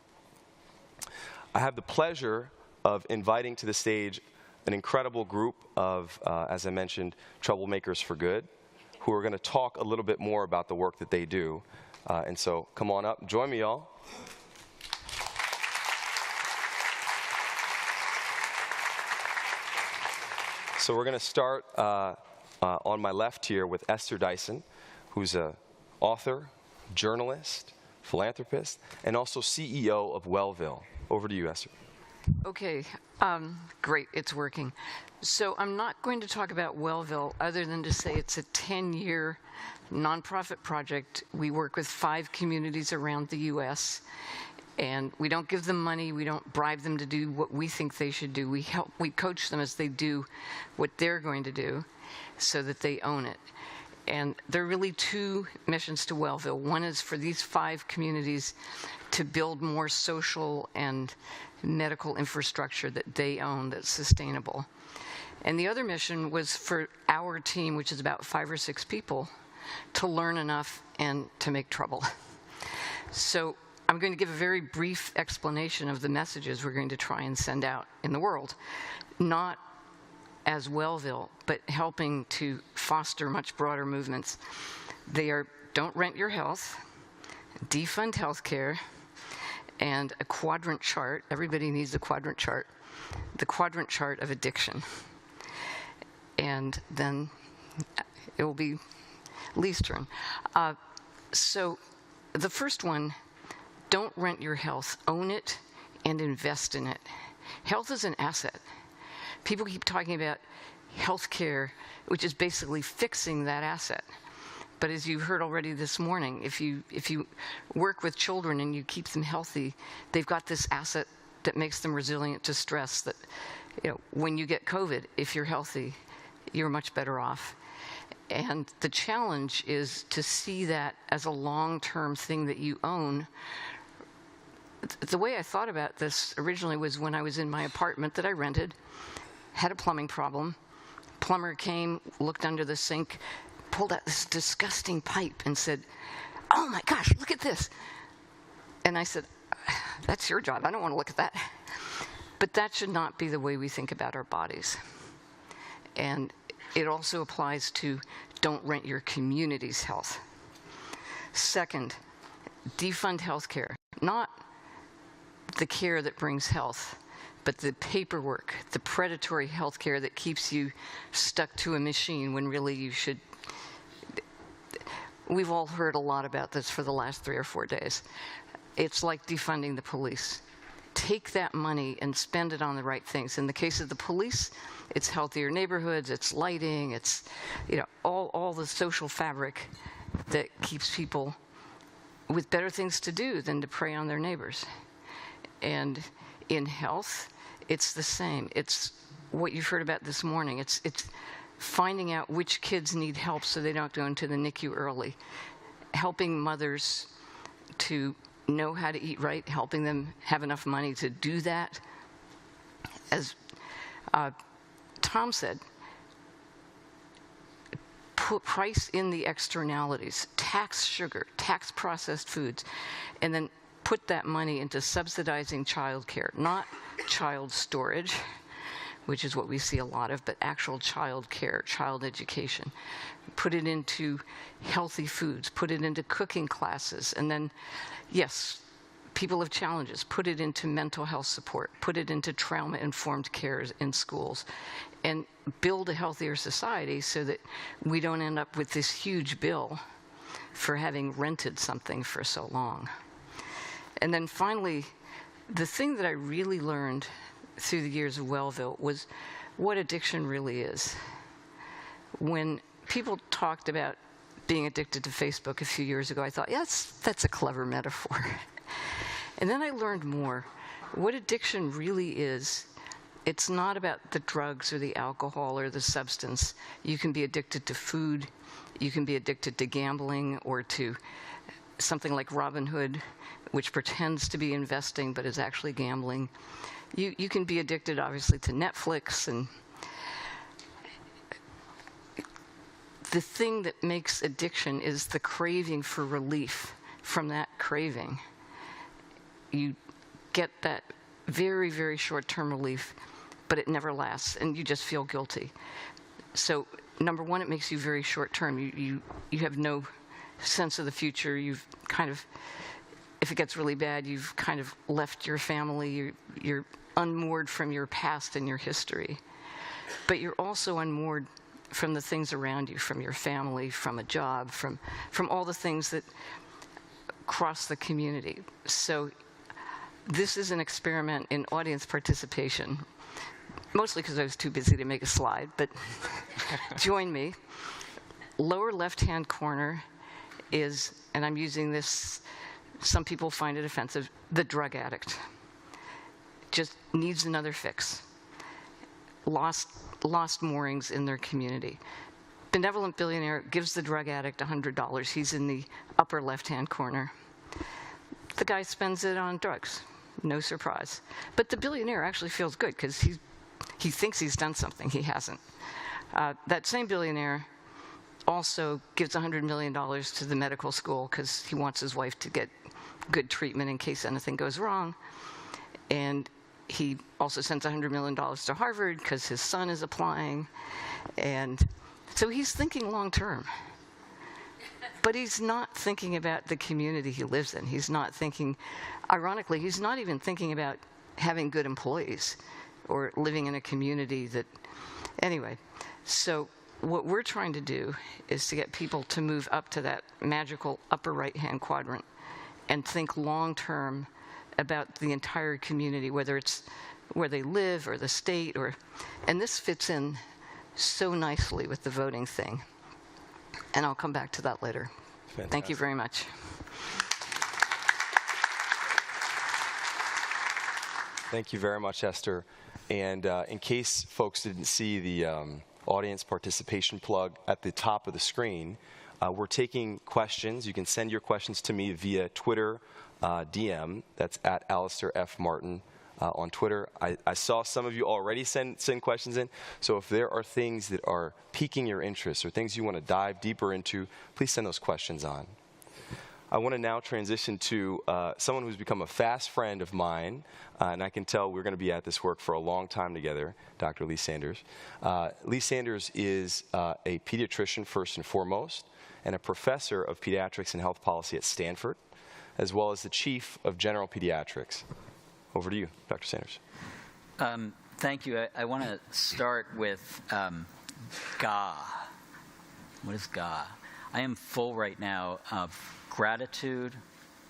I have the pleasure of inviting to the stage an incredible group of, as I mentioned, troublemakers for good, who are going to talk a little bit more about the work that they do. And so come on up, join me, y'all. So we're going to start on my left here with Esther Dyson, who's an author, journalist, philanthropist, and also CEO of Wellville. Over to you, Esther. Okay, great, it's working. So I'm not going to talk about Wellville other than to say it's a 10-year nonprofit project. We work with 5 communities around the U.S., and we don't give them money, we don't bribe them to do what we think they should do. We coach them as they do what they're going to do so that they own it. And there are really 2 missions to Wellville. One is for these 5 communities to build more social and medical infrastructure that they own that's sustainable. And the other mission was for our team, which is about 5 or 6 people, to learn enough and to make trouble. So I'm going to give a very brief explanation of the messages we're going to try and send out in the world, not as Wellville, but helping to foster much broader movements. They are: don't rent your health, defund healthcare, and a quadrant chart. Everybody needs a quadrant chart. The quadrant chart of addiction. And then it will be Lee's turn. So the first one, don't rent your health. Own it and invest in it. Health is an asset. People keep talking about healthcare, which is basically fixing that asset. But as you heard already this morning, if you work with children and you keep them healthy, they've got this asset that makes them resilient to stress. That, when you get COVID, if you're healthy, you're much better off. And the challenge is to see that as a long-term thing that you own. The way I thought about this originally was when I was in my apartment that I rented, had a plumbing problem. Plumber came, looked under the sink, pulled out this disgusting pipe and said, "Oh my gosh, look at this." And I said, "That's your job. I don't want to look at that." But that should not be the way we think about our bodies. And it also applies to don't rent your community's health. Second, defund healthcare. Not the care that brings health, but the paperwork, the predatory healthcare that keeps you stuck to a machine when really you should. We've all heard a lot about this for the last 3 or 4 days. It's like defunding the police. Take that money and spend it on the right things. In the case of the police, it's healthier neighborhoods, it's lighting, it's all the social fabric that keeps people with better things to do than to prey on their neighbors. And in health, it's the same. It's what you've heard about this morning. It's finding out which kids need help so they don't go into the NICU early. Helping mothers to know how to eat right, helping them have enough money to do that. As Tom said, put price in the externalities, tax sugar, tax processed foods, and then put that money into subsidizing childcare, not child storage, which is what we see a lot of, but actual child care, child education. Put it into healthy foods, put it into cooking classes, and then, yes, people have challenges. Put it into mental health support, put it into trauma-informed care in schools, and build a healthier society so that we don't end up with this huge bill for having rented something for so long. And then finally, the thing that I really learned through the years of Wellville was what addiction really is. When people talked about being addicted to Facebook a few years ago, I thought, yes, that's a clever metaphor. And then I learned more. What addiction really is, it's not about the drugs or the alcohol or the substance. You can be addicted to food, you can be addicted to gambling or to something like Robinhood, which pretends to be investing but is actually gambling. You can be addicted, obviously, to Netflix, and the thing that makes addiction is the craving for relief from that craving. You get that very, very short-term relief, but it never lasts, and you just feel guilty. So, number one, it makes you very short-term. You have no sense of the future. You've kind of, if it gets really bad, you've kind of left your family. You're unmoored from your past and your history. But you're also unmoored from the things around you, from your family, from a job, from all the things that cross the community. So this is an experiment in audience participation, mostly because I was too busy to make a slide, but join me. Lower left-hand corner is, and I'm using this, some people find it offensive, the drug addict. Just needs another fix. Lost moorings in their community. Benevolent billionaire gives the drug addict $100. He's in the upper left-hand corner. The guy spends it on drugs. No surprise. But the billionaire actually feels good because he thinks he's done something. He hasn't. That same billionaire also gives $100 million to the medical school because he wants his wife to get good treatment in case anything goes wrong. And he also sends $100 million to Harvard because his son is applying. And so he's thinking long term. But he's not thinking about the community he lives in. He's not thinking, ironically, he's not even thinking about having good employees or living in a community that, anyway. So what we're trying to do is to get people to move up to that magical upper right-hand quadrant and think long term about the entire community, whether it's where they live or the state, and this fits in so nicely with the voting thing. And I'll come back to that later. Fantastic. Thank you very much. Thank you very much, Esther. And in case folks didn't see the audience participation plug at the top of the screen, we're taking questions. You can send your questions to me via Twitter DM. That's at Alistair F. Martin on Twitter. I saw some of you already send questions in. So if there are things that are piquing your interest or things you want to dive deeper into, please send those questions on. I want to now transition to someone who's become a fast friend of mine, and I can tell we're going to be at this work for a long time together, Dr. Lee Sanders. Lee Sanders is a pediatrician first and foremost, and a professor of pediatrics and health policy at Stanford, as well as the chief of general pediatrics. Over to you, Dr. Sanders. Thank you. I want to start with GA. What is GA? I am full right now of gratitude,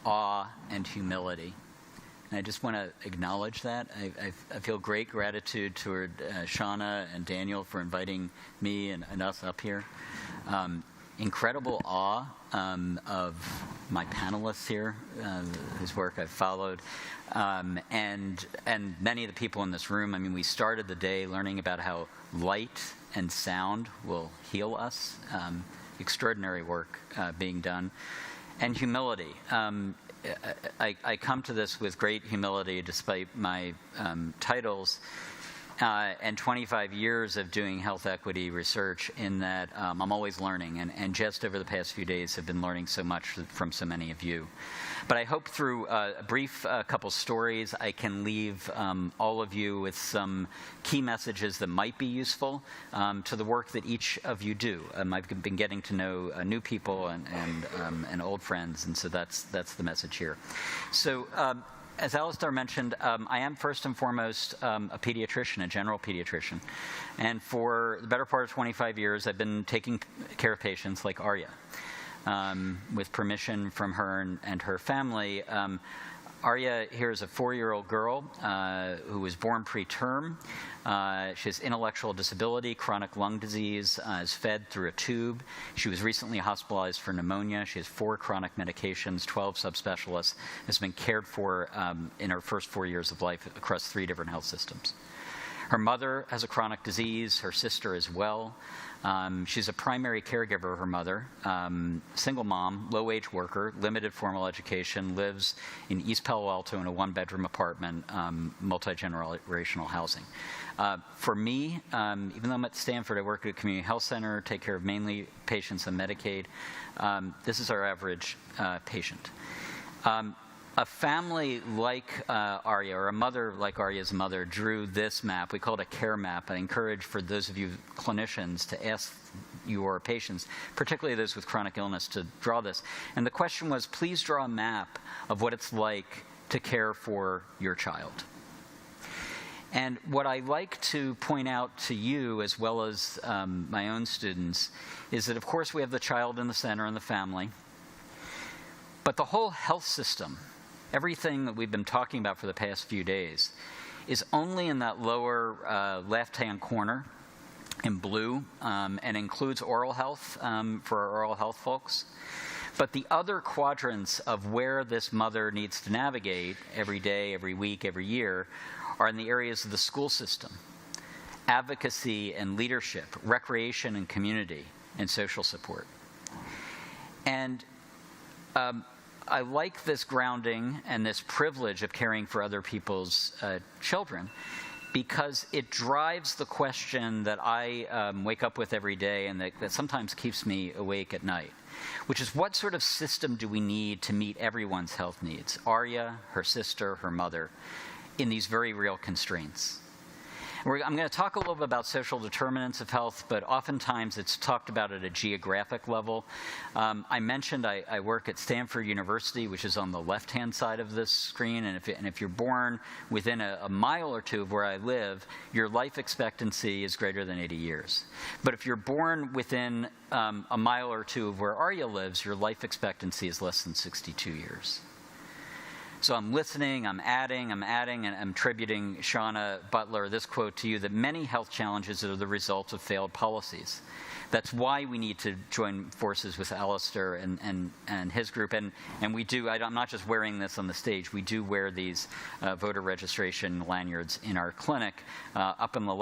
awe, and humility. And I just want to acknowledge that. I feel great gratitude toward Shauna and Daniel for inviting me and us up here. Incredible awe of my panelists here, whose work I've followed, and many of the people in this room. I mean, we started the day learning about how light and sound will heal us. Extraordinary work being done. And humility. I come to this with great humility despite my titles. And 25 years of doing health equity research in that I'm always learning, and just over the past few days have been learning so much from so many of you. But I hope through a brief couple stories I can leave all of you with some key messages that might be useful to the work that each of you do. I've been getting to know new people and old friends, and so that's the message here. So. As Alistair mentioned, I am first and foremost a pediatrician, a general pediatrician. And for the better part of 25 years, I've been taking care of patients like Arya, with permission from her and her family. Arya here is a 4-year-old girl who was born preterm. She has intellectual disability, chronic lung disease, is fed through a tube. She was recently hospitalized for pneumonia. She has 4 chronic medications, 12 subspecialists, has been cared for in her first 4 years of life across 3 different health systems. Her mother has a chronic disease, her sister as well. She's a primary caregiver of her mother, single mom, low-wage worker, limited formal education, lives in East Palo Alto in a one-bedroom apartment, multi-generational housing. For me, even though I'm at Stanford, I work at a community health center, take care of mainly patients on Medicaid. This is our average patient. A family like Arya, or a mother like Arya's mother, drew this map. We call it a care map. I encourage for those of you clinicians to ask your patients, particularly those with chronic illness, to draw this. And the question was, please draw a map of what it's like to care for your child. And what I like to point out to you, as well as my own students, is that, of course, we have the child in the center and the family. But the whole health system, everything that we've been talking about for the past few days, is only in that lower left-hand corner in blue, and includes oral health for our oral health folks. But the other quadrants of where this mother needs to navigate every day, every week, every year are in the areas of the school system: advocacy and leadership, recreation and community, and social support. And I like this grounding and this privilege of caring for other people's children, because it drives the question that I wake up with every day and that sometimes keeps me awake at night, which is, what sort of system do we need to meet everyone's health needs? Arya, her sister, her mother, in these very real constraints. I'm going to talk a little bit about social determinants of health, but oftentimes it's talked about at a geographic level. I mentioned I work at Stanford University, which is on the left-hand side of this screen, and if you're born within a mile or two of where I live, your life expectancy is greater than 80 years. But if you're born within a mile or two of where Arya lives, your life expectancy is less than 62 years. So I'm listening, I'm adding, and I'm attributing Shauna Butler this quote to you, that many health challenges are the result of failed policies. That's why we need to join forces with Alistair and his group. And we do, I'm not just wearing this on the stage, we do wear these voter registration lanyards in our clinic up in the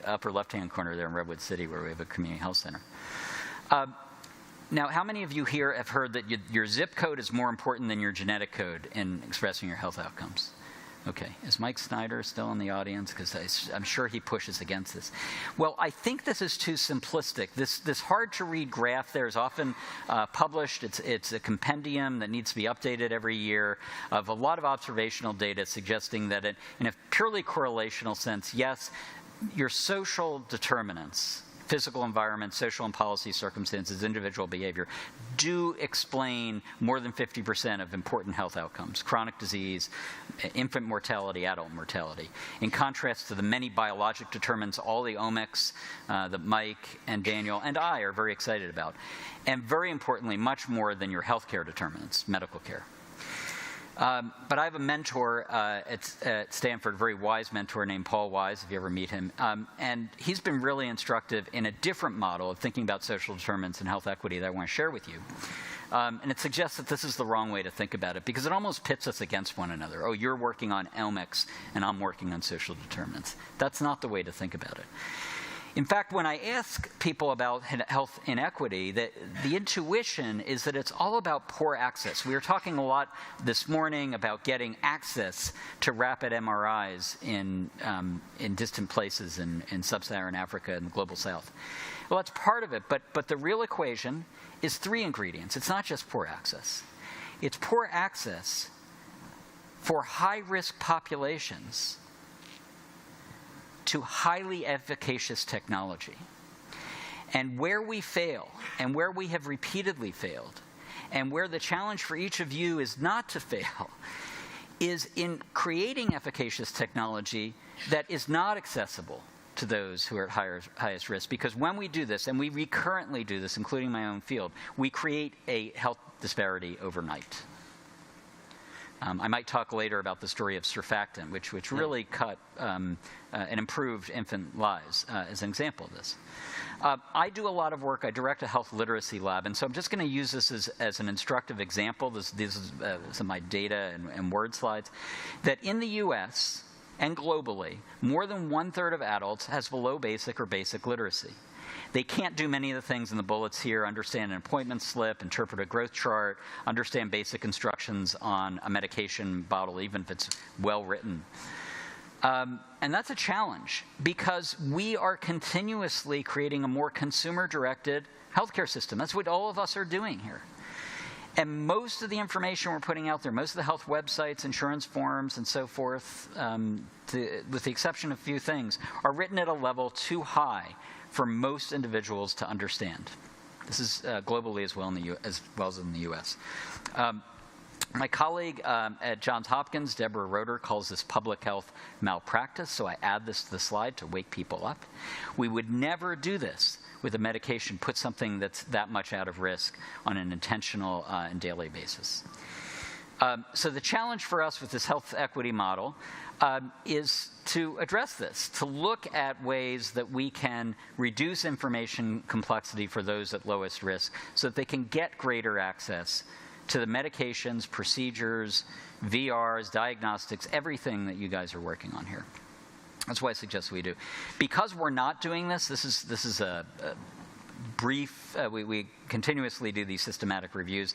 upper left-hand corner there in Redwood City, where we have a community health center. Now, how many of you here have heard that your zip code is more important than your genetic code in expressing your health outcomes? Okay, is Mike Snyder still in the audience? Because I'm sure he pushes against this. Well, I think this is too simplistic. This hard-to-read graph there is often published. It's a compendium that needs to be updated every year of a lot of observational data suggesting that in a purely correlational sense, yes, your social determinants, physical environment, social and policy circumstances, individual behavior, do explain more than 50% of important health outcomes: chronic disease, infant mortality, adult mortality. In contrast to the many biologic determinants, all the omics that Mike and Daniel and I are very excited about. And very importantly, much more than your healthcare determinants, medical care. But I have a mentor at Stanford, a very wise mentor named Paul Wise, if you ever meet him. And he's been really instructive in a different model of thinking about social determinants and health equity that I want to share with you. And it suggests that this is the wrong way to think about it, because it almost pits us against one another. Oh, you're working on omics, and I'm working on social determinants. That's not the way to think about it. In fact, when I ask people about health inequity, the intuition is that it's all about poor access. We were talking a lot this morning about getting access to rapid MRIs in distant places in sub-Saharan Africa and the global south. Well, that's part of it, but the real equation is 3 ingredients. It's not just poor access. It's poor access for high-risk populations to highly efficacious technology. And where we fail, and where we have repeatedly failed, and where the challenge for each of you is not to fail, is in creating efficacious technology that is not accessible to those who are at highest risk. Because when we do this, and we recurrently do this, including my own field, we create a health disparity overnight. I might talk later about the story of surfactant, which really cut and improved infant lives as an example of this. I do a lot of work. I direct a health literacy lab, and so I'm just going to use this as an instructive example. This is some of my data and word slides. That in the U.S., and globally, more than 1/3 of adults has below basic or basic literacy. They can't do many of the things in the bullets here, understand an appointment slip, interpret a growth chart, understand basic instructions on a medication bottle, even if it's well written. And that's a challenge because we are continuously creating a more consumer-directed healthcare system. That's what all of us are doing here. And most of the information we're putting out there, most of the health websites, insurance forms, and so forth, with the exception of a few things, are written at a level too high for most individuals to understand. This is globally as well as in the US. My colleague at Johns Hopkins, Deborah Roeder, calls this public health malpractice, so I add this to the slide to wake people up. We would never do this with a medication, put something that's that much out of risk on an intentional and daily basis. So the challenge for us with this health equity model is to address this, to look at ways that we can reduce information complexity for those at lowest risk so that they can get greater access to the medications, procedures, VRs, diagnostics, everything that you guys are working on here. That's why I suggest we do. Because we're not doing this, this is a brief, we continuously do these systematic reviews,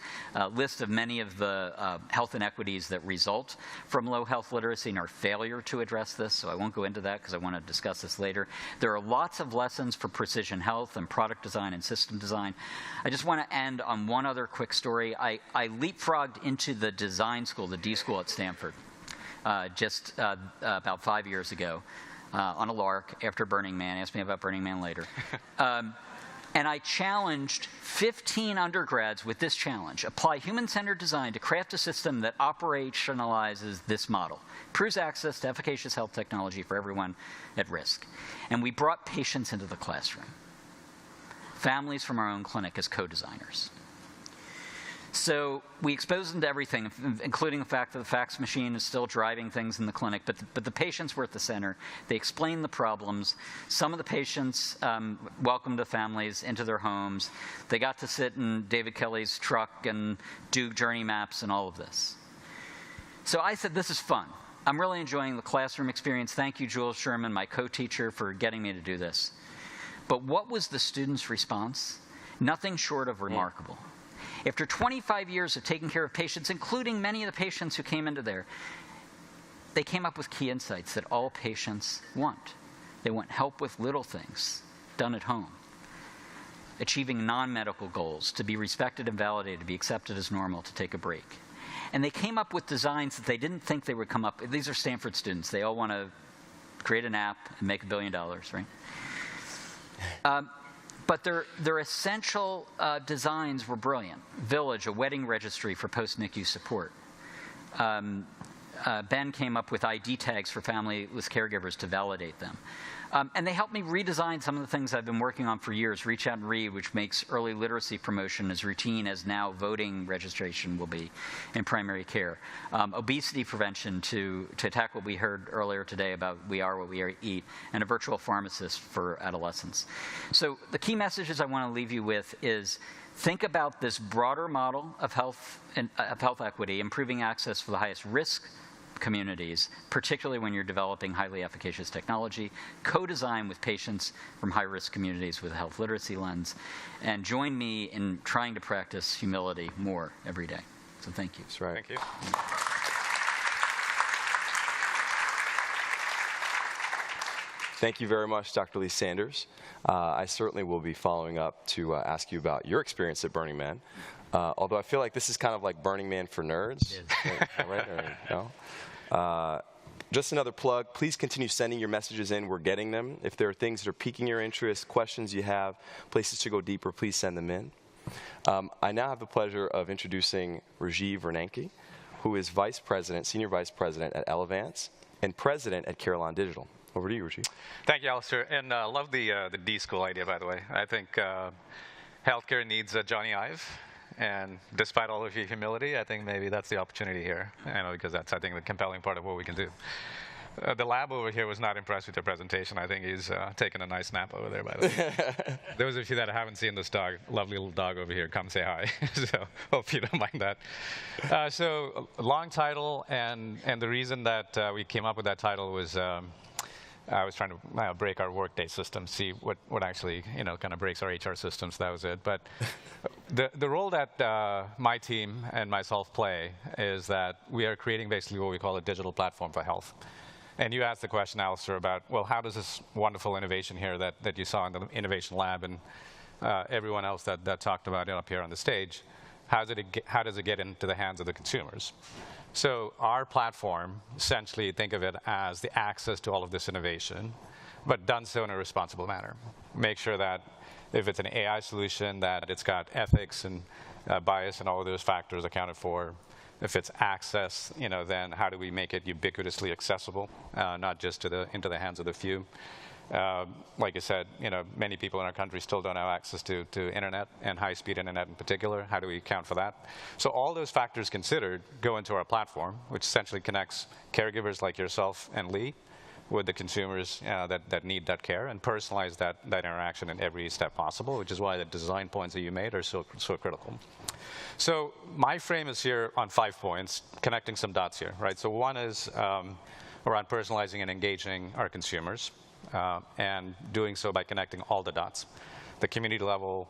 list of many of the health inequities that result from low health literacy and our failure to address this, so I won't go into that because I want to discuss this later. There are lots of lessons for precision health and product design and system design. I just want to end on one other quick story. I leapfrogged into the design school, the D school at Stanford, just about 5 years ago on a lark after Burning Man. Ask me about Burning Man later. And I challenged 15 undergrads with this challenge: apply human-centered design to craft a system that operationalizes this model, improves access to efficacious health technology for everyone at risk. And we brought patients into the classroom, families from our own clinic as co-designers. So we exposed them to everything, including the fact that the fax machine is still driving things in the clinic, but the patients were at the center. They explained the problems. Some of the patients welcomed the families into their homes. They got to sit in David Kelly's truck and do journey maps and all of this. So I said, this is fun. I'm really enjoying the classroom experience. Thank you, Jules Sherman, my co-teacher, for getting me to do this. But what was the students' response? Nothing short of remarkable. After 25 years of taking care of patients, including many of the patients who came into there, they came up with key insights that all patients want. They want help with little things done at home, achieving non-medical goals, to be respected and validated, to be accepted as normal, to take a break. And they came up with designs that they didn't think they would come up with. These are Stanford students. They all want to create an app and make $1 billion, right? But their essential designs were brilliant. Village, a wedding registry for post-NICU support. Ben came up with ID tags for family-less caregivers to validate them. And they helped me redesign some of the things I've been working on for years. Reach Out and Read, which makes early literacy promotion as routine as now voting registration will be in primary care. Obesity prevention to attack what we heard earlier today about we are what we eat, and a virtual pharmacist for adolescents. So the key messages I want to leave you with is think about this broader model of health equity, improving access for the highest risk communities, particularly when you're developing highly efficacious technology, co-design with patients from high-risk communities with a health literacy lens, and join me in trying to practice humility more every day. So thank you. That's right. Thank you. Thank you very much, Dr. Lee Sanders. I certainly will be following up to ask you about your experience at Burning Man. Although I feel like this is kind of like Burning Man for nerds, right? Or, no? Just another plug, please continue sending your messages in. We're getting them. If there are things that are piquing your interest, questions you have, places to go deeper, please send them in. I now have the pleasure of introducing Rajiv Vernanke, who is Senior Vice President at Elevance and President at Carillon Digital. Over to you, Rajiv. Thank you, Alistair. And I love the D school idea, by the way. I think healthcare needs a Johnny Ive. And despite all of your humility, I think maybe that's the opportunity here, because that's, I think, the compelling part of what we can do. The lab over here was not impressed with your presentation. I think he's taking a nice nap over there, by the way. Those of you that haven't seen this dog, lovely little dog over here, come say hi. So hope you don't mind that. So long title, and the reason that we came up with that title was I was trying to break our workday system, see what actually kind of breaks our HR systems. That was it. But the role that my team and myself play is that we are creating basically what we call a digital platform for health. And you asked the question, Alistair, about, well, how does this wonderful innovation here that you saw in the innovation lab and everyone else that talked about it up here on the stage, how does it get into the hands of the consumers? So our platform, essentially, think of it as the access to all of this innovation, but done so in a responsible manner. Make sure that if it's an AI solution, that it's got ethics and bias and all of those factors accounted for. If it's access, then how do we make it ubiquitously accessible, not just into the hands of the few? Like I said, many people in our country still don't have access to internet, and high-speed internet in particular. How do we account for that? So all those factors considered go into our platform, which essentially connects caregivers like yourself and Lee with the consumers that need that care, and personalize that interaction in every step possible, which is why the design points that you made are so critical. So my frame is here on 5 points, connecting some dots here, right? So one is around personalizing and engaging our consumers, and doing so by connecting all the dots, the community level,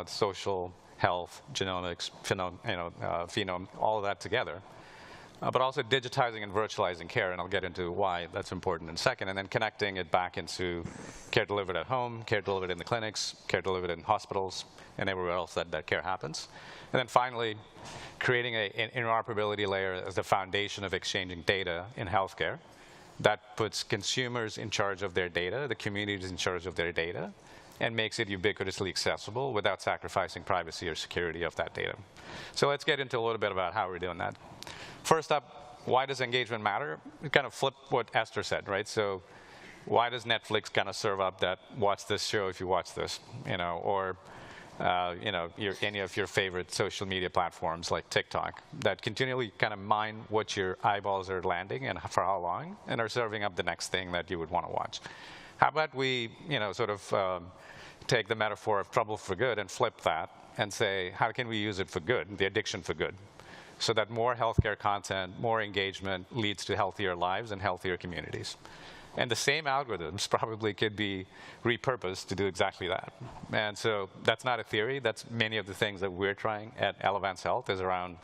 social, health, genomics, phenome, all of that together. But also digitizing and virtualizing care, and I'll get into why that's important in a second, and then connecting it back into care delivered at home, care delivered in the clinics, care delivered in hospitals, and everywhere else that care happens. And then finally, creating an interoperability layer as the foundation of exchanging data in healthcare. That puts consumers in charge of their data, the communities in charge of their data, and makes it ubiquitously accessible without sacrificing privacy or security of that data. So let's get into a little bit about how we're doing that. First up, why does engagement matter? We kind of flip what Esther said, right? So why does Netflix kind of serve up that watch this show if you watch this, or any of your favorite social media platforms like TikTok that continually kind of mine what your eyeballs are landing and for how long, and are serving up the next thing that you would want to watch. How about we, take the metaphor of trouble for good and flip that and say, how can we use it for good, the addiction for good, so that more healthcare content, more engagement leads to healthier lives and healthier communities? And the same algorithms probably could be repurposed to do exactly that. And so that's not a theory. That's many of the things that we're trying at Elevance Health is around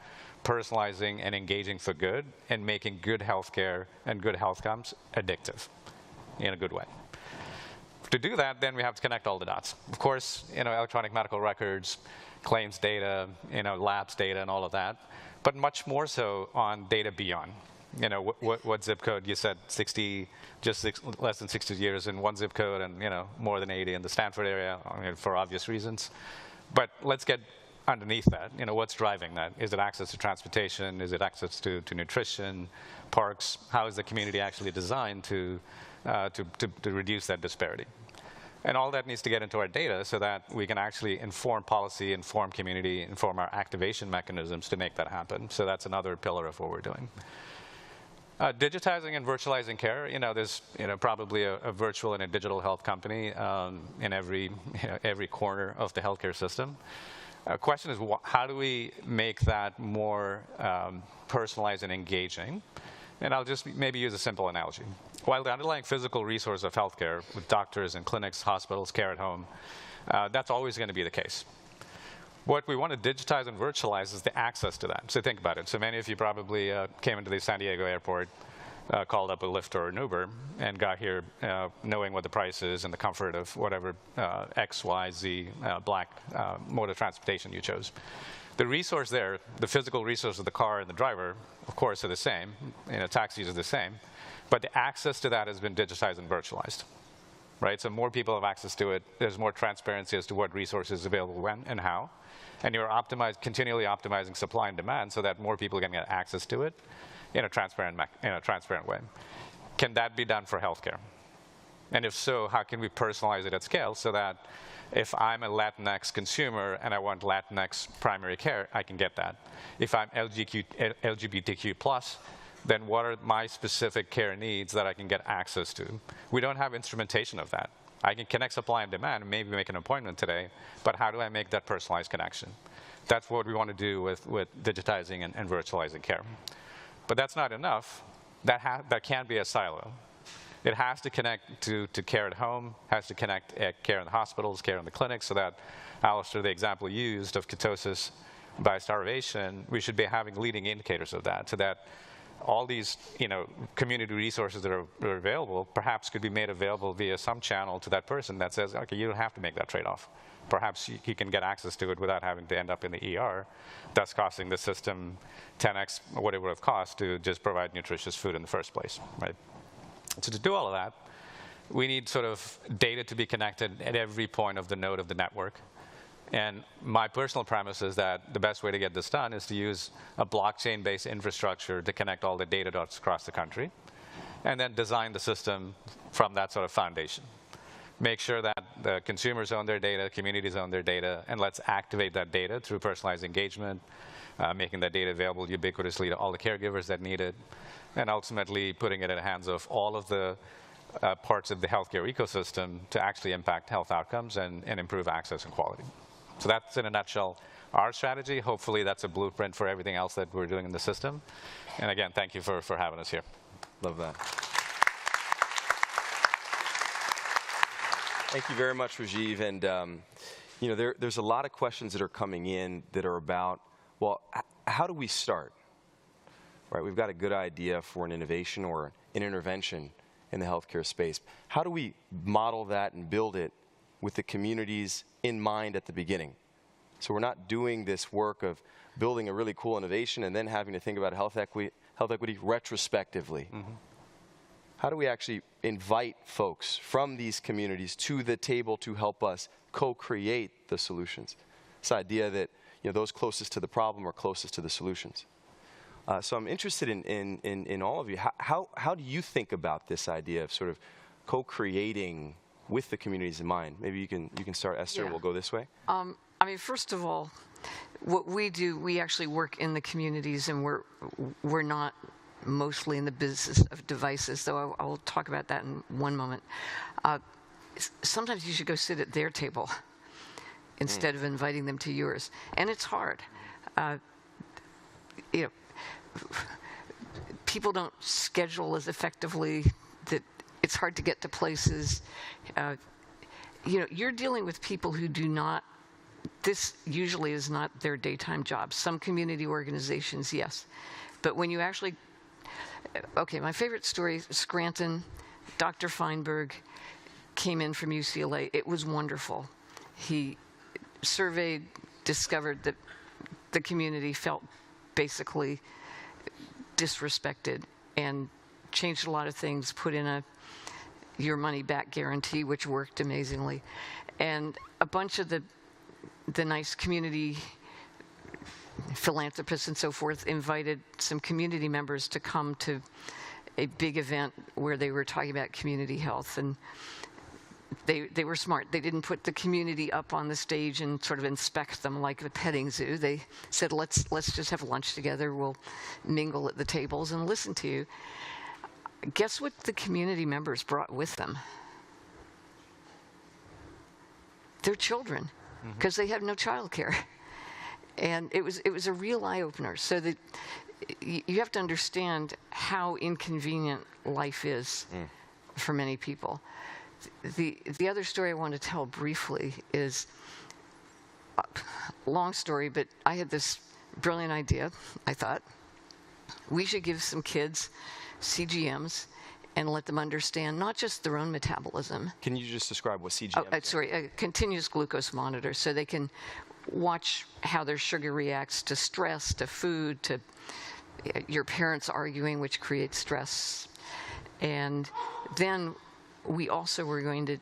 personalizing and engaging for good and making good healthcare and good health outcomes addictive in a good way. To do that, then we have to connect all the dots. Of course, electronic medical records, claims data, labs data and all of that, but much more so on data beyond. What zip code? You said 60, less than 60 years in one zip code, and more than 80 in the Stanford area, for obvious reasons. But let's get underneath that. What's driving that? Is it access to transportation? Is it access to nutrition, parks? How is the community actually designed to reduce that disparity? And all that needs to get into our data so that we can actually inform policy, inform community, inform our activation mechanisms to make that happen. So that's another pillar of what we're doing. Digitizing and virtualizing care, there's probably a virtual and a digital health company in every corner of the healthcare system. Question is, how do we make that more personalized and engaging? And I'll just maybe use a simple analogy. While the underlying physical resource of healthcare with doctors and clinics, hospitals, care at home, that's always going to be the case. What we want to digitize and virtualize is the access to that. So think about it. So many of you probably came into the San Diego airport, called up a Lyft or an Uber, and got here knowing what the price is and the comfort of whatever X, Y, Z, black mode of transportation you chose. The resource there, the physical resource of the car and the driver, of course, are the same. Taxis are the same. But the access to that has been digitized and virtualized. Right? So more people have access to it. There's more transparency as to what resources are available when and how. And you're continually optimizing supply and demand so that more people can get access to it in a transparent way. Can that be done for healthcare? And if so, how can we personalize it at scale so that if I'm a Latinx consumer and I want Latinx primary care, I can get that. If I'm LGBTQ+, then what are my specific care needs that I can get access to? We don't have instrumentation of that. I can connect supply and demand and maybe make an appointment today, but how do I make that personalized connection? That's what we want to do with digitizing and virtualizing care. But that's not enough. That can't be a silo. It has to connect to care at home, has to connect care in the hospitals, care in the clinics, so that, Alistair, the example used of ketosis by starvation, we should be having leading indicators of that, so that all these community resources that are available perhaps could be made available via some channel to that person that says, okay, you don't have to make that trade-off. Perhaps he can get access to it without having to end up in the ER, thus costing the system 10x what it would have cost to just provide nutritious food in the first place, right? So to do all of that, we need sort of data to be connected at every point of the node of the network. And my personal premise is that the best way to get this done is to use a blockchain-based infrastructure to connect all the data dots across the country, and then design the system from that sort of foundation. Make sure that the consumers own their data, communities own their data, and let's activate that data through personalized engagement, making that data available ubiquitously to all the caregivers that need it, and ultimately putting it in the hands of all of the parts of the healthcare ecosystem to actually impact health outcomes and improve access and quality. So that's, in a nutshell, our strategy. Hopefully that's a blueprint for everything else that we're doing in the system. And again, thank you for having us here. Love that. Thank you very much, Rajiv. And there's a lot of questions that are coming in that are about, well, how do we start? Right, we've got a good idea for an innovation or an intervention in the healthcare space. How do we model that and build it with the communities in mind at the beginning? So we're not doing this work of building a really cool innovation and then having to think about health equity retrospectively. Mm-hmm. How do we actually invite folks from these communities to the table to help us co-create the solutions? This idea that those closest to the problem are closest to the solutions. So I'm interested in all of you. How do you think about this idea of sort of co-creating with the communities in mind? Maybe you can start, Esther. Yeah. We'll go this way. I mean, first of all, what we do, we actually work in the communities, and we're not mostly in the business of devices, though I'll talk about that in one moment. Sometimes you should go sit at their table instead of inviting them to yours, and it's hard. People don't schedule as effectively, that it's hard to get to places. You're dealing with people who do not, this usually is not their daytime job. Some community organizations, yes. But when you actually, okay, my favorite story, Scranton, Dr. Feinberg came in from UCLA. It was wonderful. He surveyed, discovered that the community felt basically disrespected, and changed a lot of things, put in a your money back guarantee, which worked amazingly. And a bunch of the nice community philanthropists and so forth invited some community members to come to a big event where they were talking about community health. And they were smart. They didn't put the community up on the stage and sort of inspect them like a petting zoo. They said, let's just have lunch together. We'll mingle at the tables and listen to you. Guess what the community members brought with them? Their children, because they have no childcare. And it was a real eye-opener. So that you have to understand how inconvenient life is for many people. The other story I want to tell briefly is, long story, but I had this brilliant idea. I thought we should give some kids CGMs and let them understand not just their own metabolism. Can you just describe what CGM is? Sorry, a continuous glucose monitor, so they can watch how their sugar reacts to stress, to food, to your parents arguing, which creates stress. And then we also were going to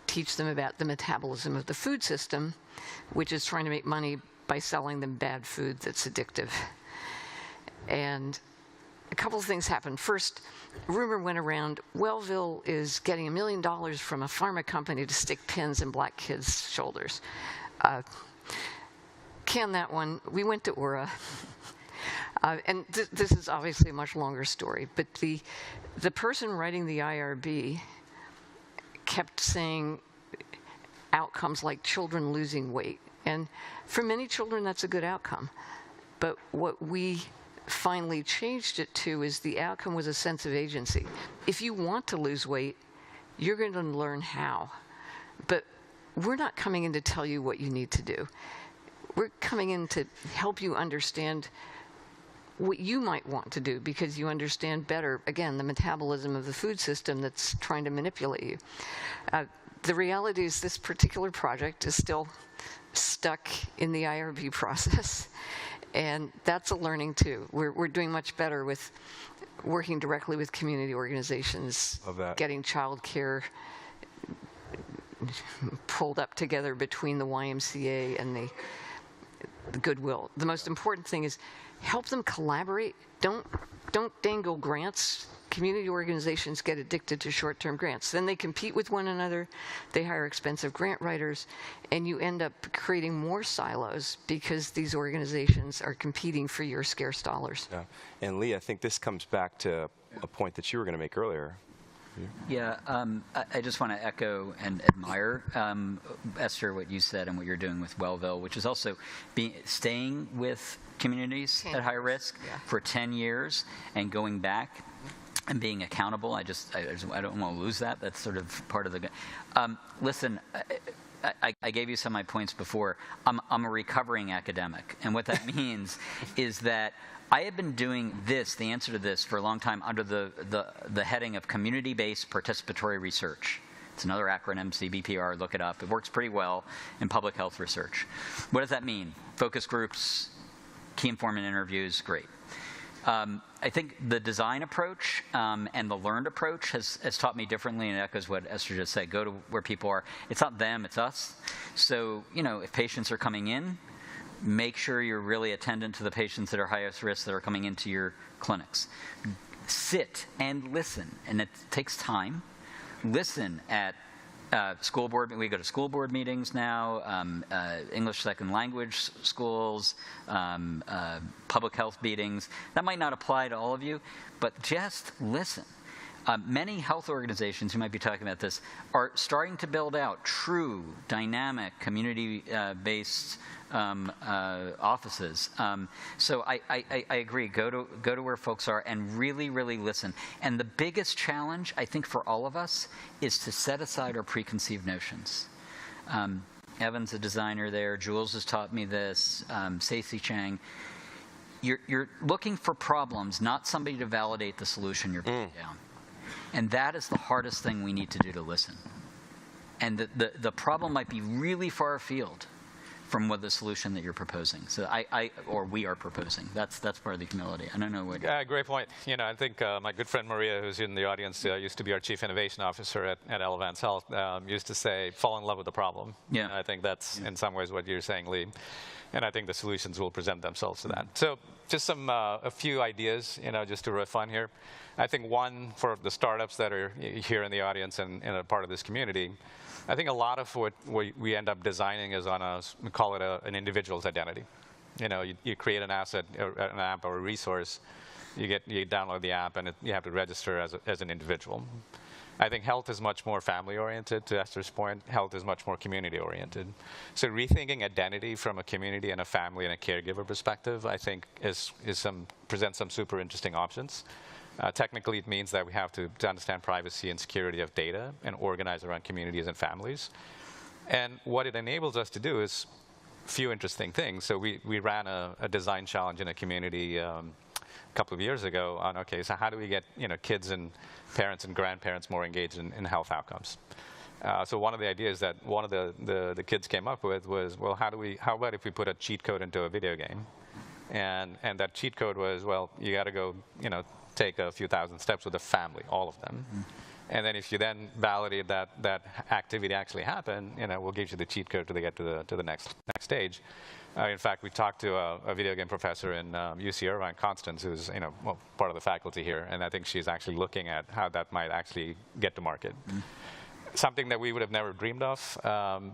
teach them about the metabolism of the food system, which is trying to make money by selling them bad food that's addictive. And a couple of things happened. First, rumor went around, Wellville is getting $1 million from a pharma company to stick pins in black kids' shoulders. Can that one. We went to Ura. And this is obviously a much longer story, but the person writing the IRB kept saying outcomes like children losing weight. And for many children, that's a good outcome. But what we finally changed it to is the outcome was a sense of agency. If you want to lose weight, you're going to learn how. But we're not coming in to tell you what you need to do. We're coming in to help you understand what you might want to do because you understand better, again, the metabolism of the food system that's trying to manipulate you. The reality is this particular project is still stuck in the IRB process, and that's a learning too. We're doing much better with working directly with community organizations, getting childcare pulled up together between the YMCA and the Goodwill. The most important thing is help them collaborate. Don't dangle grants. Community organizations get addicted to short-term grants. Then they compete with one another, they hire expensive grant writers, and you end up creating more silos because these organizations are competing for your scarce dollars. Yeah. And Lee, I think this comes back to a point that you were going to make earlier. Yeah, I just want to echo and admire, Esther, what you said and what you're doing with Wellville, which is also staying with communities at high risk for 10 years and going back and being accountable. I don't want to lose that. That's sort of part of the. Listen, I gave you some of my points before. I'm a recovering academic, and what that means is that I have been doing this, the answer to this, for a long time under the heading of community-based participatory research. It's another acronym, CBPR, look it up. It works pretty well in public health research. What does that mean? Focus groups, key informant interviews, great. I think the design approach and the learned approach has taught me differently, and echoes what Esther just said. Go to where people are. It's not them, it's us. So, if patients are coming in, make sure you're really attendant to the patients that are highest risk that are coming into your clinics. Sit and listen, and it takes time. Listen at school board. We go to school board meetings now, English second language schools, public health meetings. That might not apply to all of you, but just listen. Many health organizations who might be talking about this are starting to build out true, dynamic, community-based offices. So I agree. Go to where folks are and really, really listen. And the biggest challenge, I think, for all of us is to set aside our preconceived notions. Evan's a designer there. Jules has taught me this. Stacey Chang. You're looking for problems, not somebody to validate the solution you're putting down. And that is the hardest thing we need to do, to listen. And the problem might be really far afield from what the solution that you're proposing. So or we are proposing. That's part of the humility. I don't know what. Great point. I think my good friend Maria, who's in the audience, used to be our chief innovation officer at Elevance Health, used to say, fall in love with the problem. Yeah. And I think that's in some ways what you're saying, Lee. And I think the solutions will present themselves to that. So just a few ideas, just to riff on here. I think one, for the startups that are here in the audience and a part of this community, I think a lot of what we end up designing is on we call it an individual's identity. You create an asset, an app or a resource, you download the app, and you have to register as an individual. I think health is much more family-oriented, to Esther's point. Health is much more community-oriented. So rethinking identity from a community and a family and a caregiver perspective, I think, presents some super interesting options. Technically, it means that we have to understand privacy and security of data and organize around communities and families. And what it enables us to do is a few interesting things. So we ran a design challenge in a community a couple of years ago on, okay, so how do we get kids and parents and grandparents more engaged in health outcomes? So one of the ideas that one of the kids came up with was, well, how about if we put a cheat code into a video game? And that cheat code was, well, you got to go, take a few thousand steps with the family, all of them. Mm-hmm. And then if you then validate that activity actually happened, we'll give you the cheat code to get to the next stage. In fact, we talked to a video game professor in UC Irvine, Constance, who's part of the faculty here, and I think she's actually looking at how that might actually get to market. Mm-hmm. Something that we would have never dreamed of,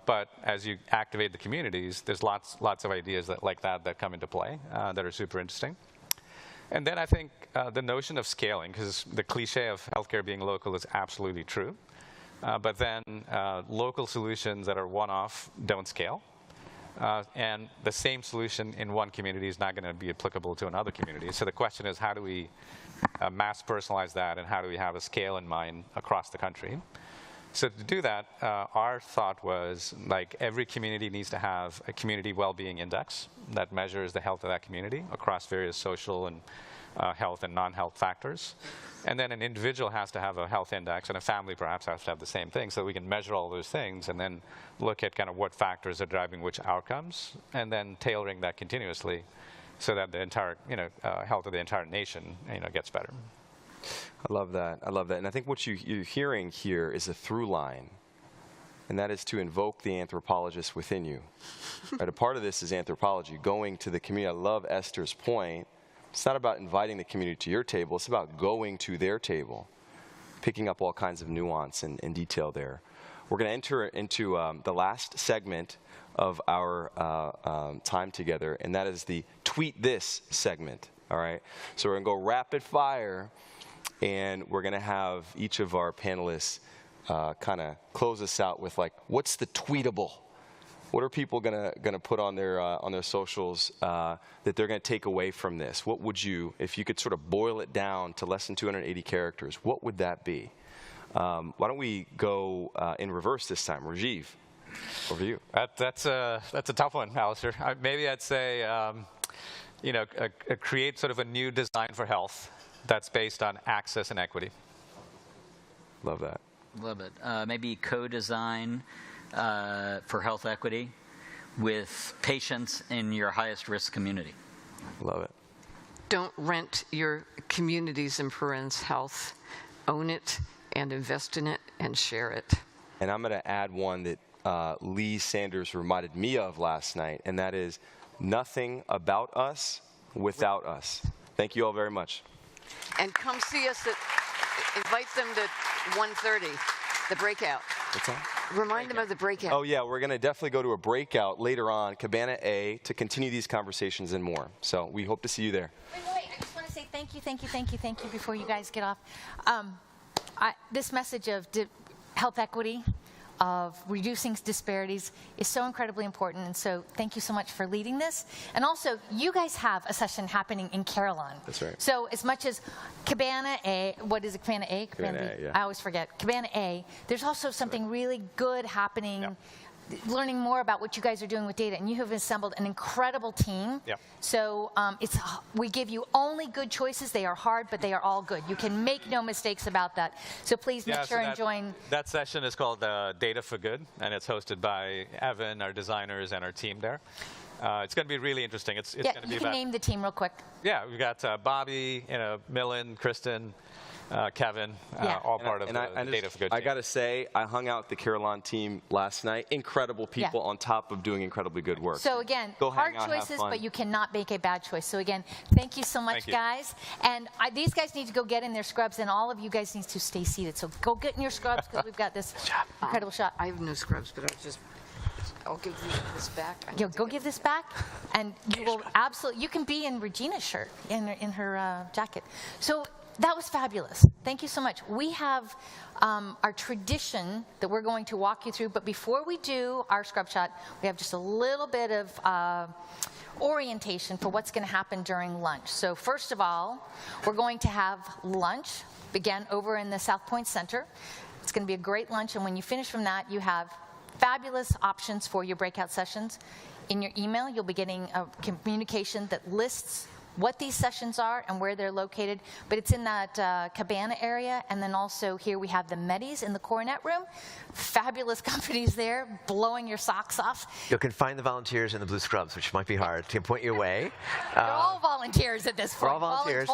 but as you activate the communities, there's lots of ideas like that come into play that are super interesting. And then I think the notion of scaling, because the cliche of healthcare being local is absolutely true. But then local solutions that are one-off don't scale. And the same solution in one community is not going to be applicable to another community. So the question is, how do we mass personalize that, and how do we have a scale in mind across the country? So to do that, our thought was, like, every community needs to have a community well-being index that measures the health of that community across various social and health and non-health factors. And then an individual has to have a health index, and a family perhaps has to have the same thing, so we can measure all those things and then look at kind of what factors are driving which outcomes, and then tailoring that continuously so that the entire health of the entire nation gets better. I love that. I love that. And I think what you're hearing here is a through line, and that is to invoke the anthropologist within you. Right, a part of this is anthropology, going to the community. I love Esther's point. It's not about inviting the community to your table. It's about going to their table, picking up all kinds of nuance and detail there. We're going to enter into the last segment of our time together, and that is the Tweet This segment. All right? So we're going to go rapid fire, and we're going to have each of our panelists kind of close us out with, like, what's the tweetable? What are people gonna put on their socials that they're gonna take away from this? What would you, if you could sort of boil it down to less than 280 characters, what would that be? Why don't we go in reverse this time? Rajiv, over to you. That's a tough one, Alistair. Maybe I'd say, create sort of a new design for health that's based on access and equity. Love that. Love it. Maybe co-design for health equity with patients in your highest risk community. Love it. Don't rent your community's and parents' health. Own it and invest in it and share it. And I'm going to add one that Lee Sanders reminded me of last night, and that is nothing about us without us. Thank you all very much. And come see us invite them to 1:30, the breakout. What's that? Remind them of the breakout. Oh, yeah, we're going to definitely go to a breakout later on, Cabana A, to continue these conversations and more. So we hope to see you there. Wait, I just want to say thank you before you guys get off. This message of health equity, of reducing disparities is so incredibly important, and so thank you so much for leading this. And also, you guys have a session happening in Carillon. That's right. So as much as Cabana A, what is it, Cabana A? Cabana A, yeah. I always forget. Cabana A, there's also something really good happening, learning more about what you guys are doing with data, and you have assembled an incredible team. Yep. So we give you only good choices. They are hard, but they are all good. You can make no mistakes about that. So please make sure and join. That session is called Data for Good, and it's hosted by Evan, our designers, and our team there. It's going to be really interesting. It's going to be you can name the team real quick. Yeah, we've got Bobby, Millen, Kristen, Kevin, all part of the Data for Good team. I got to say, I hung out with the Carillon team last night. Incredible people on top of doing incredibly good work. So again, go hard hang out, choices, have fun. but you cannot make a bad choice. So again, thank you so much, guys. And these guys need to go get in their scrubs, and all of you guys need to stay seated. So go get in your scrubs, because we've got this incredible shot. I have no scrubs, but I'll give you this back. Go give this back, and you will absolutely. You can be in Regina's shirt, in her jacket. So that was fabulous. Thank you so much. We have our tradition that we're going to walk you through, but before we do our scrub shot, we have just a little bit of orientation for what's going to happen during lunch. So first of all, we're going to have lunch, again, over in the South Point Center. It's going to be a great lunch, and when you finish from that, you have fabulous options for your breakout sessions. In your email, you'll be getting a communication that lists what these sessions are and where they're located, but it's in that Cabana area, and then also here we have the Medis in the Coronet Room. Fabulous companies there, blowing your socks off. You can find the volunteers in the blue scrubs, which might be hard to point your way. They're all volunteers at this point. We're all volunteers.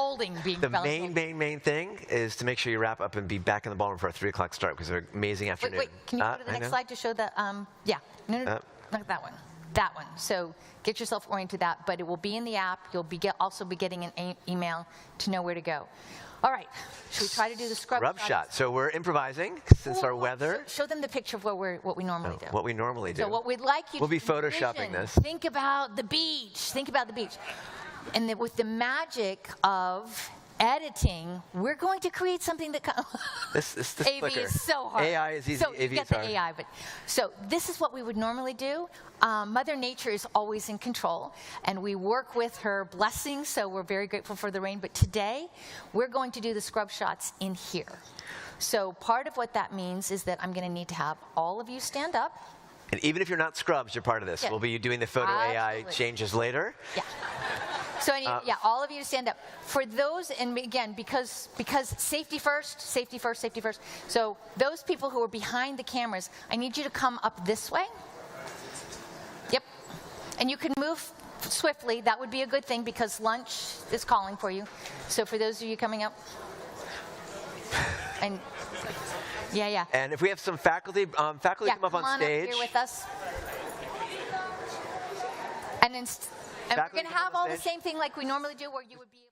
The volunteers. main thing is to make sure you wrap up and be back in the ballroom for a 3 o'clock start, because it's an amazing afternoon. Wait, can you go to the next slide to show that? Yeah, no, not that one. That one. So get yourself oriented to that, but it will be in the app. You'll also be getting an email to know where to go. All right, should we try to do the scrub shot? So we're improvising since our weather. Show them the picture of what we normally do. What we normally do. So what we'd like you we'll to be photoshopping this. Think about the beach. Think about the beach. And with the magic of editing, we're going to create something that this AV clicker. is so hard. AI is easy. So AV you get is the hard. AI, but so this is what we would normally do. Mother Nature is always in control, and we work with her blessings. So we're very grateful for the rain. But today, we're going to do the scrub shots in here. So part of what that means is that I'm going to need to have all of you stand up. And even if you're not scrubs, you're part of this. Yeah. We'll be doing the photo AI changes later. Yeah. So I need, all of you to stand up. For those, and again, because safety first, safety first, safety first. So those people who are behind the cameras, I need you to come up this way. Yep. And you can move swiftly. That would be a good thing because lunch is calling for you. So for those of you coming up, and yeah. And if we have some faculty, come up on stage. Up here with us. And then. And we're going to have all the same thing like we normally do, where you would be